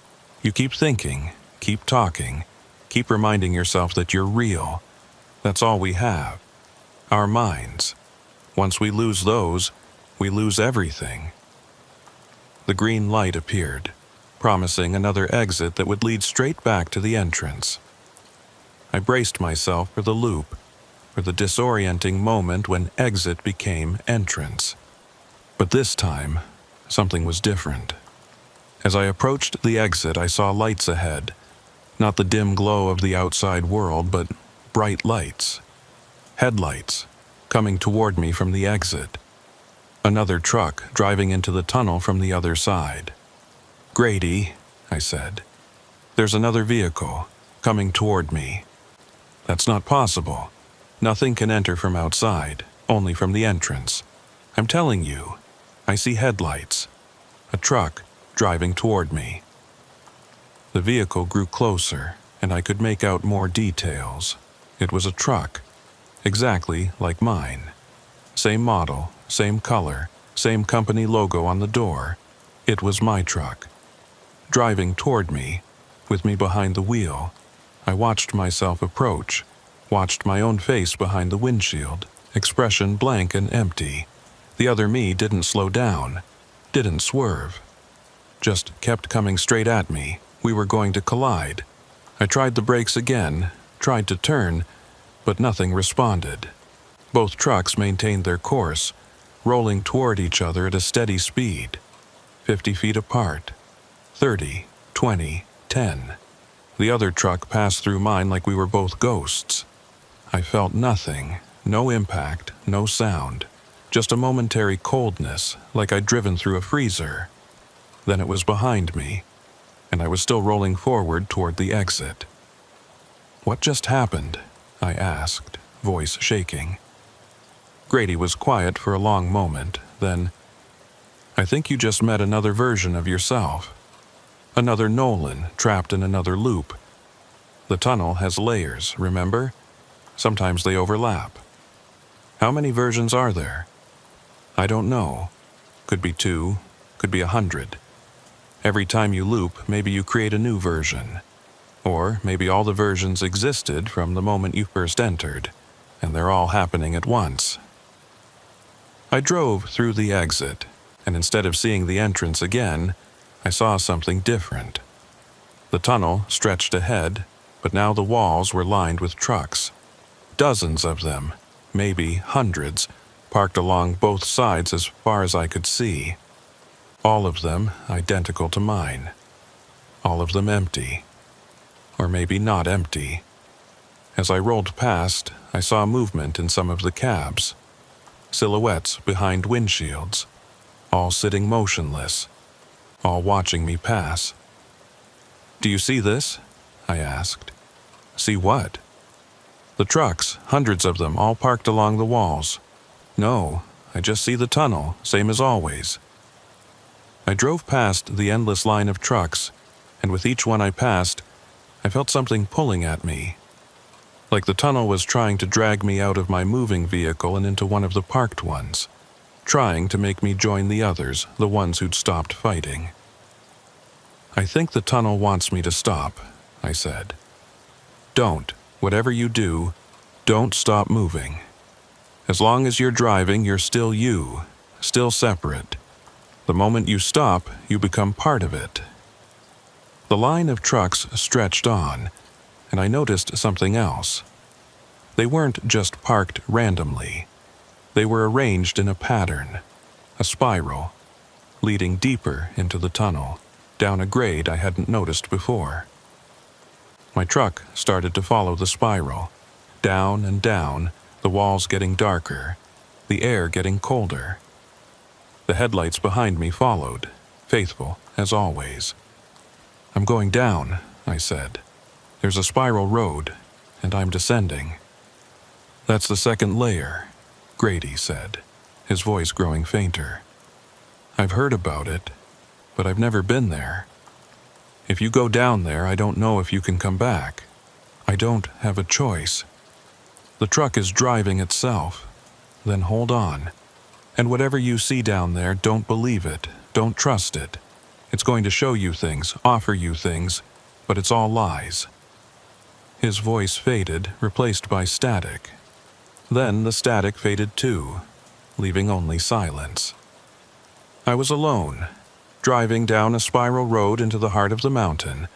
You keep thinking, keep talking, keep reminding yourself that you're real. That's all we have. Our minds. Once we lose those, we lose everything. The green light appeared, promising another exit that would lead straight back to the entrance. I braced myself for the loop, for the disorienting moment when exit became entrance. But this time, something was different. As I approached the exit, I saw lights ahead. Not the dim glow of the outside world, but bright lights. Headlights, coming toward me from the exit. Another truck driving into the tunnel from the other side. "Grady," I said, "there's another vehicle, coming toward me." "That's not possible. Nothing can enter from outside, only from the entrance. I'm telling you, I see headlights. A truck driving toward me." The vehicle grew closer, and I could make out more details. It was a truck, exactly like mine. Same model, same color, same company logo on the door. It was my truck. Driving toward me, with me behind the wheel, I watched myself approach, watched my own face behind the windshield, expression blank and empty. The other me didn't slow down, didn't swerve. Just kept coming straight at me. We were going to collide. I tried the brakes again, tried to turn, but nothing responded. Both trucks maintained their course, rolling toward each other at a steady speed. 50 feet apart. 30, 20, 10. The other truck passed through mine like we were both ghosts. I felt nothing, no impact, no sound. Just a momentary coldness, like I'd driven through a freezer. Then it was behind me, and I was still rolling forward toward the exit. "What just happened?" I asked, voice shaking. Grady was quiet for a long moment, then, "I think you just met another version of yourself. Another Nolan trapped in another loop. The tunnel has layers, remember? Sometimes they overlap. How many versions are there? I don't know. Could be 2, could be 100. Every time you loop, maybe you create a new version. Or maybe all the versions existed from the moment you first entered, and they're all happening at once." I drove through the exit, and instead of seeing the entrance again, I saw something different. The tunnel stretched ahead, but now the walls were lined with trucks. Dozens of them, maybe hundreds, parked along both sides as far as I could see. All of them identical to mine. All of them empty. Or maybe not empty. As I rolled past, I saw movement in some of the cabs. Silhouettes behind windshields, all sitting motionless, all watching me pass. "Do you see this?" I asked. "See what?" "The trucks, hundreds of them, all parked along the walls." "No, I just see the tunnel, same as always." I drove past the endless line of trucks, and with each one I passed, I felt something pulling at me. Like the tunnel was trying to drag me out of my moving vehicle and into one of the parked ones, trying to make me join the others, the ones who'd stopped fighting. "I think the tunnel wants me to stop," I said. "Don't, whatever you do, don't stop moving. As long as you're driving, you're still you, still separate. The moment you stop, you become part of it." The line of trucks stretched on, and I noticed something else. They weren't just parked randomly. They were arranged in a pattern, a spiral, leading deeper into the tunnel, down a grade I hadn't noticed before. My truck started to follow the spiral. Down and down, the walls getting darker, the air getting colder. The headlights behind me followed, faithful as always. "I'm going down," I said. "There's a spiral road, and I'm descending." "That's the second layer," Grady said, his voice growing fainter. "I've heard about it, but I've never been there. If you go down there, I don't know if you can come back. I don't have a choice. The truck is driving itself. Then hold on. And whatever you see down there, don't believe it. Don't trust it. It's going to show you things, offer you things, but it's all lies." His voice faded, replaced by static. Then the static faded too, leaving only silence. I was alone, driving down a spiral road into the heart of the mountain,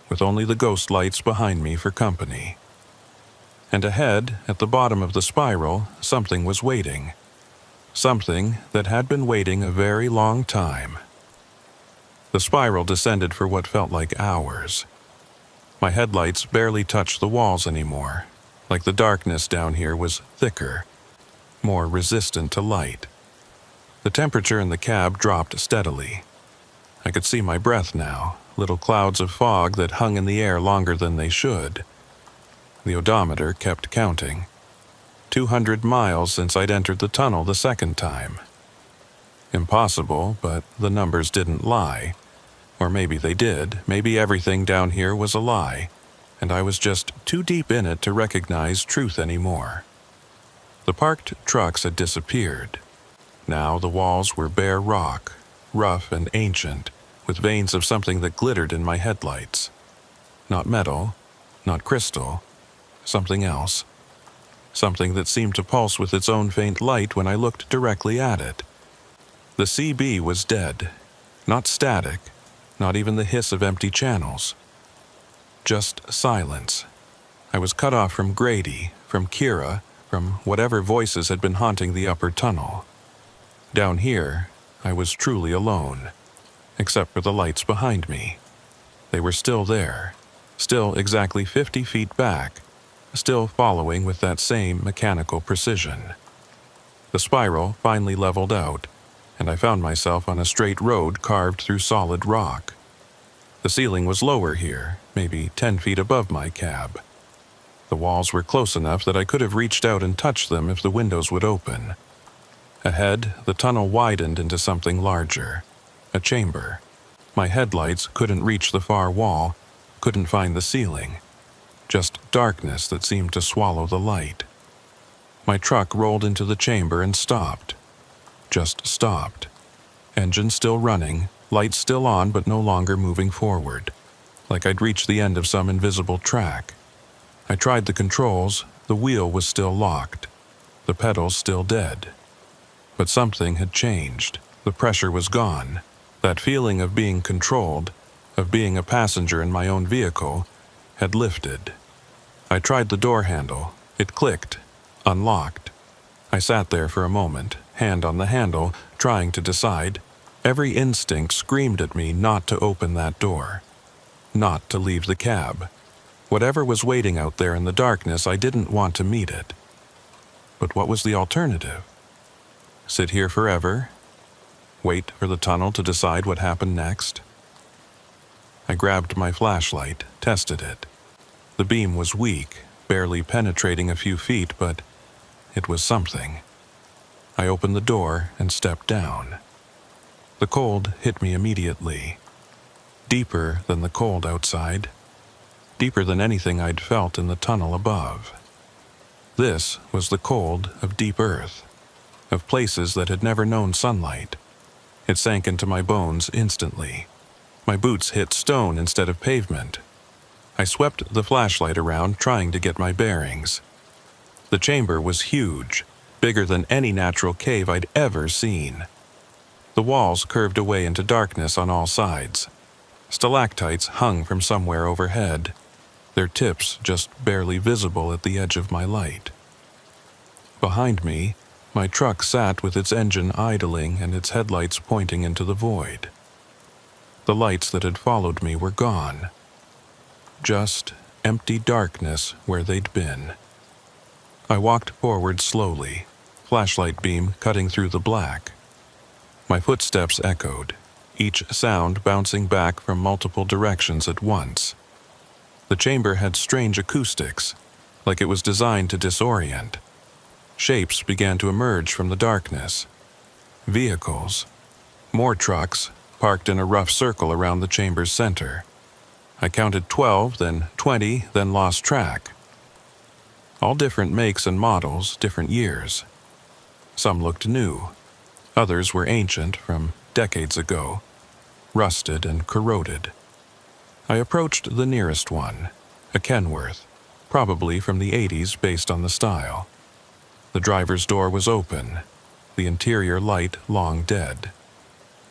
with only the ghost lights behind me for company. And ahead, at the bottom of the spiral, something was waiting. Something that had been waiting a very long time. The spiral descended for what felt like hours. My headlights barely touched the walls anymore, like the darkness down here was thicker, more resistant to light. The temperature in the cab dropped steadily. I could see my breath now, little clouds of fog that hung in the air longer than they should. The odometer kept counting. 200 miles since I'd entered the tunnel the second time. Impossible, but the numbers didn't lie. Or maybe they did. Maybe everything down here was a lie, and I was just too deep in it to recognize truth anymore. The parked trucks had disappeared. Now the walls were bare rock, rough and ancient, with veins of something that glittered in my headlights. Not metal, not crystal, something else. Something that seemed to pulse with its own faint light when I looked directly at it. The CB was dead. Not static, not even the hiss of empty channels. Just silence. I was cut off from Grady, from Kira, from whatever voices had been haunting the upper tunnel. Down here, I was truly alone, except for the lights behind me. They were still there, still exactly 50 feet back, still following with that same mechanical precision. The spiral finally leveled out, and I found myself on a straight road carved through solid rock. The ceiling was lower here, maybe 10 feet above my cab. The walls were close enough that I could have reached out and touched them if the windows would open. Ahead, the tunnel widened into something larger, a chamber. My headlights couldn't reach the far wall, couldn't find the ceiling. Just darkness that seemed to swallow the light. My truck rolled into the chamber and stopped. Just stopped. Engine still running, lights still on but no longer moving forward, like I'd reached the end of some invisible track. I tried the controls, the wheel was still locked, the pedals still dead. But something had changed. The pressure was gone. That feeling of being controlled, of being a passenger in my own vehicle, had lifted. I tried the door handle. It clicked, unlocked. I sat there for a moment, hand on the handle, trying to decide. Every instinct screamed at me not to open that door, not to leave the cab. Whatever was waiting out there in the darkness, I didn't want to meet it. But what was the alternative? Sit here forever? Wait for the tunnel to decide what happened next? I grabbed my flashlight, tested it. The beam was weak, barely penetrating a few feet, but it was something. I opened the door and stepped down. The cold hit me immediately. Deeper than the cold outside. Deeper than anything I'd felt in the tunnel above. This was the cold of deep earth, of places that had never known sunlight. It sank into my bones instantly. My boots hit stone instead of pavement. I swept the flashlight around, trying to get my bearings. The chamber was huge, bigger than any natural cave I'd ever seen. The walls curved away into darkness on all sides. Stalactites hung from somewhere overhead, their tips just barely visible at the edge of my light. Behind me, my truck sat with its engine idling and its headlights pointing into the void. The lights that had followed me were gone. Just empty darkness where they'd been. I walked forward slowly, flashlight beam cutting through the black. My footsteps echoed, each sound bouncing back from multiple directions at once. The chamber had strange acoustics, like it was designed to disorient. Shapes began to emerge from the darkness. Vehicles. More trucks, parked in a rough circle around the chamber's center. I counted 12, then 20, then lost track. All different makes and models, different years. Some looked new. Others were ancient, from decades ago, rusted and corroded. I approached the nearest one, a Kenworth, probably from the 80s based on the style. The driver's door was open, the interior light long dead.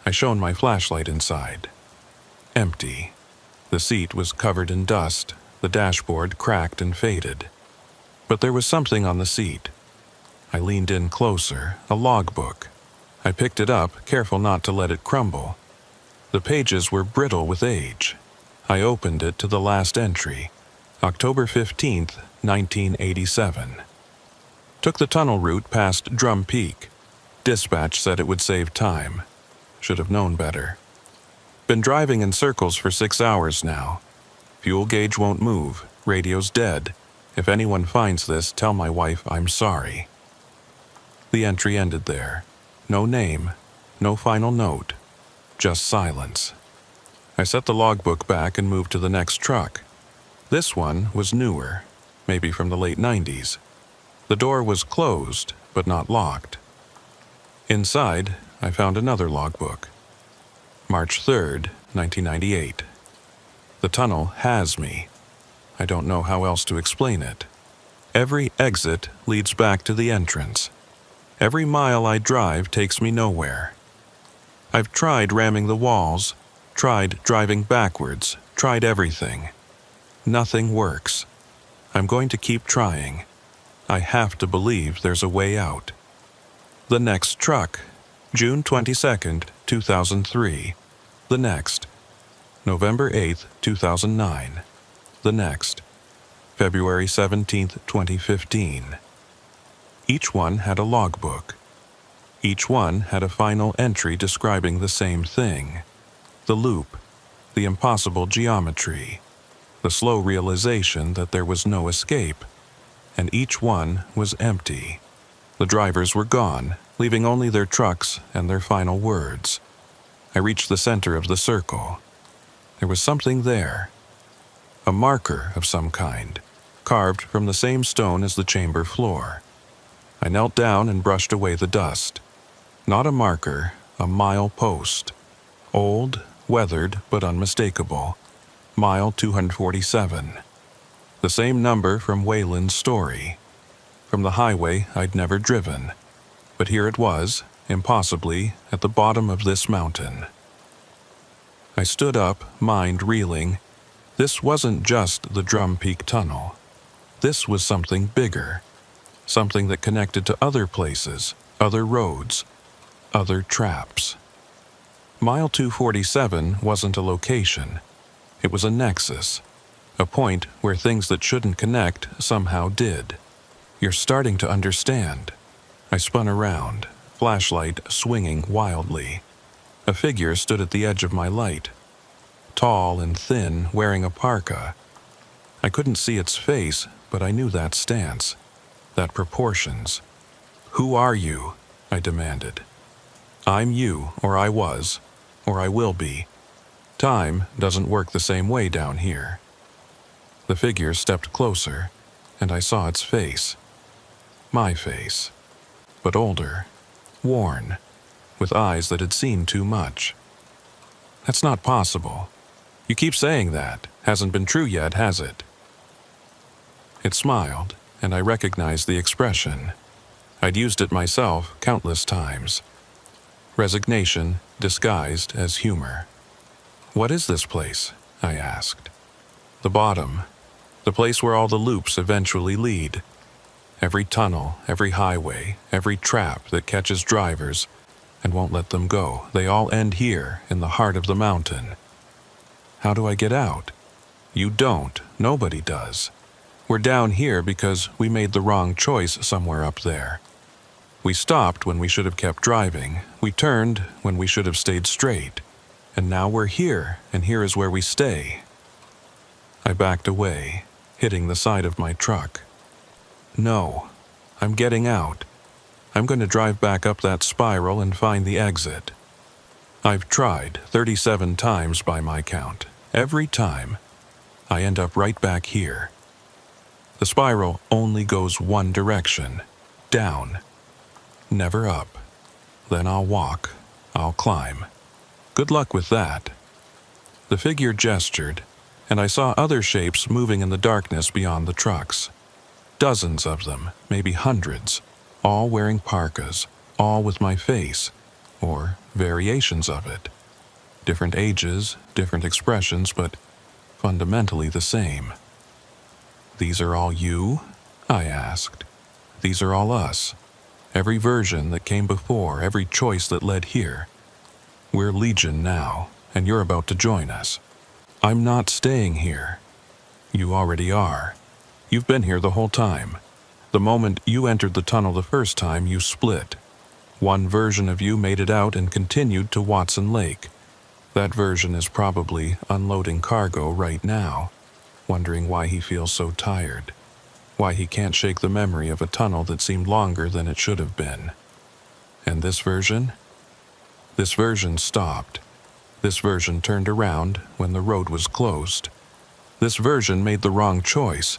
I shone my flashlight inside. Empty. The seat was covered in dust, the dashboard cracked and faded. But there was something on the seat. I leaned in closer, a logbook. I picked it up, careful not to let it crumble. The pages were brittle with age. I opened it to the last entry, October 15th, 1987. Took the tunnel route past Drum Peak. Dispatch said it would save time. Should have known better. Been driving in circles for 6 hours now. Fuel gauge won't move, radio's dead. If anyone finds this, tell my wife I'm sorry. The entry ended there. No name, no final note, just silence. I set the logbook back and moved to the next truck. This one was newer, maybe from the late 90s. The door was closed, but not locked. Inside, I found another logbook. March 3rd, 1998. The tunnel has me. I don't know how else to explain it. Every exit leads back to the entrance. Every mile I drive takes me nowhere. I've tried ramming the walls, tried driving backwards, tried everything. Nothing works. I'm going to keep trying. I have to believe there's a way out. The next truck, June 22nd, 2003. The next, November 8th, 2009. The next, February 17th, 2015. Each one had a logbook. Each one had a final entry describing the same thing. The loop, the impossible geometry, the slow realization that there was no escape, and each one was empty. The drivers were gone, leaving only their trucks and their final words. I reached the center of the circle. There was something there. A marker of some kind, carved from the same stone as the chamber floor. I knelt down and brushed away the dust. Not a marker, a mile post. Old, weathered, but unmistakable. Mile 247. The same number from Wayland's story. From the highway I'd never driven. But here it was, impossibly, at the bottom of this mountain. I stood up, mind reeling. This wasn't just the Drum Peak Tunnel. This was something bigger. Something that connected to other places, other roads, other traps. Mile 247 wasn't a location. It was a nexus. A point where things that shouldn't connect somehow did. You're starting to understand. I spun around, flashlight swinging wildly. A figure stood at the edge of my light. Tall and thin, wearing a parka. I couldn't see its face, but I knew that stance, that proportions. "Who are you?" I demanded. "I'm you, or I was, or I will be. Time doesn't work the same way down here." The figure stepped closer, and I saw its face. My face, but older, worn, with eyes that had seen too much. "That's not possible. You keep saying that. Hasn't been true yet, has it?" It smiled, and I recognized the expression. I'd used it myself countless times. Resignation disguised as humor. "What is this place?" I asked. "The bottom. The place where all the loops eventually lead. Every tunnel, every highway, every trap that catches drivers and won't let them go, they all end here in the heart of the mountain." "How do I get out?" "You don't. Nobody does. We're down here because we made the wrong choice somewhere up there. We stopped when we should have kept driving. We turned when we should have stayed straight. And now we're here, and here is where we stay. I backed away, hitting the side of my truck. No, I'm getting out. I'm going to drive back up that spiral and find the exit. I've tried 37 times by my count. Every time, I end up right back here. The spiral only goes one direction, down, never up. Then I'll walk, I'll climb. Good luck with that. The figure gestured, and I saw other shapes moving in the darkness beyond the trucks. Dozens of them, maybe hundreds, all wearing parkas, all with my face, or variations of it. Different ages, different expressions, but fundamentally the same. These are all you? I asked. These are all us. Every version that came before, every choice that led here. We're Legion now, and you're about to join us. I'm not staying here. You already are. You've been here the whole time. The moment you entered the tunnel the first time, you split. One version of you made it out and continued to Watson Lake. That version is probably unloading cargo right now, wondering why he feels so tired, why he can't shake the memory of a tunnel that seemed longer than it should have been. And this version? This version stopped. This version turned around when the road was closed. This version made the wrong choice,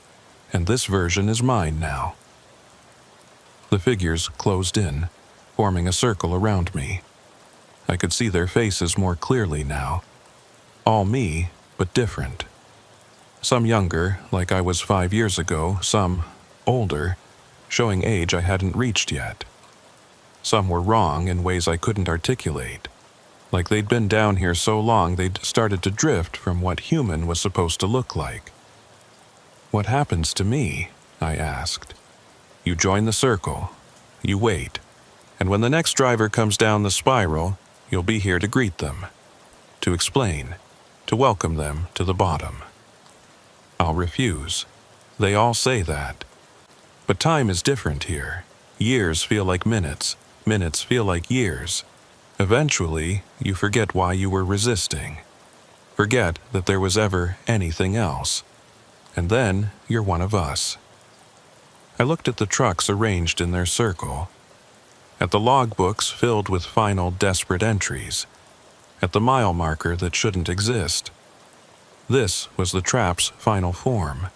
and this version is mine now. The figures closed in, forming a circle around me. I could see their faces more clearly now. All me, but different. Some younger, like I was 5 years ago, some older, showing age I hadn't reached yet. Some were wrong in ways I couldn't articulate, like they'd been down here so long they'd started to drift from what human was supposed to look like. What happens to me? I asked. You join the circle. You wait. And when the next driver comes down the spiral, you'll be here to greet them, to explain, to welcome them to the bottom. I'll refuse. They all say that. But time is different here. Years feel like minutes. Minutes feel like years. Eventually, you forget why you were resisting. Forget that there was ever anything else. And then you're one of us. I looked at the trucks arranged in their circle, at the logbooks filled with final desperate entries, at the mile marker that shouldn't exist. This was the trap's final form.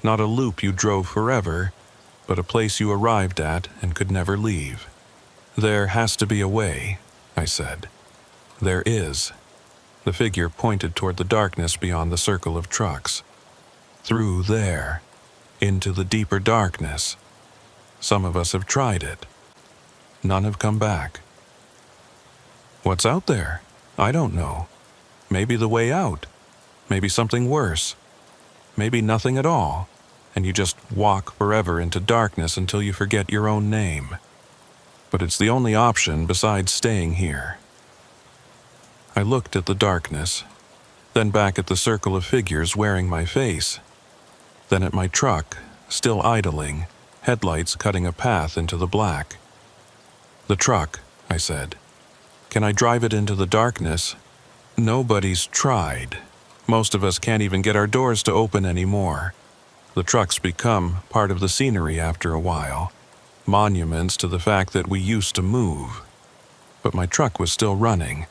Not a loop you drove forever, but a place you arrived at and could never leave. There has to be a way, I said. There is. The figure pointed toward the darkness beyond the circle of trucks. Through there, into the deeper darkness. Some of us have tried it. None have come back. What's out there? I don't know. Maybe the way out. Maybe something worse. Maybe nothing at all, and you just walk forever into darkness until you forget your own name. But it's the only option besides staying here. I looked at the darkness, then back at the circle of figures wearing my face, then at my truck, still idling, headlights cutting a path into the black. The truck, I said. Can I drive it into the darkness? Nobody's tried. Most of us can't even get our doors to open anymore. The trucks become part of the scenery after a while, monuments to the fact that we used to move. But my truck was still running,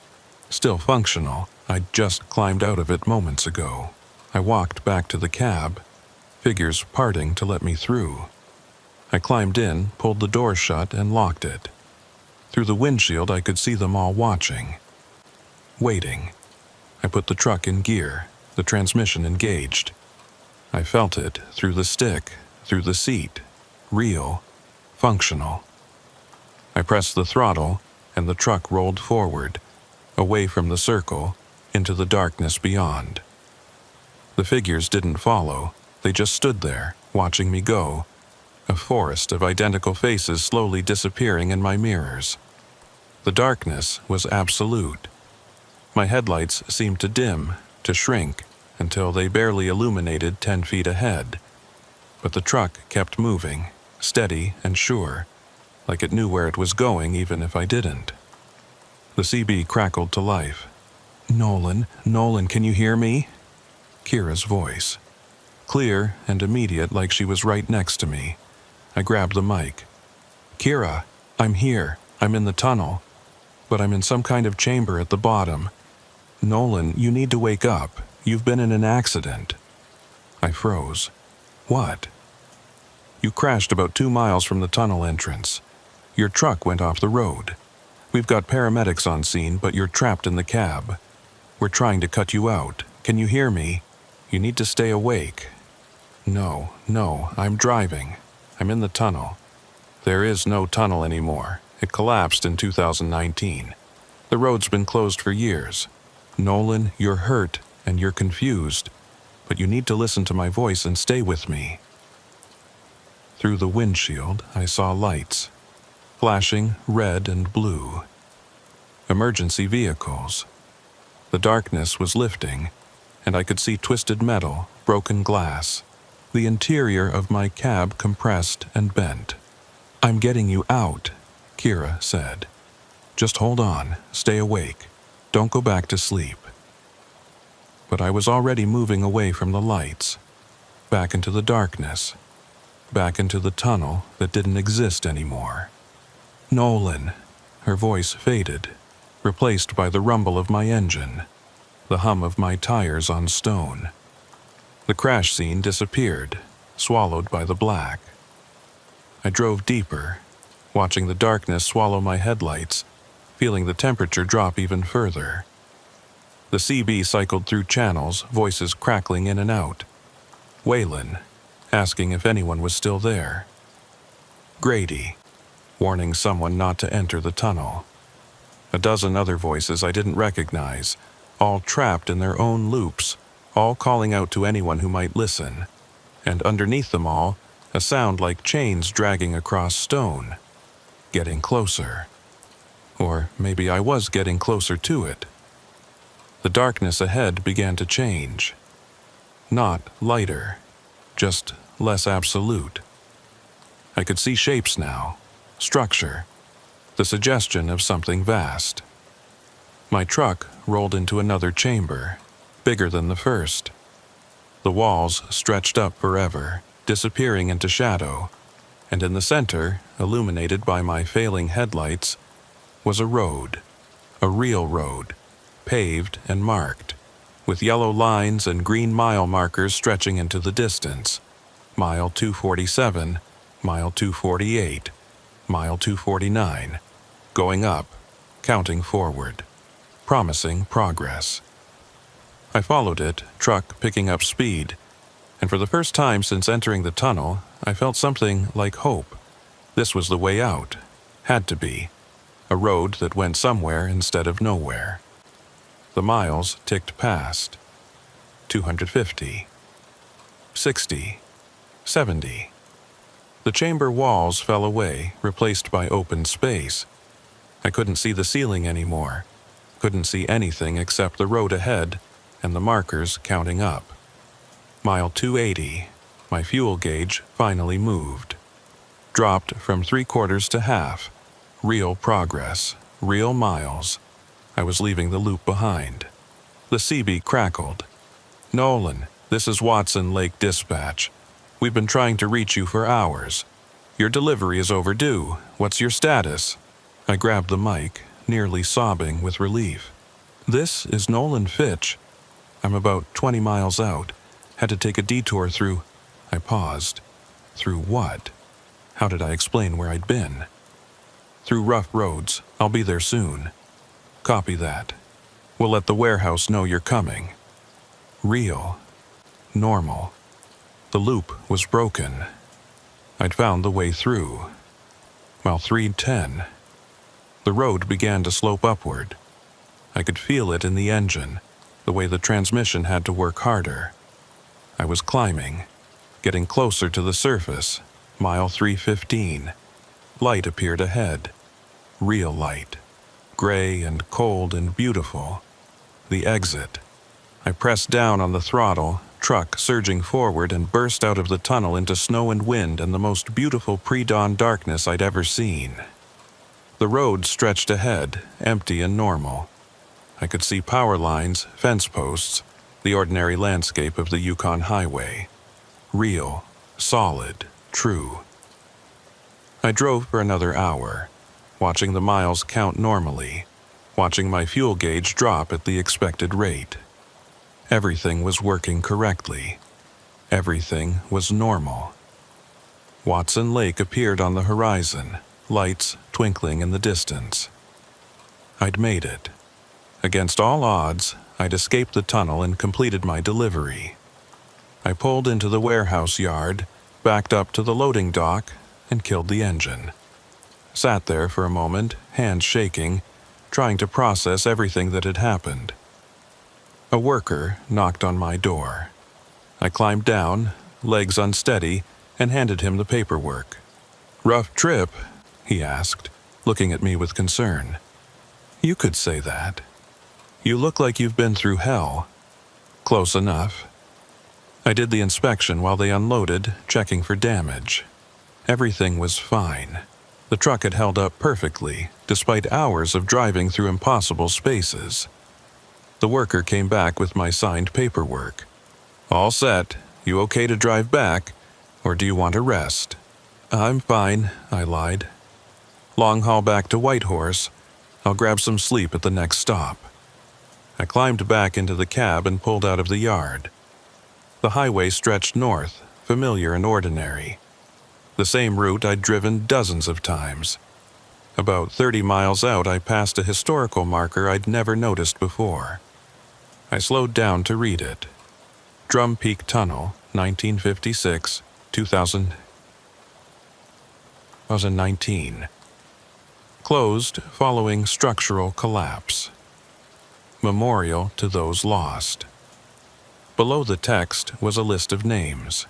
still functional. I'd just climbed out of it moments ago. I walked back to the cab, figures parting to let me through. I climbed in, pulled the door shut, and locked it. Through the windshield, I could see them all watching. Waiting. I put the truck in gear, the transmission engaged. I felt it through the stick, through the seat. Real. Functional. I pressed the throttle, and the truck rolled forward, away from the circle, into the darkness beyond. The figures didn't follow. They just stood there, watching me go, a forest of identical faces slowly disappearing in my mirrors. The darkness was absolute. My headlights seemed to dim, to shrink, until they barely illuminated 10 feet ahead. But the truck kept moving, steady and sure, like it knew where it was going even if I didn't. The CB crackled to life. Nolan, can you hear me?" Kira's voice. Clear and immediate, like she was right next to me. I grabbed the mic. "Kira, I'm here. I'm in the tunnel. But I'm in some kind of chamber at the bottom. Nolan, you need to wake up. You've been in an accident." I froze. "What?" "You crashed about 2 miles from the tunnel entrance. Your truck went off the road. We've got paramedics on scene, but you're trapped in the cab. We're trying to cut you out. Can you hear me? You need to stay awake." No, I'm driving. I'm in the tunnel. There is no tunnel anymore. It collapsed in 2019. The road's been closed for years. Nolan, you're hurt and you're confused, but you need to listen to my voice and stay with me. Through the windshield, I saw lights, flashing red and blue. Emergency vehicles. The darkness was lifting, and I could see twisted metal, broken glass. The interior of my cab compressed and bent. "I'm getting you out," Kira said. "Just hold on, stay awake. Don't go back to sleep." But I was already moving away from the lights, back into the darkness, back into the tunnel that didn't exist anymore. "Nolan," her voice faded, replaced by the rumble of my engine, the hum of my tires on stone. The crash scene disappeared, swallowed by the black. I drove deeper, watching the darkness swallow my headlights, feeling the temperature drop even further. The CB cycled through channels, voices crackling in and out. Waylon, asking if anyone was still there. Grady, warning someone not to enter the tunnel. A dozen other voices I didn't recognize, all trapped in their own loops, all calling out to anyone who might listen. And underneath them all, a sound like chains dragging across stone. Getting closer. Or maybe I was getting closer to it. The darkness ahead began to change. Not lighter, just less absolute. I could see shapes now, structure, the suggestion of something vast. My truck rolled into another chamber, bigger than the first. The walls stretched up forever, disappearing into shadow, and in the center, illuminated by my failing headlights, was a road, a real road, paved and marked, with yellow lines and green mile markers stretching into the distance. Mile 247, mile 248, mile 249, going up, counting forward, promising progress. I followed it, truck picking up speed, and for the first time since entering the tunnel, I felt something like hope. This was the way out. Had to be. A road that went somewhere instead of nowhere. The miles ticked past. 250. 60. 70. The chamber walls fell away, replaced by open space. I couldn't see the ceiling anymore. Couldn't see anything except the road ahead and the markers counting up. Mile 280. My fuel gauge finally moved. Dropped from 3/4 to half. Real progress. Real miles. I was leaving the loop behind. The CB crackled. "Nolan, this is Watson Lake Dispatch. We've been trying to reach you for hours. Your delivery is overdue. What's your status?" I grabbed the mic, nearly sobbing with relief. "This is Nolan Fitch. I'm about 20 miles out. Had to take a detour through..." I paused. Through what? How did I explain where I'd been? "Through rough roads. I'll be there soon." "Copy that. We'll let the warehouse know you're coming." Real. Normal. The loop was broken. I'd found the way through. Mile 310. The road began to slope upward. I could feel it in the engine, the way the transmission had to work harder. I was climbing, getting closer to the surface. Mile 315. Light appeared ahead. Real light. Gray and cold and beautiful. The exit. I pressed down on the throttle, truck surging forward and burst out of the tunnel into snow and wind and the most beautiful pre-dawn darkness I'd ever seen. The road stretched ahead, empty and normal. I could see power lines, fence posts, the ordinary landscape of the Yukon Highway. Real, solid, true. I drove for another hour, watching the miles count normally, watching my fuel gauge drop at the expected rate. Everything was working correctly. Everything was normal. Watson Lake appeared on the horizon, lights twinkling in the distance. I'd made it. Against all odds, I'd escaped the tunnel and completed my delivery. I pulled into the warehouse yard, backed up to the loading dock, and killed the engine. Sat there for a moment, hands shaking, trying to process everything that had happened. A worker knocked on my door. I climbed down, legs unsteady, and handed him the paperwork. "Rough trip?" he asked, looking at me with concern. "You could say that. You look like you've been through hell." "Close enough." I did the inspection while they unloaded, checking for damage. Everything was fine. The truck had held up perfectly, despite hours of driving through impossible spaces. The worker came back with my signed paperwork. "All set. You okay to drive back, or do you want a rest?" "I'm fine," I lied. "Long haul back to Whitehorse. I'll grab some sleep at the next stop." I climbed back into the cab and pulled out of the yard. The highway stretched north, familiar and ordinary. The same route I'd driven dozens of times. About 30 miles out, I passed a historical marker I'd never noticed before. I slowed down to read it. Drum Peak Tunnel, 1956, 2019. Closed following structural collapse. Memorial to those lost. Below the text was a list of names.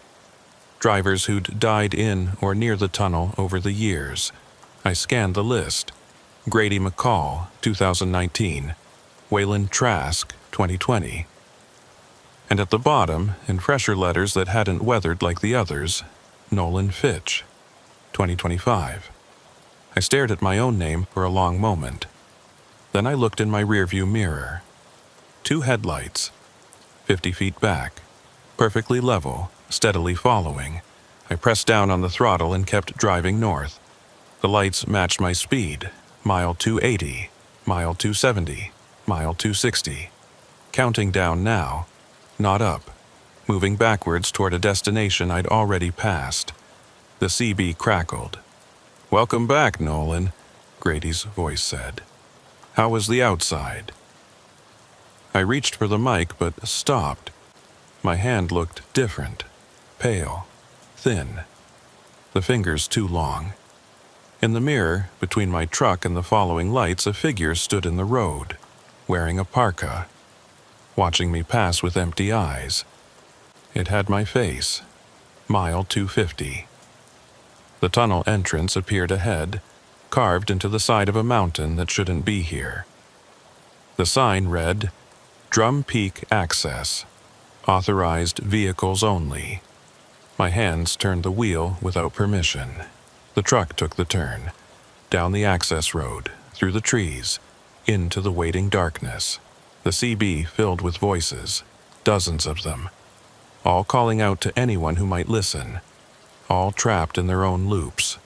Drivers who'd died in or near the tunnel over the years. I scanned the list. Grady McCall, 2019. Waylon Trask, 2020. And at the bottom, in fresher letters that hadn't weathered like the others, Nolan Fitch, 2025. I stared at my own name for a long moment. Then I looked in my rearview mirror. 2 headlights, 50 feet back, perfectly level, steadily following. I pressed down on the throttle and kept driving north. The lights matched my speed, mile 280, mile 270, mile 260. Counting down now, not up, moving backwards toward a destination I'd already passed. The CB crackled. "Welcome back, Nolan," Grady's voice said. "How was the outside?" I reached for the mic but stopped. My hand looked different, pale, thin, the fingers too long. In the mirror, between my truck and the following lights, a figure stood in the road, wearing a parka, watching me pass with empty eyes. It had my face. Mile 250. The tunnel entrance appeared ahead, carved into the side of a mountain that shouldn't be here. The sign read, "Drum Peak Access. Authorized vehicles only." My hands turned the wheel without permission. The truck took the turn, down the access road, through the trees, into the waiting darkness. The CB filled with voices, dozens of them, all calling out to anyone who might listen, all trapped in their own loops,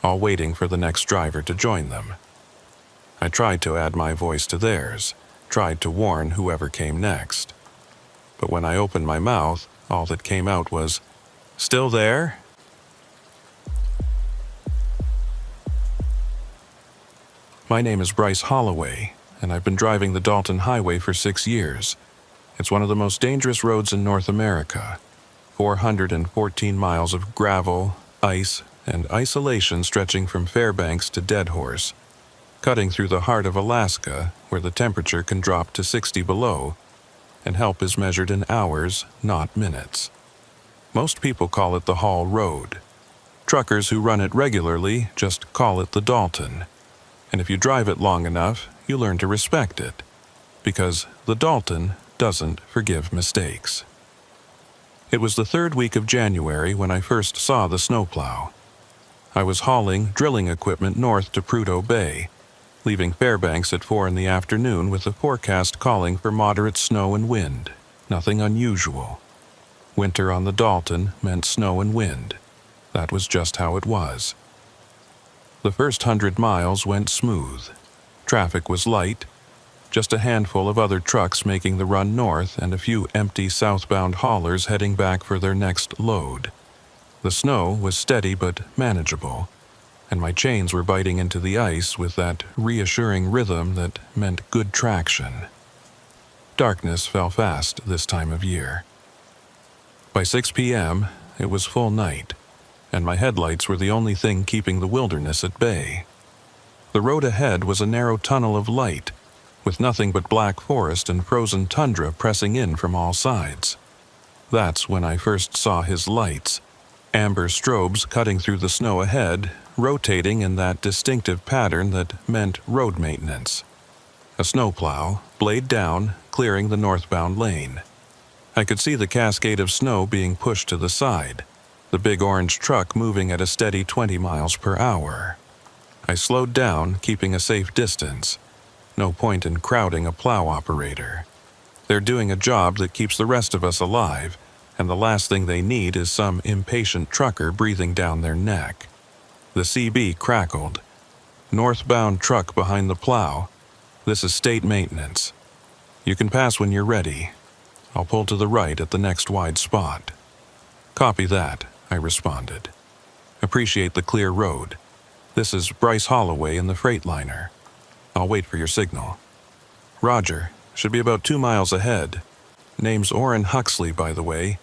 all waiting for the next driver to join them. I tried to add my voice to theirs, tried to warn whoever came next. But when I opened my mouth, all that came out was, "Still there?" My name is Bryce Holloway, and I've been driving the Dalton Highway for 6 years. It's one of the most dangerous roads in North America. 414 miles of gravel, ice, and isolation stretching from Fairbanks to Deadhorse, cutting through the heart of Alaska, where the temperature can drop to 60 below, and help is measured in hours, not minutes. Most people call it the Hall Road. Truckers who run it regularly just call it the Dalton. And if you drive it long enough, you learn to respect it, because the Dalton doesn't forgive mistakes. It was the third week of January when I first saw the snowplow. I was hauling drilling equipment north to Prudhoe Bay, leaving Fairbanks at 4 in the afternoon with the forecast calling for moderate snow and wind. Nothing unusual. Winter on the Dalton meant snow and wind. That was just how it was. The first 100 miles went smooth. Traffic was light, just a handful of other trucks making the run north and a few empty southbound haulers heading back for their next load. The snow was steady but manageable, and my chains were biting into the ice with that reassuring rhythm that meant good traction. Darkness fell fast this time of year. By 6 p.m., it was full night, and my headlights were the only thing keeping the wilderness at bay. The road ahead was a narrow tunnel of light, with nothing but black forest and frozen tundra pressing in from all sides. That's when I first saw his lights, amber strobes cutting through the snow ahead, rotating in that distinctive pattern that meant road maintenance. A snowplow, blade down, clearing the northbound lane. I could see the cascade of snow being pushed to the side, the big orange truck moving at a steady 20 miles per hour. I slowed down, keeping a safe distance. No point in crowding a plow operator. They're doing a job that keeps the rest of us alive, and the last thing they need is some impatient trucker breathing down their neck. The CB crackled. Northbound truck behind the plow. This is state maintenance. You can pass when you're ready. I'll pull to the right at the next wide spot. Copy that, I responded. Appreciate the clear road. This is Bryce Holloway in the Freightliner. I'll wait for your signal. Roger. Should be about 2 miles ahead. Name's Orrin Huxley, by the way.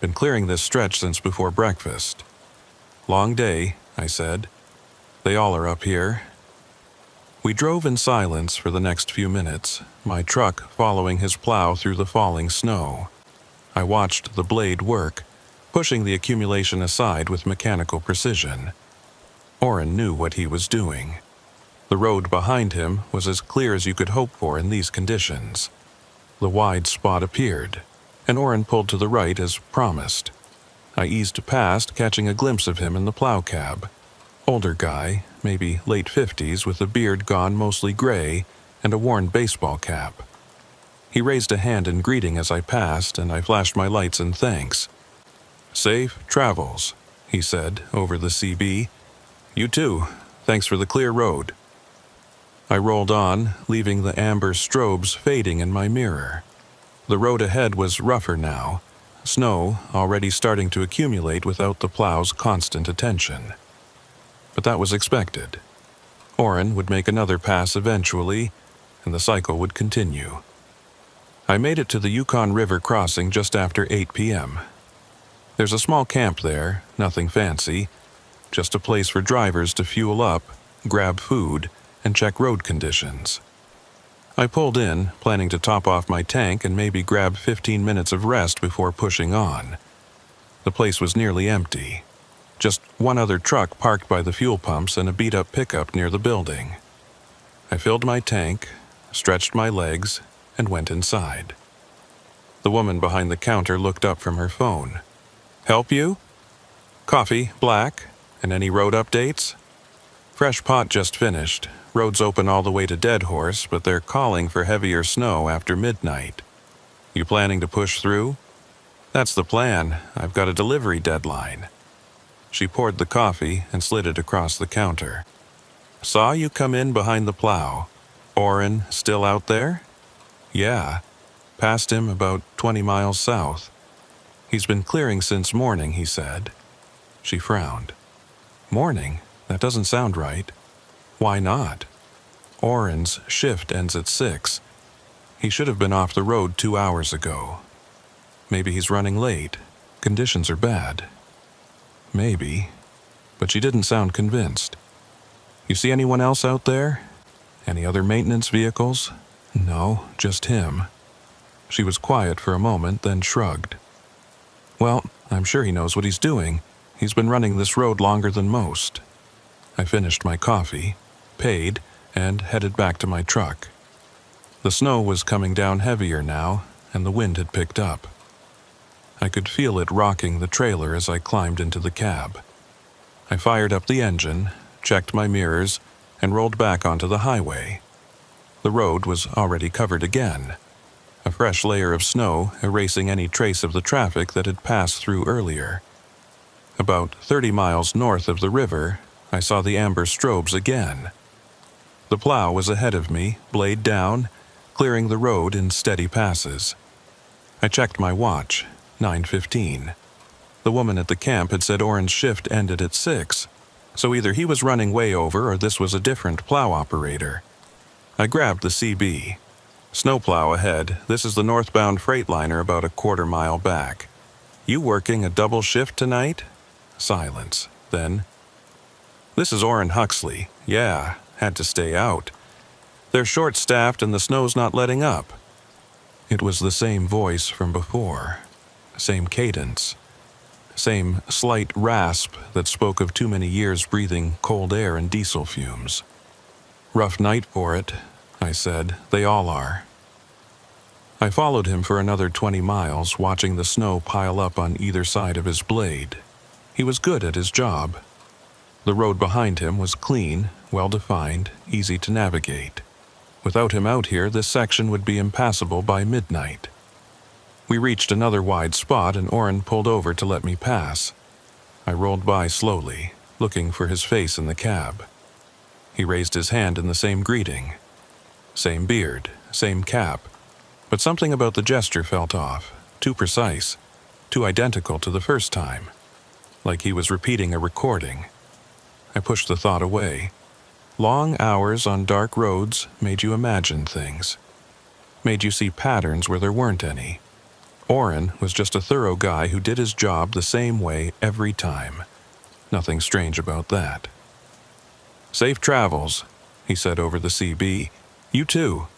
Been clearing this stretch since before breakfast. Long day, I said. They all are up here. We drove in silence for the next few minutes, my truck following his plow through the falling snow. I watched the blade work, pushing the accumulation aside with mechanical precision. Orrin knew what he was doing. The road behind him was as clear as you could hope for in these conditions. The wide spot appeared, and Orrin pulled to the right as promised. I eased past, catching a glimpse of him in the plow cab. Older guy, maybe late 50s, with a beard gone mostly gray and a worn baseball cap. He raised a hand in greeting as I passed, and I flashed my lights in thanks. "Safe travels," he said over the CB. "You too. Thanks for the clear road." I rolled on, leaving the amber strobes fading in my mirror. The road ahead was rougher now, snow already starting to accumulate without the plow's constant attention. But that was expected. Orrin would make another pass eventually, and the cycle would continue. I made it to the Yukon River crossing just after 8 p.m. There's a small camp there, nothing fancy, just a place for drivers to fuel up, grab food, and check road conditions. I pulled in, planning to top off my tank and maybe grab 15 minutes of rest before pushing on. The place was nearly empty. Just one other truck parked by the fuel pumps and a beat-up pickup near the building. I filled my tank, stretched my legs, and went inside. The woman behind the counter looked up from her phone. "Help you?" "Coffee, black, and any road updates?" "Fresh pot just finished. Roads open all the way to Dead Horse, but they're calling for heavier snow after midnight. You planning to push through?" "That's the plan. I've got a delivery deadline." She poured the coffee and slid it across the counter. "Saw you come in behind the plow. Orrin still out there?" "Yeah. Passed him about 20 miles south. He's been clearing since morning," he said. She frowned. "Morning? That doesn't sound right." "Why not?" "Orrin's shift ends at 6. He should have been off the road 2 hours ago. Maybe he's running late. Conditions are bad." "Maybe." But she didn't sound convinced. "You see anyone else out there? Any other maintenance vehicles?" "No, just him." She was quiet for a moment, then shrugged. "Well, I'm sure he knows what he's doing. He's been running this road longer than most." I finished my coffee, paid, and headed back to my truck. The snow was coming down heavier now, and the wind had picked up. I could feel it rocking the trailer as I climbed into the cab. I fired up the engine, checked my mirrors, and rolled back onto the highway. The road was already covered again, a fresh layer of snow erasing any trace of the traffic that had passed through earlier. About 30 miles north of the river, I saw the amber strobes again. The plow was ahead of me, blade down, clearing the road in steady passes. I checked my watch, 9:15. The woman at the camp had said Oren's shift ended at 6, so either he was running way over or this was a different plow operator. I grabbed the CB. Snowplow ahead, this is the northbound Freightliner about a quarter-mile back. You working a double shift tonight? Silence. Then, this is Oren Huxley. Yeah, had to stay out. They're short-staffed and the snow's not letting up. It was the same voice from before. Same cadence. Same slight rasp that spoke of too many years breathing cold air and diesel fumes. Rough night for it, I said. They all are. I followed him for another 20 miles, watching the snow pile up on either side of his blade. He was good at his job. The road behind him was clean, well-defined, easy to navigate. Without him out here, this section would be impassable by midnight. We reached another wide spot and Oren pulled over to let me pass. I rolled by slowly, looking for his face in the cab. He raised his hand in the same greeting. Same beard, same cap. But something about the gesture felt off, too precise, too identical to the first time. Like he was repeating a recording. I pushed the thought away. Long hours on dark roads made you imagine things. Made you see patterns where there weren't any. Oren was just a thorough guy who did his job the same way every time. Nothing strange about that. Safe travels, he said over the CB. You too.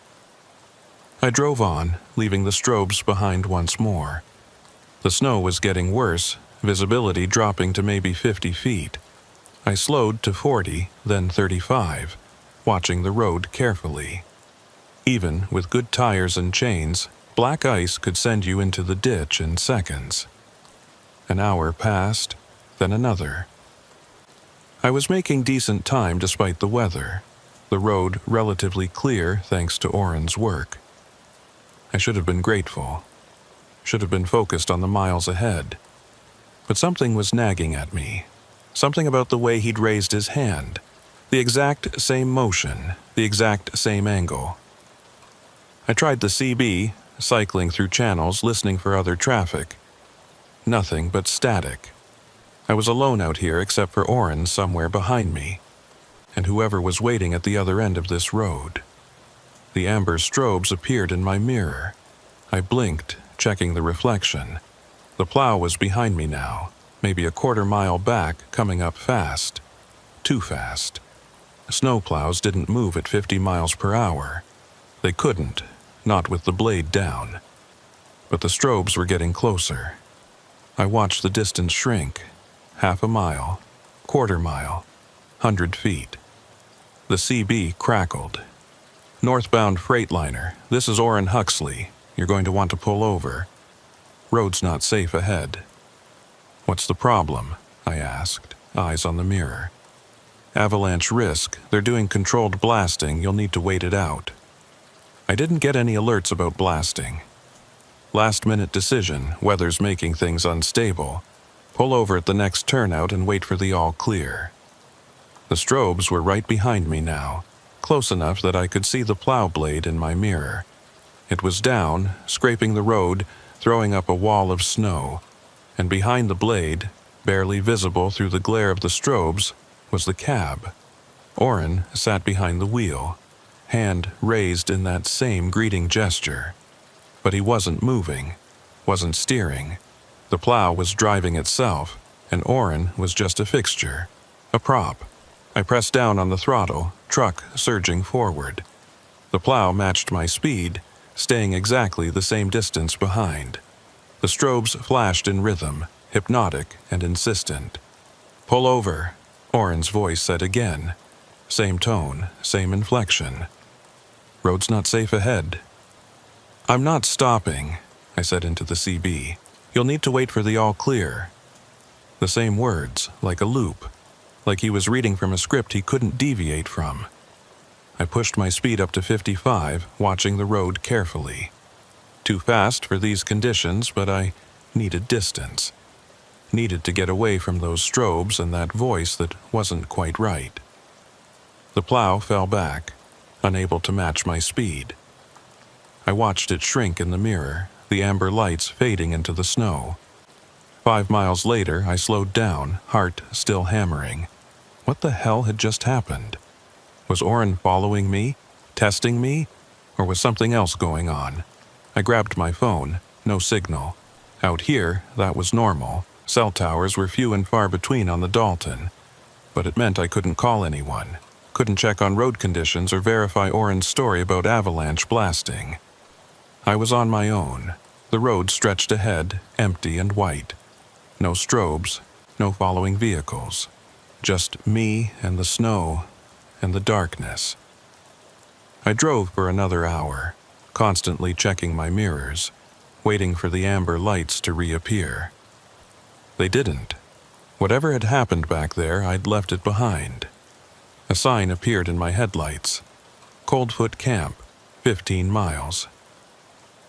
I drove on, leaving the strobes behind once more. The snow was getting worse, visibility dropping to maybe 50 feet. I slowed to 40, then 35, watching the road carefully. Even with good tires and chains, black ice could send you into the ditch in seconds. An hour passed, then another. I was making decent time despite the weather, the road relatively clear thanks to Oren's work. I should have been grateful. Should have been focused on the miles ahead. But something was nagging at me. Something about the way he'd raised his hand. The exact same motion, the exact same angle. I tried the CB, cycling through channels, listening for other traffic. Nothing but static. I was alone out here except for Oren somewhere behind me, and whoever was waiting at the other end of this road. The amber strobes appeared in my mirror. I blinked, checking the reflection. The plow was behind me now, maybe a quarter-mile back, coming up fast. Too fast. Snow plows didn't move at 50 miles per hour. They couldn't, not with the blade down. But the strobes were getting closer. I watched the distance shrink. Half a mile, quarter mile, 100 feet. The CB crackled. Northbound Freightliner, this is Oren Huxley. You're going to want to pull over. Road's not safe ahead. What's the problem? I asked, eyes on the mirror. Avalanche risk. They're doing controlled blasting. You'll need to wait it out. I didn't get any alerts about blasting. Last-minute decision. Weather's making things unstable. Pull over at the next turnout and wait for the all-clear. The strobes were right behind me now, close enough that I could see the plow blade in my mirror. It was down, scraping the road, throwing up a wall of snow, and behind the blade, barely visible through the glare of the strobes, was the cab. Oren sat behind the wheel, hand raised in that same greeting gesture. But he wasn't moving, wasn't steering. The plow was driving itself, and Oren was just a fixture, a prop. I pressed down on the throttle, truck surging forward. The plow matched my speed, staying exactly the same distance behind. The strobes flashed in rhythm, hypnotic and insistent. Pull over, Oren's voice said again. Same tone, same inflection. Road's not safe ahead. I'm not stopping, I said into the CB. You'll need to wait for the all clear. The same words, like a loop, like he was reading from a script he couldn't deviate from. I pushed my speed up to 55, watching the road carefully. Too fast for these conditions, but I needed distance. Needed to get away from those strobes and that voice that wasn't quite right. The plow fell back, unable to match my speed. I watched it shrink in the mirror, the amber lights fading into the snow. 5 miles later, I slowed down, heart still hammering. What the hell had just happened? Was Oren following me, testing me, or was something else going on? I grabbed my phone, no signal. Out here, that was normal. Cell towers were few and far between on the Dalton. But it meant I couldn't call anyone. Couldn't check on road conditions or verify Oren's story about avalanche blasting. I was on my own. The road stretched ahead, empty and white. No strobes, no following vehicles. Just me and the snow and the darkness. I drove for another hour, constantly checking my mirrors, waiting for the amber lights to reappear. They didn't. Whatever had happened back there, I'd left it behind. A sign appeared in my headlights. Coldfoot Camp, 15 miles.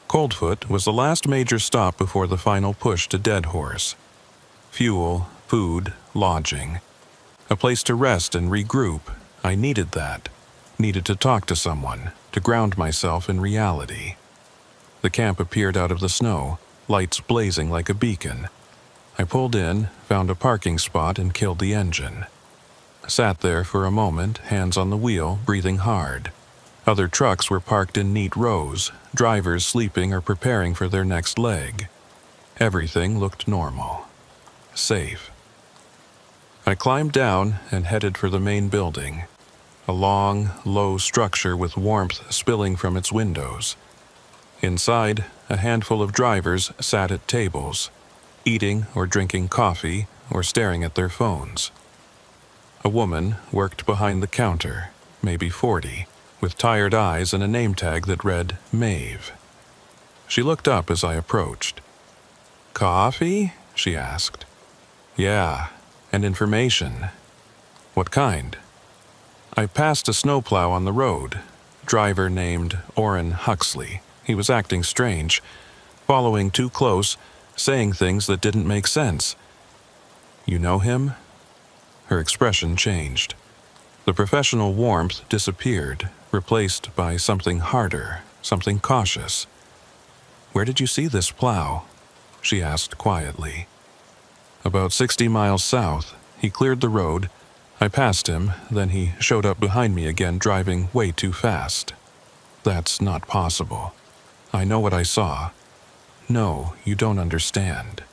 Coldfoot was the last major stop before the final push to Dead Horse. Fuel, food, lodging. A place to rest and regroup. I needed that. Needed to talk to someone, to ground myself in reality. The camp appeared out of the snow, lights blazing like a beacon. I pulled in, found a parking spot, and killed the engine. Sat there for a moment, hands on the wheel, breathing hard. Other trucks were parked in neat rows, drivers sleeping or preparing for their next leg. Everything looked normal. Safe. I climbed down and headed for the main building. A long, low structure with warmth spilling from its windows. Inside, a handful of drivers sat at tables, eating or drinking coffee or staring at their phones. A woman worked behind the counter, maybe 40, with tired eyes and a name tag that read Maeve. She looked up as I approached. "Coffee?" she asked. "Yeah, and information." "What kind?" I passed a snowplow on the road. Driver named Oren Huxley. He was acting strange, following too close, saying things that didn't make sense. "You know him?" Her expression changed. The professional warmth disappeared, replaced by something harder, something cautious. "Where did you see this plow?" she asked quietly. "About 60 miles south. He cleared the road. I passed him, then he showed up behind me again, driving way too fast." "That's not possible." "I know what I saw." "No, you don't understand."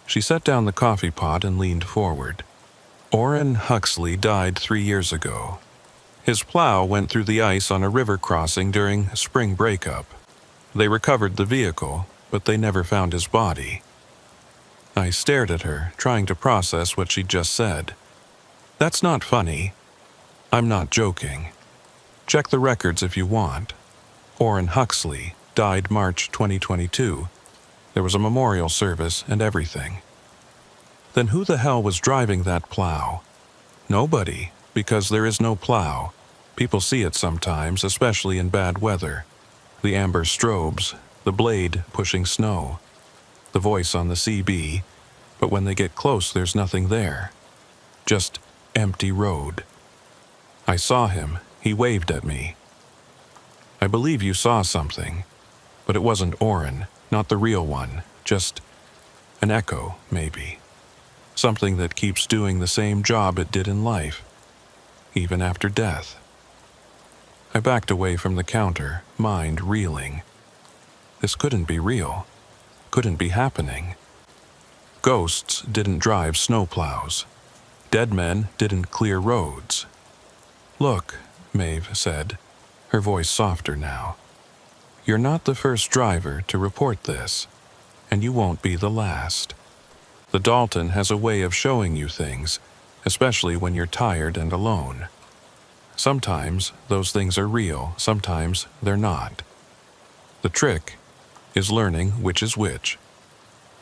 She set down the coffee pot and leaned forward. Oren Huxley died 3 years ago. His plow went through the ice on a river crossing during spring breakup. They recovered the vehicle, but they never found his body. I stared at her, trying to process what she'd just said. "That's not funny. I'm not joking. Check the records if you want. Oren Huxley died March 2022. There was a memorial service and everything." "Then who the hell was driving that plow?" "Nobody, because there is no plow. People see it sometimes, especially in bad weather. The amber strobes, the blade pushing snow, the voice on the CB, but when they get close there's nothing there. Just empty road." "I saw him. He waved at me." "I believe you saw something, but it wasn't Oren, not the real one, just an echo, maybe. Something that keeps doing the same job it did in life, even after death." I backed away from the counter, mind reeling. This couldn't be real. Couldn't be happening. Ghosts didn't drive snowplows. Dead men didn't clear roads. "Look," Maeve said, her voice softer now. "You're not the first driver to report this, and you won't be the last. The Dalton has a way of showing you things, especially when you're tired and alone. Sometimes those things are real, sometimes they're not. The trick is learning which is which."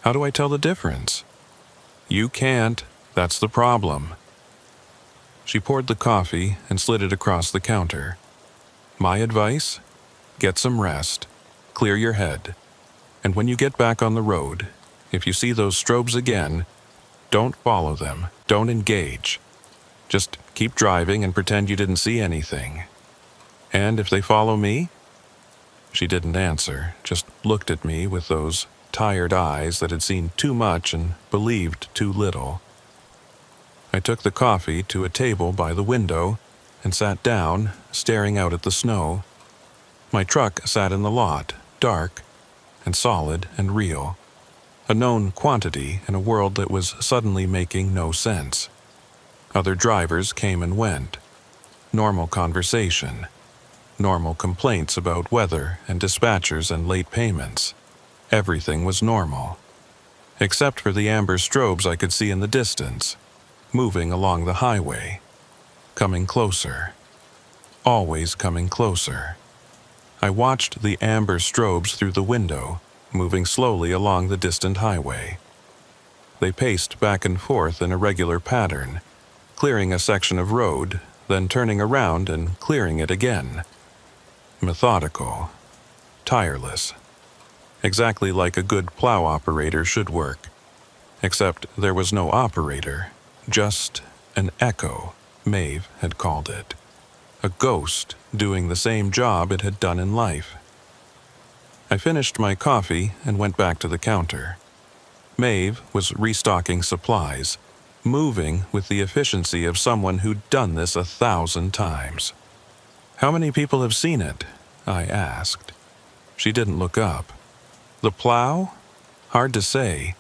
How do I tell the difference? You can't. That's the problem. She poured the coffee and slid it across the counter. My advice? Get some rest. Clear your head. And when you get back on the road, if you see those strobes again, don't follow them. Don't engage. Just keep driving and pretend you didn't see anything. And if they follow me? She didn't answer, just looked at me with those tired eyes that had seen too much and believed too little. I took the coffee to a table by the window and sat down, staring out at the snow. My truck sat in the lot, dark and solid and real, a known quantity in a world that was suddenly making no sense. Other drivers came and went. Normal conversation. Normal complaints about weather and dispatchers and late payments. Everything was normal. Except for the amber strobes I could see in the distance, moving along the highway. Coming closer. Always coming closer. I watched the amber strobes through the window, moving slowly along the distant highway. They paced back and forth in a regular pattern, clearing a section of road, then turning around and clearing it again. Methodical. Tireless. Exactly like a good plow operator should work. Except there was no operator, just an echo, Maeve had called it. A ghost doing the same job it had done in life. I finished my coffee and went back to the counter. Maeve was restocking supplies, moving with the efficiency of someone who'd done this 1,000 times. How many people have seen it? I asked. She didn't look up. The plow? Hard to say.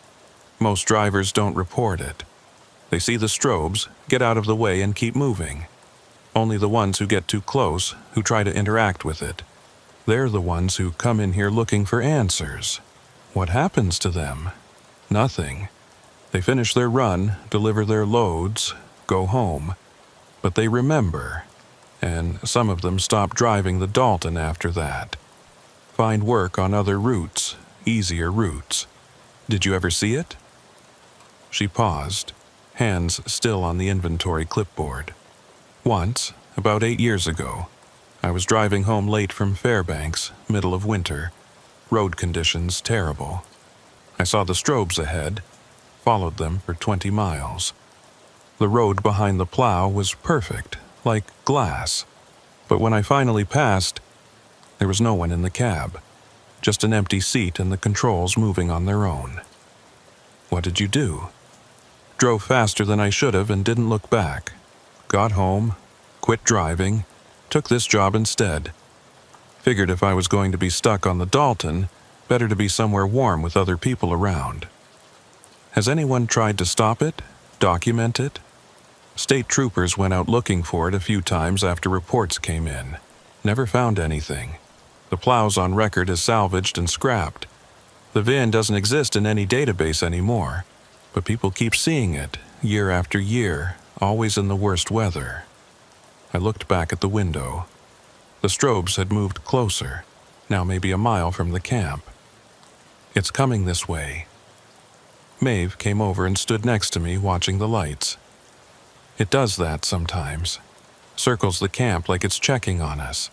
Most drivers don't report it. They see the strobes, get out of the way and keep moving. Only the ones who get too close, who try to interact with it. They're the ones who come in here looking for answers. What happens to them? Nothing. They finish their run, deliver their loads, go home. But they remember. And some of them stop driving the Dalton after that. Find work on other routes, easier routes. Did you ever see it? She paused, hands still on the inventory clipboard. Once, about 8 years ago, I was driving home late from Fairbanks, middle of winter. Road conditions terrible. I saw the strobes ahead, followed them for 20 miles. The road behind the plow was perfect, like glass. But when I finally passed, there was no one in the cab, just an empty seat and the controls moving on their own. What did you do? Drove faster than I should have and didn't look back. Got home, quit driving, took this job instead. Figured if I was going to be stuck on the Dalton, better to be somewhere warm with other people around. Has anyone tried to stop it? Document it? State troopers went out looking for it a few times after reports came in. Never found anything. The plow's on record as salvaged and scrapped. The VIN doesn't exist in any database anymore, but people keep seeing it, year after year, always in the worst weather. I looked back at the window. The strobes had moved closer, now maybe a mile from the camp. It's coming this way. Maeve came over and stood next to me watching the lights. It does that sometimes. Circles the camp like it's checking on us,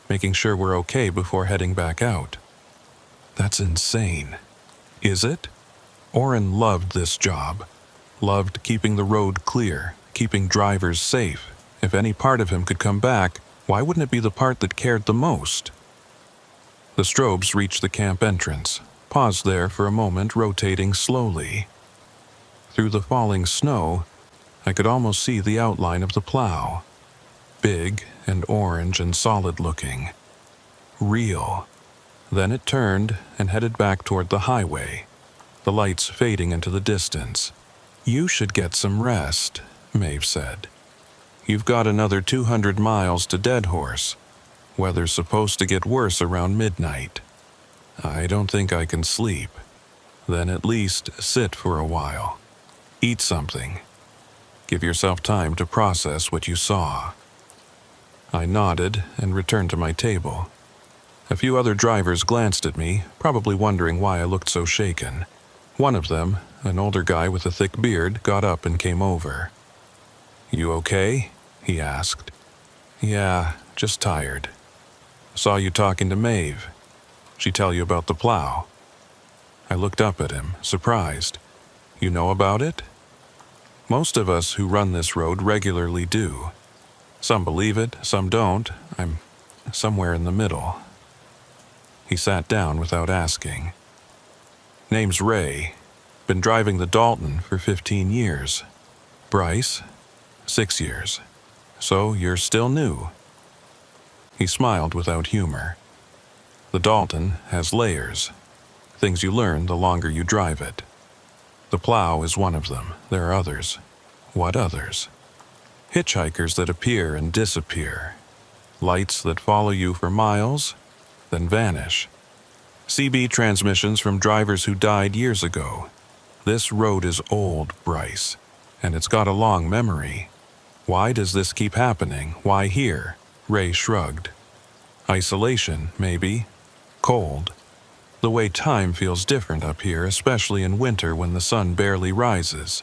making sure we're okay before heading back out. That's insane. Is it? Orrin loved this job. Loved keeping the road clear, keeping drivers safe. If any part of him could come back, why wouldn't it be the part that cared the most? The strobes reached the camp entrance, paused there for a moment, rotating slowly. Through the falling snow, I could almost see the outline of the plow. Big and orange and solid looking. Real. Then it turned and headed back toward the highway, the lights fading into the distance. You should get some rest, Maeve said. You've got another 200 miles to Deadhorse. Weather's supposed to get worse around midnight. I don't think I can sleep. Then at least sit for a while. Eat something. Give yourself time to process what you saw. I nodded and returned to my table. A few other drivers glanced at me, probably wondering why I looked so shaken. One of them, an older guy with a thick beard, got up and came over. "You okay?" he asked. "Yeah, just tired. Saw you talking to Maeve. She tell you about the plow?" I looked up at him, surprised. "You know about it?" Most of us who run this road regularly do. Some believe it, some don't. I'm somewhere in the middle. He sat down without asking. "Name's Ray. Been driving the Dalton for 15 years. Bryce? 6 years. So you're still new." He smiled without humor. The Dalton has layers. Things you learn the longer you drive it. The plow is one of them. There are others. What others? Hitchhikers that appear and disappear. Lights that follow you for miles, then vanish. CB transmissions from drivers who died years ago. This road is old, Bryce, and it's got a long memory. Why does this keep happening? Why here? Ray shrugged. Isolation, maybe. Cold. The way time feels different up here, especially in winter when the sun barely rises.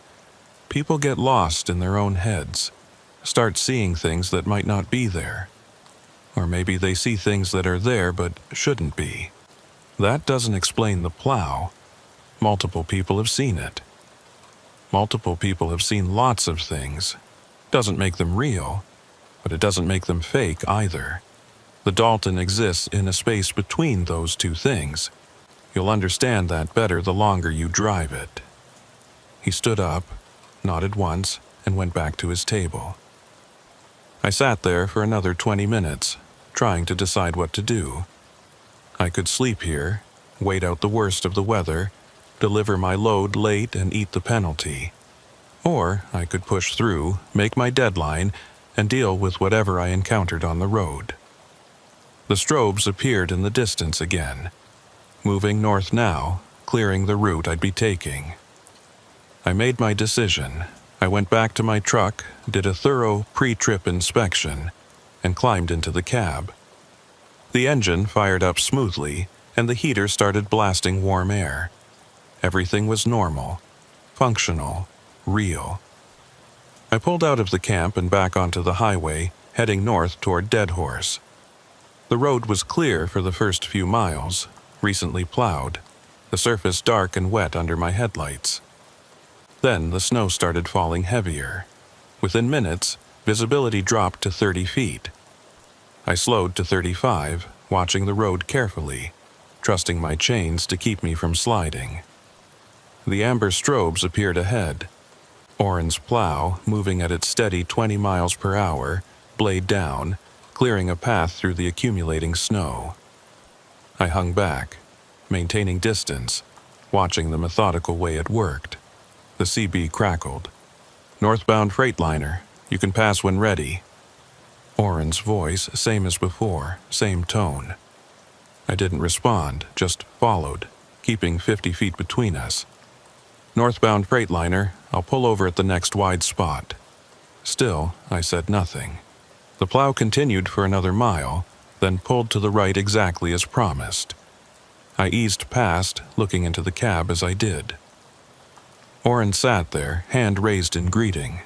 People get lost in their own heads, start seeing things that might not be there. Or maybe they see things that are there but shouldn't be. That doesn't explain the plow. Multiple people have seen it. Multiple people have seen lots of things. Doesn't make them real, but it doesn't make them fake either. The Dalton exists in a space between those two things. You'll understand that better the longer you drive it. He stood up, nodded once, and went back to his table. I sat there for another 20 minutes, trying to decide what to do. I could sleep here, wait out the worst of the weather, deliver my load late and eat the penalty. Or I could push through, make my deadline, and deal with whatever I encountered on the road. The strobes appeared in the distance again, moving north now, clearing the route I'd be taking. I made my decision. I went back to my truck, did a thorough pre-trip inspection, and climbed into the cab. The engine fired up smoothly, and the heater started blasting warm air. Everything was normal, functional, real. I pulled out of the camp and back onto the highway, heading north toward Dead Horse. The road was clear for the first few miles, recently plowed, the surface dark and wet under my headlights. Then the snow started falling heavier. Within minutes, visibility dropped to 30 feet. I slowed to 35, watching the road carefully, trusting my chains to keep me from sliding. The amber strobes appeared ahead. Oren's plow, moving at its steady 20 miles per hour, blade down, clearing a path through the accumulating snow. I hung back, maintaining distance, watching the methodical way it worked. The CB crackled. "Northbound Freightliner. You can pass when ready." Oren's voice, same as before, same tone. I didn't respond, just followed, keeping 50 feet between us. "Northbound Freightliner. I'll pull over at the next wide spot." Still, I said nothing. The plow continued for another mile, then pulled to the right exactly as promised. I eased past, looking into the cab as I did. Oren sat there, hand raised in greeting.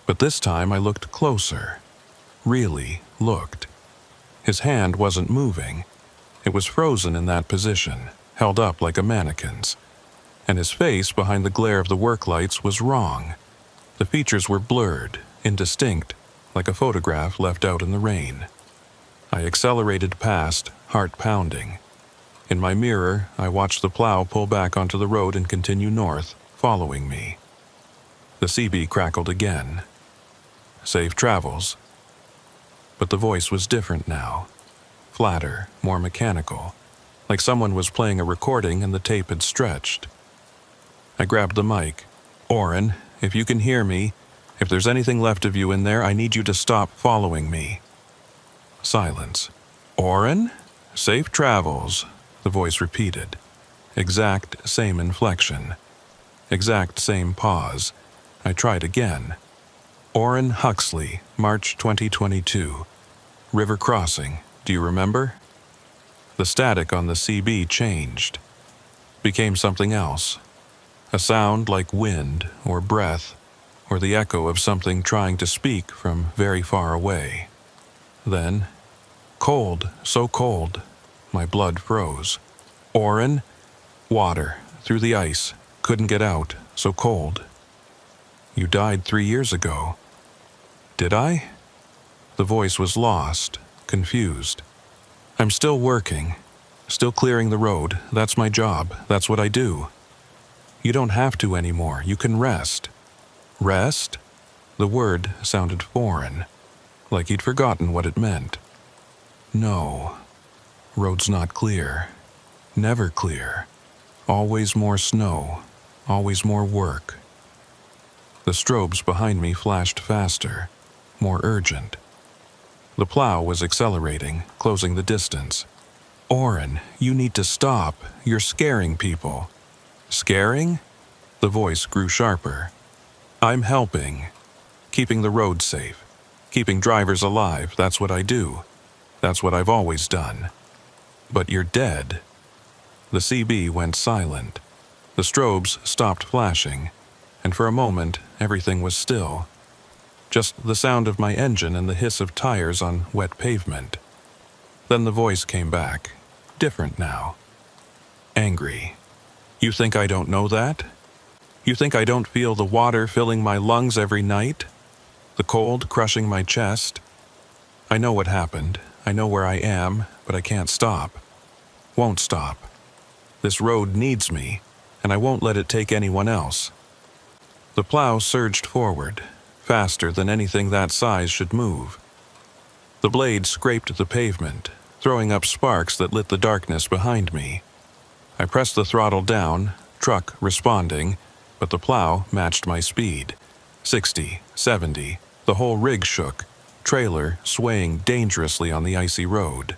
But this time I looked closer. Really looked. His hand wasn't moving. It was frozen in that position, held up like a mannequin's. And his face behind the glare of the work lights was wrong. The features were blurred, indistinct, like a photograph left out in the rain. I accelerated past, heart pounding. In my mirror, I watched the plow pull back onto the road and continue north, following me. The CB crackled again. "Safe travels." But the voice was different now. Flatter, more mechanical, like someone was playing a recording and the tape had stretched. I grabbed the mic. "Oren, if you can hear me, if there's anything left of you in there, I need you to stop following me." Silence. "Oren? Safe travels," the voice repeated. Exact same inflection. Exact same pause. I tried again. "Oren Huxley, March 2022. River crossing. Do you remember?" The static on the CB changed. Became something else. A sound like wind or breath, or the echo of something trying to speak from very far away. Then, cold, so cold, my blood froze. Oren, water, through the ice, couldn't get out, so cold. You died 3 years ago. Did I? The voice was lost, confused. I'm still working, still clearing the road. That's my job. That's what I do. You don't have to anymore. You can rest. Rest? The word sounded foreign, like he'd forgotten what it meant. No. Road's not clear. Never clear. Always more snow. Always more work. The strobes behind me flashed faster, more urgent. The plow was accelerating, closing the distance. Oren, you need to stop. You're scaring people. Scaring? The voice grew sharper. I'm helping. Keeping the road safe. Keeping drivers alive. That's what I do. That's what I've always done. But you're dead. The CB went silent. The strobes stopped flashing, and for a moment everything was still. Just the sound of my engine and the hiss of tires on wet pavement. Then the voice came back, different now. Angry. You think I don't know that? You think I don't feel the water filling my lungs every night? The cold crushing my chest? I know what happened. I know where I am, but I can't stop. Won't stop. This road needs me, and I won't let it take anyone else. The plow surged forward, faster than anything that size should move. The blade scraped the pavement, throwing up sparks that lit the darkness behind me. I pressed the throttle down, truck responding, but the plow matched my speed. 60, 70, the whole rig shook, trailer swaying dangerously on the icy road.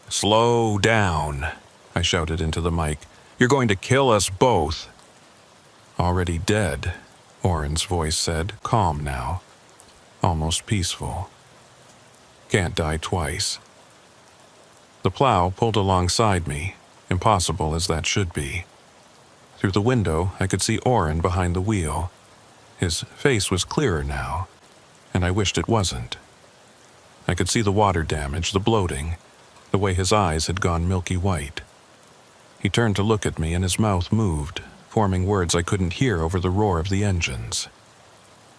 Slow down, I shouted into the mic. You're going to kill us both. Already dead, Oren's voice said, calm now, almost peaceful. Can't die twice. The plow pulled alongside me, impossible as that should be. Through the window, I could see Oren behind the wheel. His face was clearer now, and I wished it wasn't. I could see the water damage, the bloating, the way his eyes had gone milky white. He turned to look at me and his mouth moved, forming words I couldn't hear over the roar of the engines.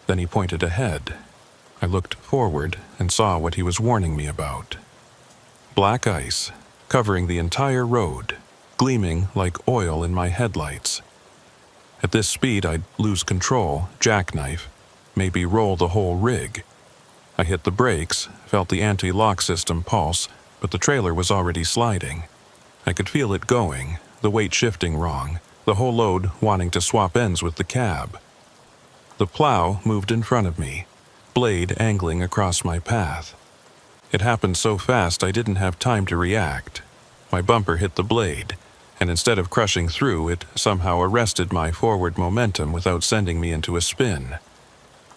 Then he pointed ahead. I looked forward and saw what he was warning me about. Black ice, covering the entire road, gleaming like oil in my headlights. At this speed I'd lose control, jackknife, maybe roll the whole rig. I hit the brakes, felt the anti-lock system pulse, but the trailer was already sliding. I could feel it going, the weight shifting wrong, the whole load wanting to swap ends with the cab. The plow moved in front of me, blade angling across my path. It happened so fast I didn't have time to react. My bumper hit the blade, and instead of crushing through, it somehow arrested my forward momentum without sending me into a spin.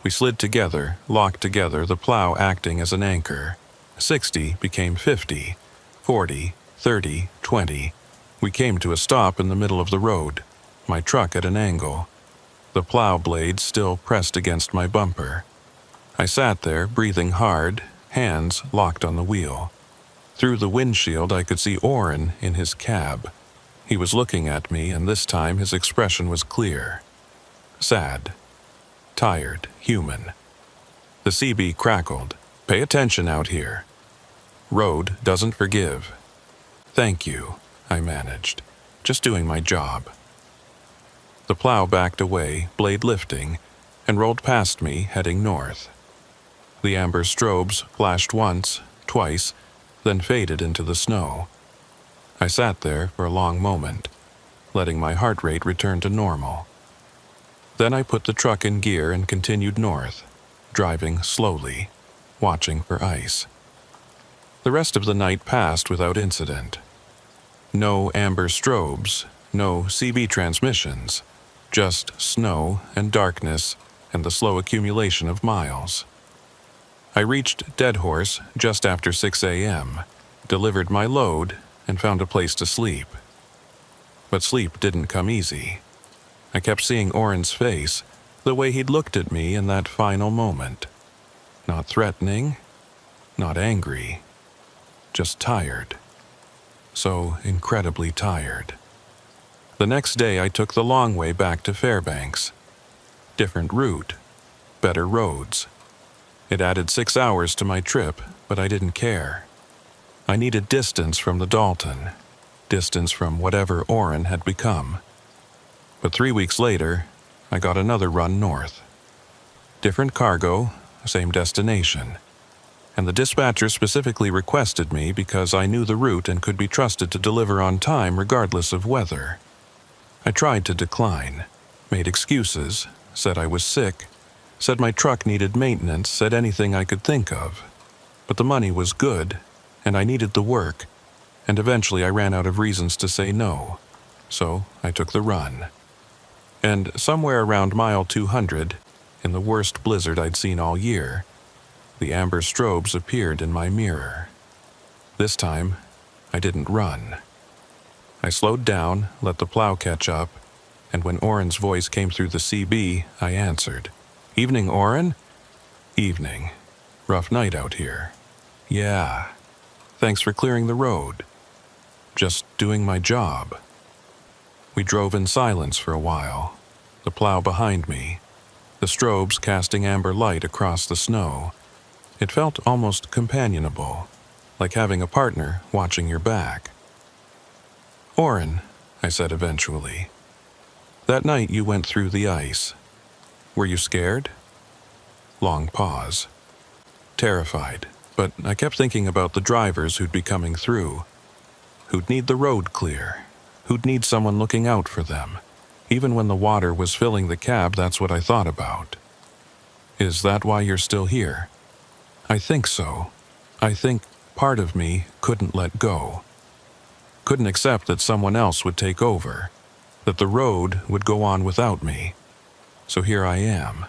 We slid together, locked together, the plow acting as an anchor. 60 became 50, 40, 30, 20. We came to a stop in the middle of the road, my truck at an angle. The plow blade still pressed against my bumper. I sat there, breathing hard, hands locked on the wheel. Through the windshield I could see Oren in his cab. He was looking at me, and this time his expression was clear. Sad. Tired, human. The CB crackled. Pay attention out here. Road doesn't forgive. Thank you, I managed. Just doing my job. The plow backed away, blade lifting, and rolled past me, heading north. The amber strobes flashed once, twice, then faded into the snow. I sat there for a long moment, letting my heart rate return to normal. Then I put the truck in gear and continued north, driving slowly, watching for ice. The rest of the night passed without incident. No amber strobes, no CB transmissions, just snow and darkness and the slow accumulation of miles. I reached Dead Horse just after 6 a.m., delivered my load, and found a place to sleep. But sleep didn't come easy. I kept seeing Orrin's face, the way he'd looked at me in that final moment. Not threatening, not angry, just tired. So incredibly tired. The next day I took the long way back to Fairbanks. Different route, better roads. It added 6 hours to my trip, but I didn't care. I needed distance from the Dalton, distance from whatever Orrin had become. But 3 weeks later, I got another run north. Different cargo, same destination. And the dispatcher specifically requested me because I knew the route and could be trusted to deliver on time regardless of weather. I tried to decline, made excuses, said I was sick, said my truck needed maintenance, said anything I could think of. But the money was good, and I needed the work, and eventually I ran out of reasons to say no. So I took the run. And somewhere around mile 200, in the worst blizzard I'd seen all year, the amber strobes appeared in my mirror. This time, I didn't run. I slowed down, let the plow catch up, and when Orrin's voice came through the CB, I answered. "Evening, Orrin?" "Evening. Rough night out here." "Yeah. Thanks for clearing the road." "Just doing my job." We drove in silence for a while, the plow behind me, the strobes casting amber light across the snow. It felt almost companionable, like having a partner watching your back. "Orrin," I said eventually, "that night you went through the ice. Were you scared?" Long pause. Terrified, but I kept thinking about the drivers who'd be coming through, who'd need the road clear, who'd need someone looking out for them. Even when the water was filling the cab, that's what I thought about. "Is that why you're still here?" "I think so. I think part of me couldn't let go. Couldn't accept that someone else would take over, that the road would go on without me. So here I am,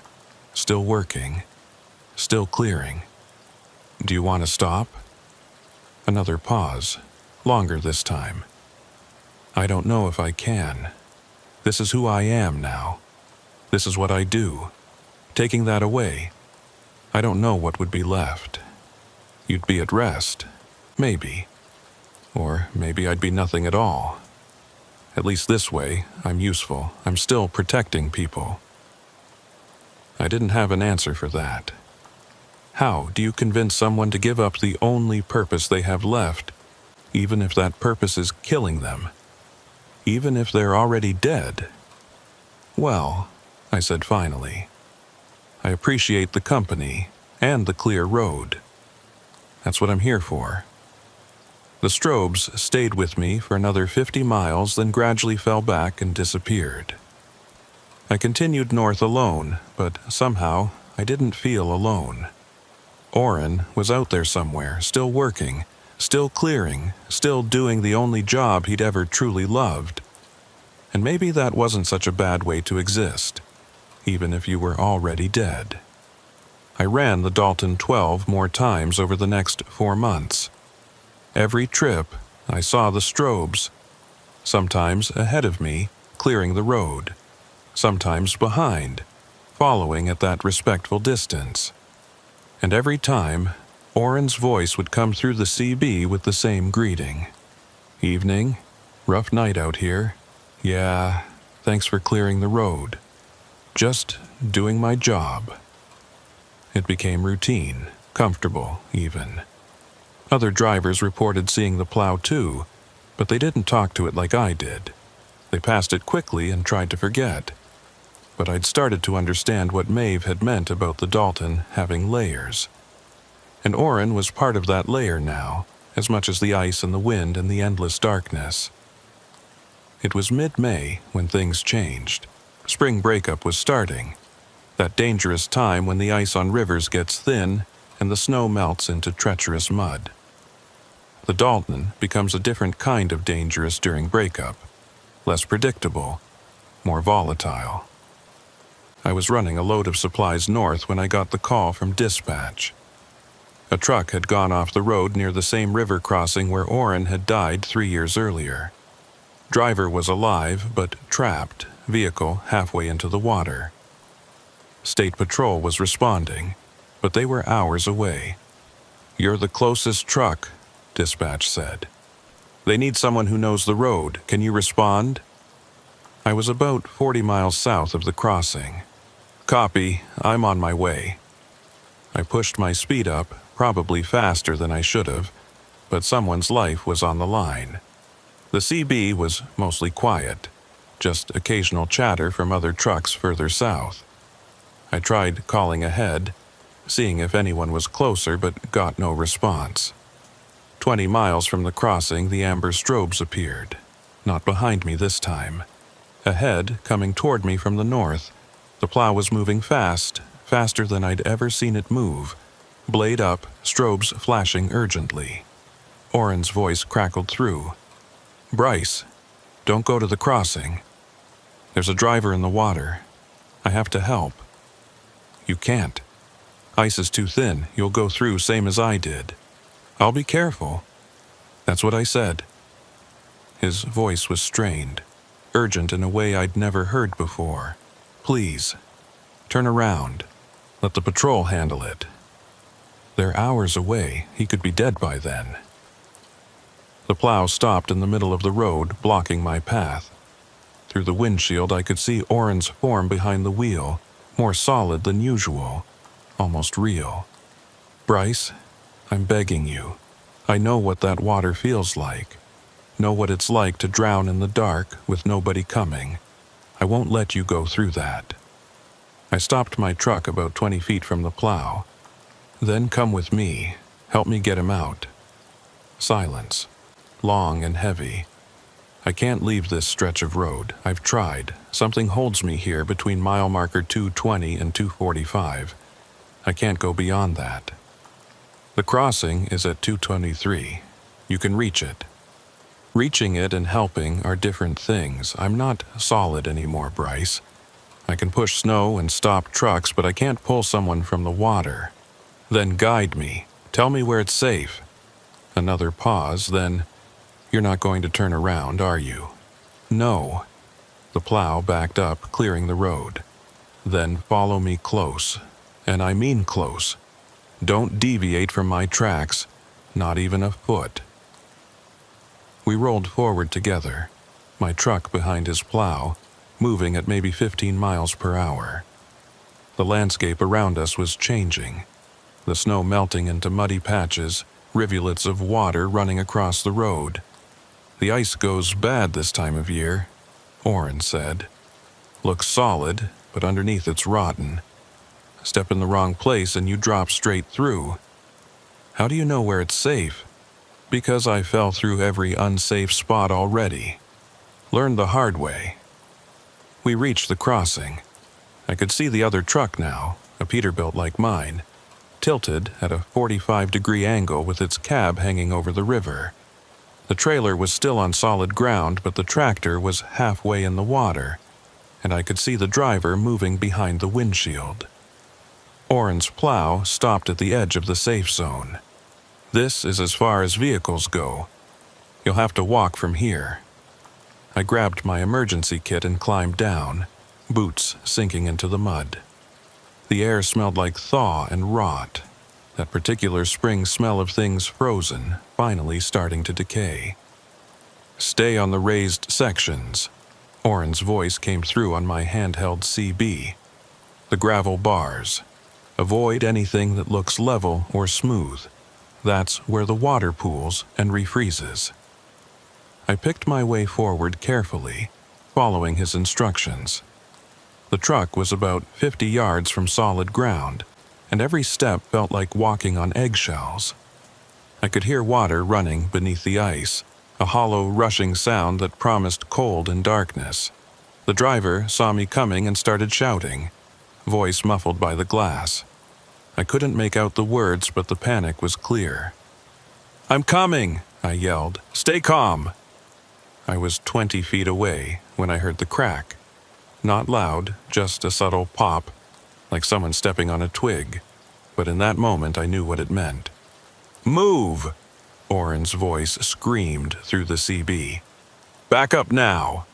still working, still clearing. Do you want to stop?" Another pause, longer this time. "I don't know if I can. This is who I am now. This is what I do. Taking that away, I don't know what would be left. You'd be at rest, maybe. Or maybe I'd be nothing at all. At least this way, I'm useful. I'm still protecting people." I didn't have an answer for that. How do you convince someone to give up the only purpose they have left, even if that purpose is killing them? Even if they're already dead? "Well," I said finally, "I appreciate the company and the clear road. That's what I'm here for." The strobes stayed with me for another 50 miles, then gradually fell back and disappeared. I continued north alone, but somehow I didn't feel alone. Orrin was out there somewhere, still working, still clearing, still doing the only job he'd ever truly loved. And maybe that wasn't such a bad way to exist, even if you were already dead. I ran the Dalton 12 more times over the next 4 months. Every trip, I saw the strobes, sometimes ahead of me, clearing the road, sometimes behind, following at that respectful distance. And every time, Orrin's voice would come through the CB with the same greeting. "Evening, rough night out here. Yeah, thanks for clearing the road. Just doing my job." It became routine, comfortable even. Other drivers reported seeing the plow too, but they didn't talk to it like I did. They passed it quickly and tried to forget. But I'd started to understand what Maeve had meant about the Dalton having layers. And Orrin was part of that layer now, as much as the ice and the wind and the endless darkness. It was mid-May when things changed. Spring breakup was starting, that dangerous time when the ice on rivers gets thin and the snow melts into treacherous mud. The Dalton becomes a different kind of dangerous during breakup, less predictable, more volatile. I was running a load of supplies north when I got the call from dispatch. A truck had gone off the road near the same river crossing where Orrin had died 3 years earlier. Driver was alive, but trapped, vehicle halfway into the water. State Patrol was responding, but they were hours away. "You're the closest truck," dispatch said. "They need someone who knows the road. Can you respond?" I was about 40 miles south of the crossing. "Copy, I'm on my way." I pushed my speed up, probably faster than I should have, but someone's life was on the line. The CB was mostly quiet, just occasional chatter from other trucks further south. I tried calling ahead, seeing if anyone was closer, but got no response. 20 miles from the crossing, the amber strobes appeared. Not behind me this time. Ahead, coming toward me from the north, the plow was moving fast, faster than I'd ever seen it move. Blade up, strobes flashing urgently. Oren's voice crackled through. "Bryce, don't go to the crossing. There's a driver in the water. I have to help." "You can't. Ice is too thin. You'll go through same as I did." "I'll be careful." That's what I said. His voice was strained, urgent in a way I'd never heard before. "Please, turn around. Let the patrol handle it." They're hours away. He could be dead by then. The plow stopped in the middle of the road, blocking my path. Through the windshield, I could see Oren's form behind the wheel, more solid than usual, almost real. "Bryce, I'm begging you. I know what that water feels like. Know what it's like to drown in the dark with nobody coming. I won't let you go through that." I stopped my truck about 20 feet from the plow. "Then come with me. Help me get him out." Silence, long and heavy. I can't leave this stretch of road. I've tried. Something holds me here between mile marker 220 and 245. I can't go beyond that. The crossing is at 223. You can reach it. Reaching it and helping are different things. I'm not solid anymore, Bryce. I can push snow and stop trucks, but I can't pull someone from the water. Then guide me. Tell me where it's safe. Another pause, then, "You're not going to turn around, are you?" "No." The plow backed up, clearing the road. "Then follow me close. And I mean close. Don't deviate from my tracks, not even a foot." We rolled forward together, my truck behind his plow, moving at maybe 15 miles per hour. The landscape around us was changing, the snow melting into muddy patches, rivulets of water running across the road. "The ice goes bad this time of year," Oren said. "Looks solid, but underneath it's rotten. Step in the wrong place and you drop straight through." "How do you know where it's safe?" "Because I fell through every unsafe spot already. Learned the hard way." We reached the crossing. I could see the other truck now, a Peterbilt like mine, tilted at a 45-degree angle with its cab hanging over the river. The trailer was still on solid ground, but the tractor was halfway in the water, and I could see the driver moving behind the windshield. Oren's plow stopped at the edge of the safe zone. "This is as far as vehicles go. You'll have to walk from here." I grabbed my emergency kit and climbed down, boots sinking into the mud. The air smelled like thaw and rot, that particular spring smell of things frozen, finally starting to decay. "Stay on the raised sections." Oren's voice came through on my handheld CB. "The gravel bars. Avoid anything that looks level or smooth. That's where the water pools and refreezes." I picked my way forward carefully, following his instructions. The truck was about 50 yards from solid ground, and every step felt like walking on eggshells. I could hear water running beneath the ice, a hollow, rushing sound that promised cold and darkness. The driver saw me coming and started shouting, voice muffled by the glass. I couldn't make out the words, but the panic was clear. "I'm coming!" I yelled. "Stay calm!" I was 20 feet away when I heard the crack. Not loud, just a subtle pop, like someone stepping on a twig. But in that moment I knew what it meant. "Move!" Oren's voice screamed through the CB. "Back up now!"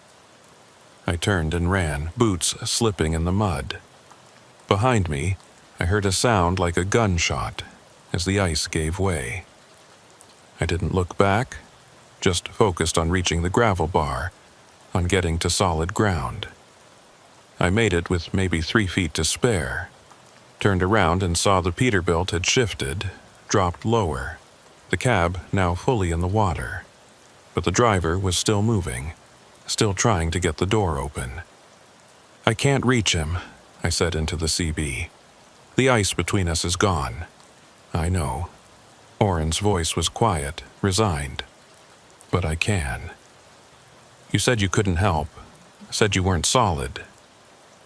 I turned and ran, boots slipping in the mud. Behind me, I heard a sound like a gunshot as the ice gave way. I didn't look back, just focused on reaching the gravel bar, on getting to solid ground. I made it with maybe 3 feet to spare, turned around and saw the Peterbilt had shifted, dropped lower, the cab now fully in the water. But the driver was still moving, still trying to get the door open. "I can't reach him," I said into the CB. "The ice between us is gone." "I know." Oren's voice was quiet, resigned. "But I can." "You said you couldn't help. Said you weren't solid."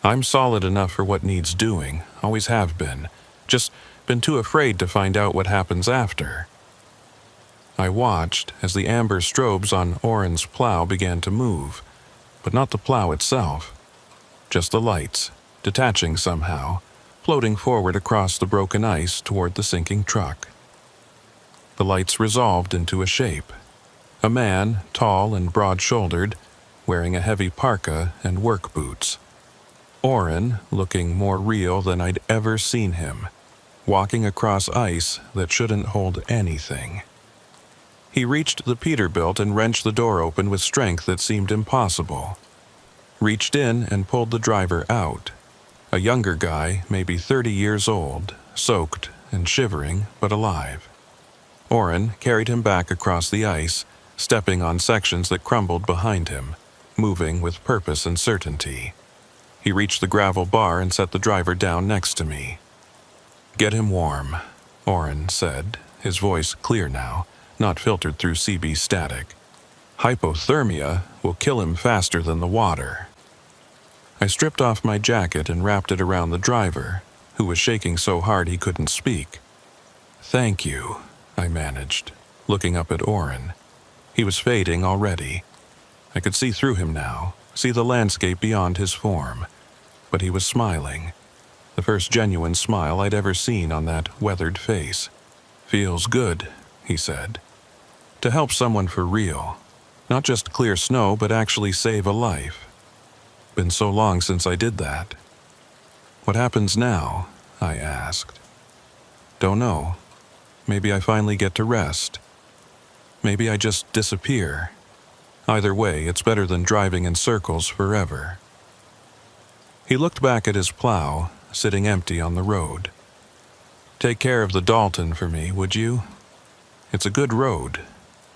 "I'm solid enough for what needs doing, always have been. Just been too afraid to find out what happens after." I watched as the amber strobes on Oren's plow began to move, but not the plow itself. Just the lights, detaching somehow, floating forward across the broken ice toward the sinking truck. The lights resolved into a shape. A man, tall and broad-shouldered, wearing a heavy parka and work boots. Oren, looking more real than I'd ever seen him, walking across ice that shouldn't hold anything. He reached the Peterbilt and wrenched the door open with strength that seemed impossible. Reached in and pulled the driver out. A younger guy, maybe 30 years old, soaked and shivering, but alive. Oren carried him back across the ice, stepping on sections that crumbled behind him, moving with purpose and certainty. He reached the gravel bar and set the driver down next to me. "Get him warm," Oren said, his voice clear now, not filtered through CB static. "Hypothermia will kill him faster than the water." I stripped off my jacket and wrapped it around the driver, who was shaking so hard he couldn't speak. "Thank you," I managed, looking up at Oren. He was fading already. I could see through him now, see the landscape beyond his form, but he was smiling. The first genuine smile I'd ever seen on that weathered face. "Feels good," he said. "To help someone for real. Not just clear snow, but actually save a life. Been so long since I did that." "What happens now?" I asked. "Don't know. Maybe I finally get to rest. Maybe I just disappear. Either way, it's better than driving in circles forever." He looked back at his plow, sitting empty on the road. "Take care of the Dalton for me, would you? It's a good road.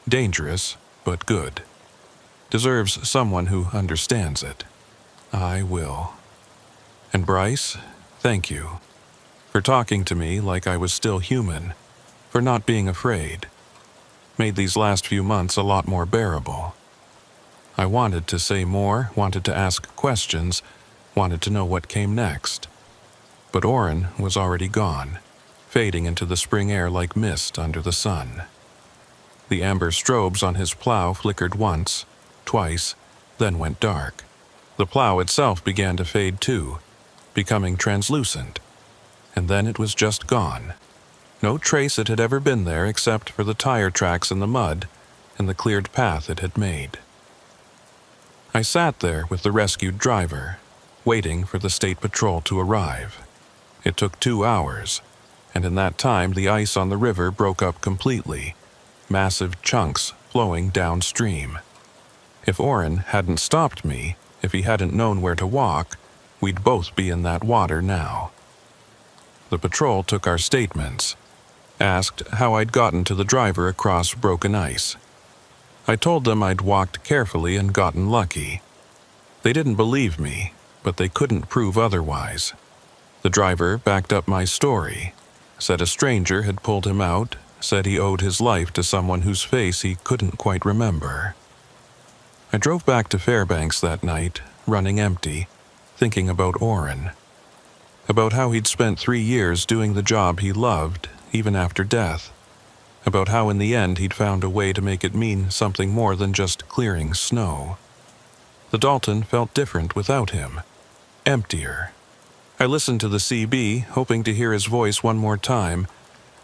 Dangerous, but good. Deserves someone who understands it." "I will." "And Bryce, thank you. For talking to me like I was still human. For not being afraid. Made these last few months a lot more bearable." I wanted to say more, wanted to ask questions, wanted to know what came next. But Oren was already gone, fading into the spring air like mist under the sun. The amber strobes on his plow flickered once, twice, then went dark. The plow itself began to fade too, becoming translucent. And then it was just gone. No trace it had ever been there except for the tire tracks in the mud and the cleared path it had made. I sat there with the rescued driver, waiting for the state patrol to arrive. It took 2 hours, and in that time the ice on the river broke up completely, massive chunks flowing downstream. If Oren hadn't stopped me, if he hadn't known where to walk, we'd both be in that water now. The patrol took our statements, asked how I'd gotten to the driver across broken ice. I told them I'd walked carefully and gotten lucky. They didn't believe me, but they couldn't prove otherwise. The driver backed up my story, said a stranger had pulled him out, said he owed his life to someone whose face he couldn't quite remember. I drove back to Fairbanks that night, running empty, thinking about Oren. About how he'd spent 3 years doing the job he loved, even after death. About how in the end he'd found a way to make it mean something more than just clearing snow. The Dalton felt different without him. Emptier. I listened to the CB, hoping to hear his voice one more time,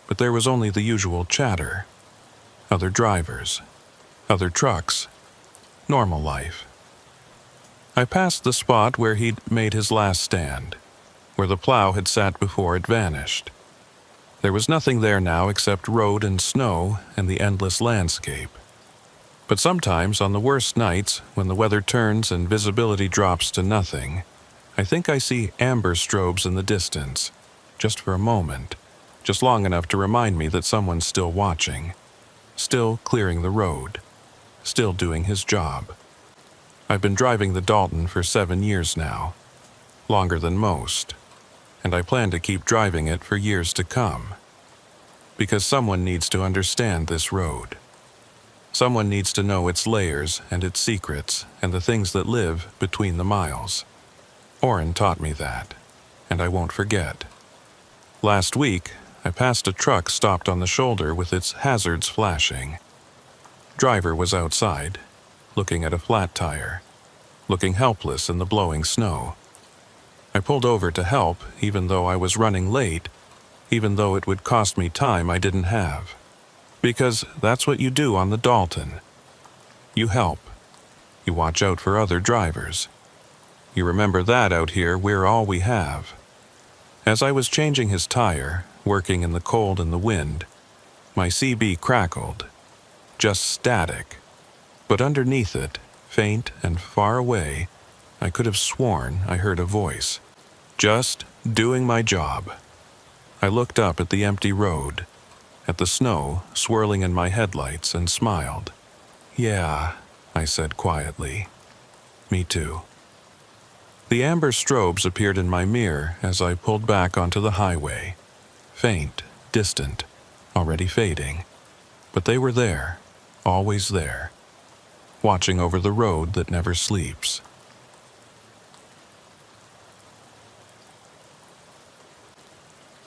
but there was only the usual chatter. Other drivers. Other trucks. Normal life. I passed the spot where he'd made his last stand, where the plow had sat before it vanished. There was nothing there now except road and snow and the endless landscape. But sometimes, on the worst nights, when the weather turns and visibility drops to nothing, I think I see amber strobes in the distance, just for a moment, just long enough to remind me that someone's still watching, still clearing the road, still doing his job. I've been driving the Dalton for 7 years now, longer than most, and I plan to keep driving it for years to come. Because someone needs to understand this road. Someone needs to know its layers and its secrets and the things that live between the miles. Orrin taught me that, and I won't forget. Last week, I passed a truck stopped on the shoulder with its hazards flashing. Driver was outside, looking at a flat tire, looking helpless in the blowing snow. I pulled over to help, even though I was running late, even though it would cost me time I didn't have. Because that's what you do on the Dalton. You help. You watch out for other drivers. You remember that out here we're all we have. As I was changing his tire, working in the cold and the wind, my CB crackled. Just static. But underneath it, faint and far away, I could have sworn I heard a voice. Just doing my job. I looked up at the empty road, at the snow swirling in my headlights, and smiled. Yeah, I said quietly. Me too. The amber strobes appeared in my mirror as I pulled back onto the highway. Faint, distant, already fading. But they were there, always there, watching over the road that never sleeps.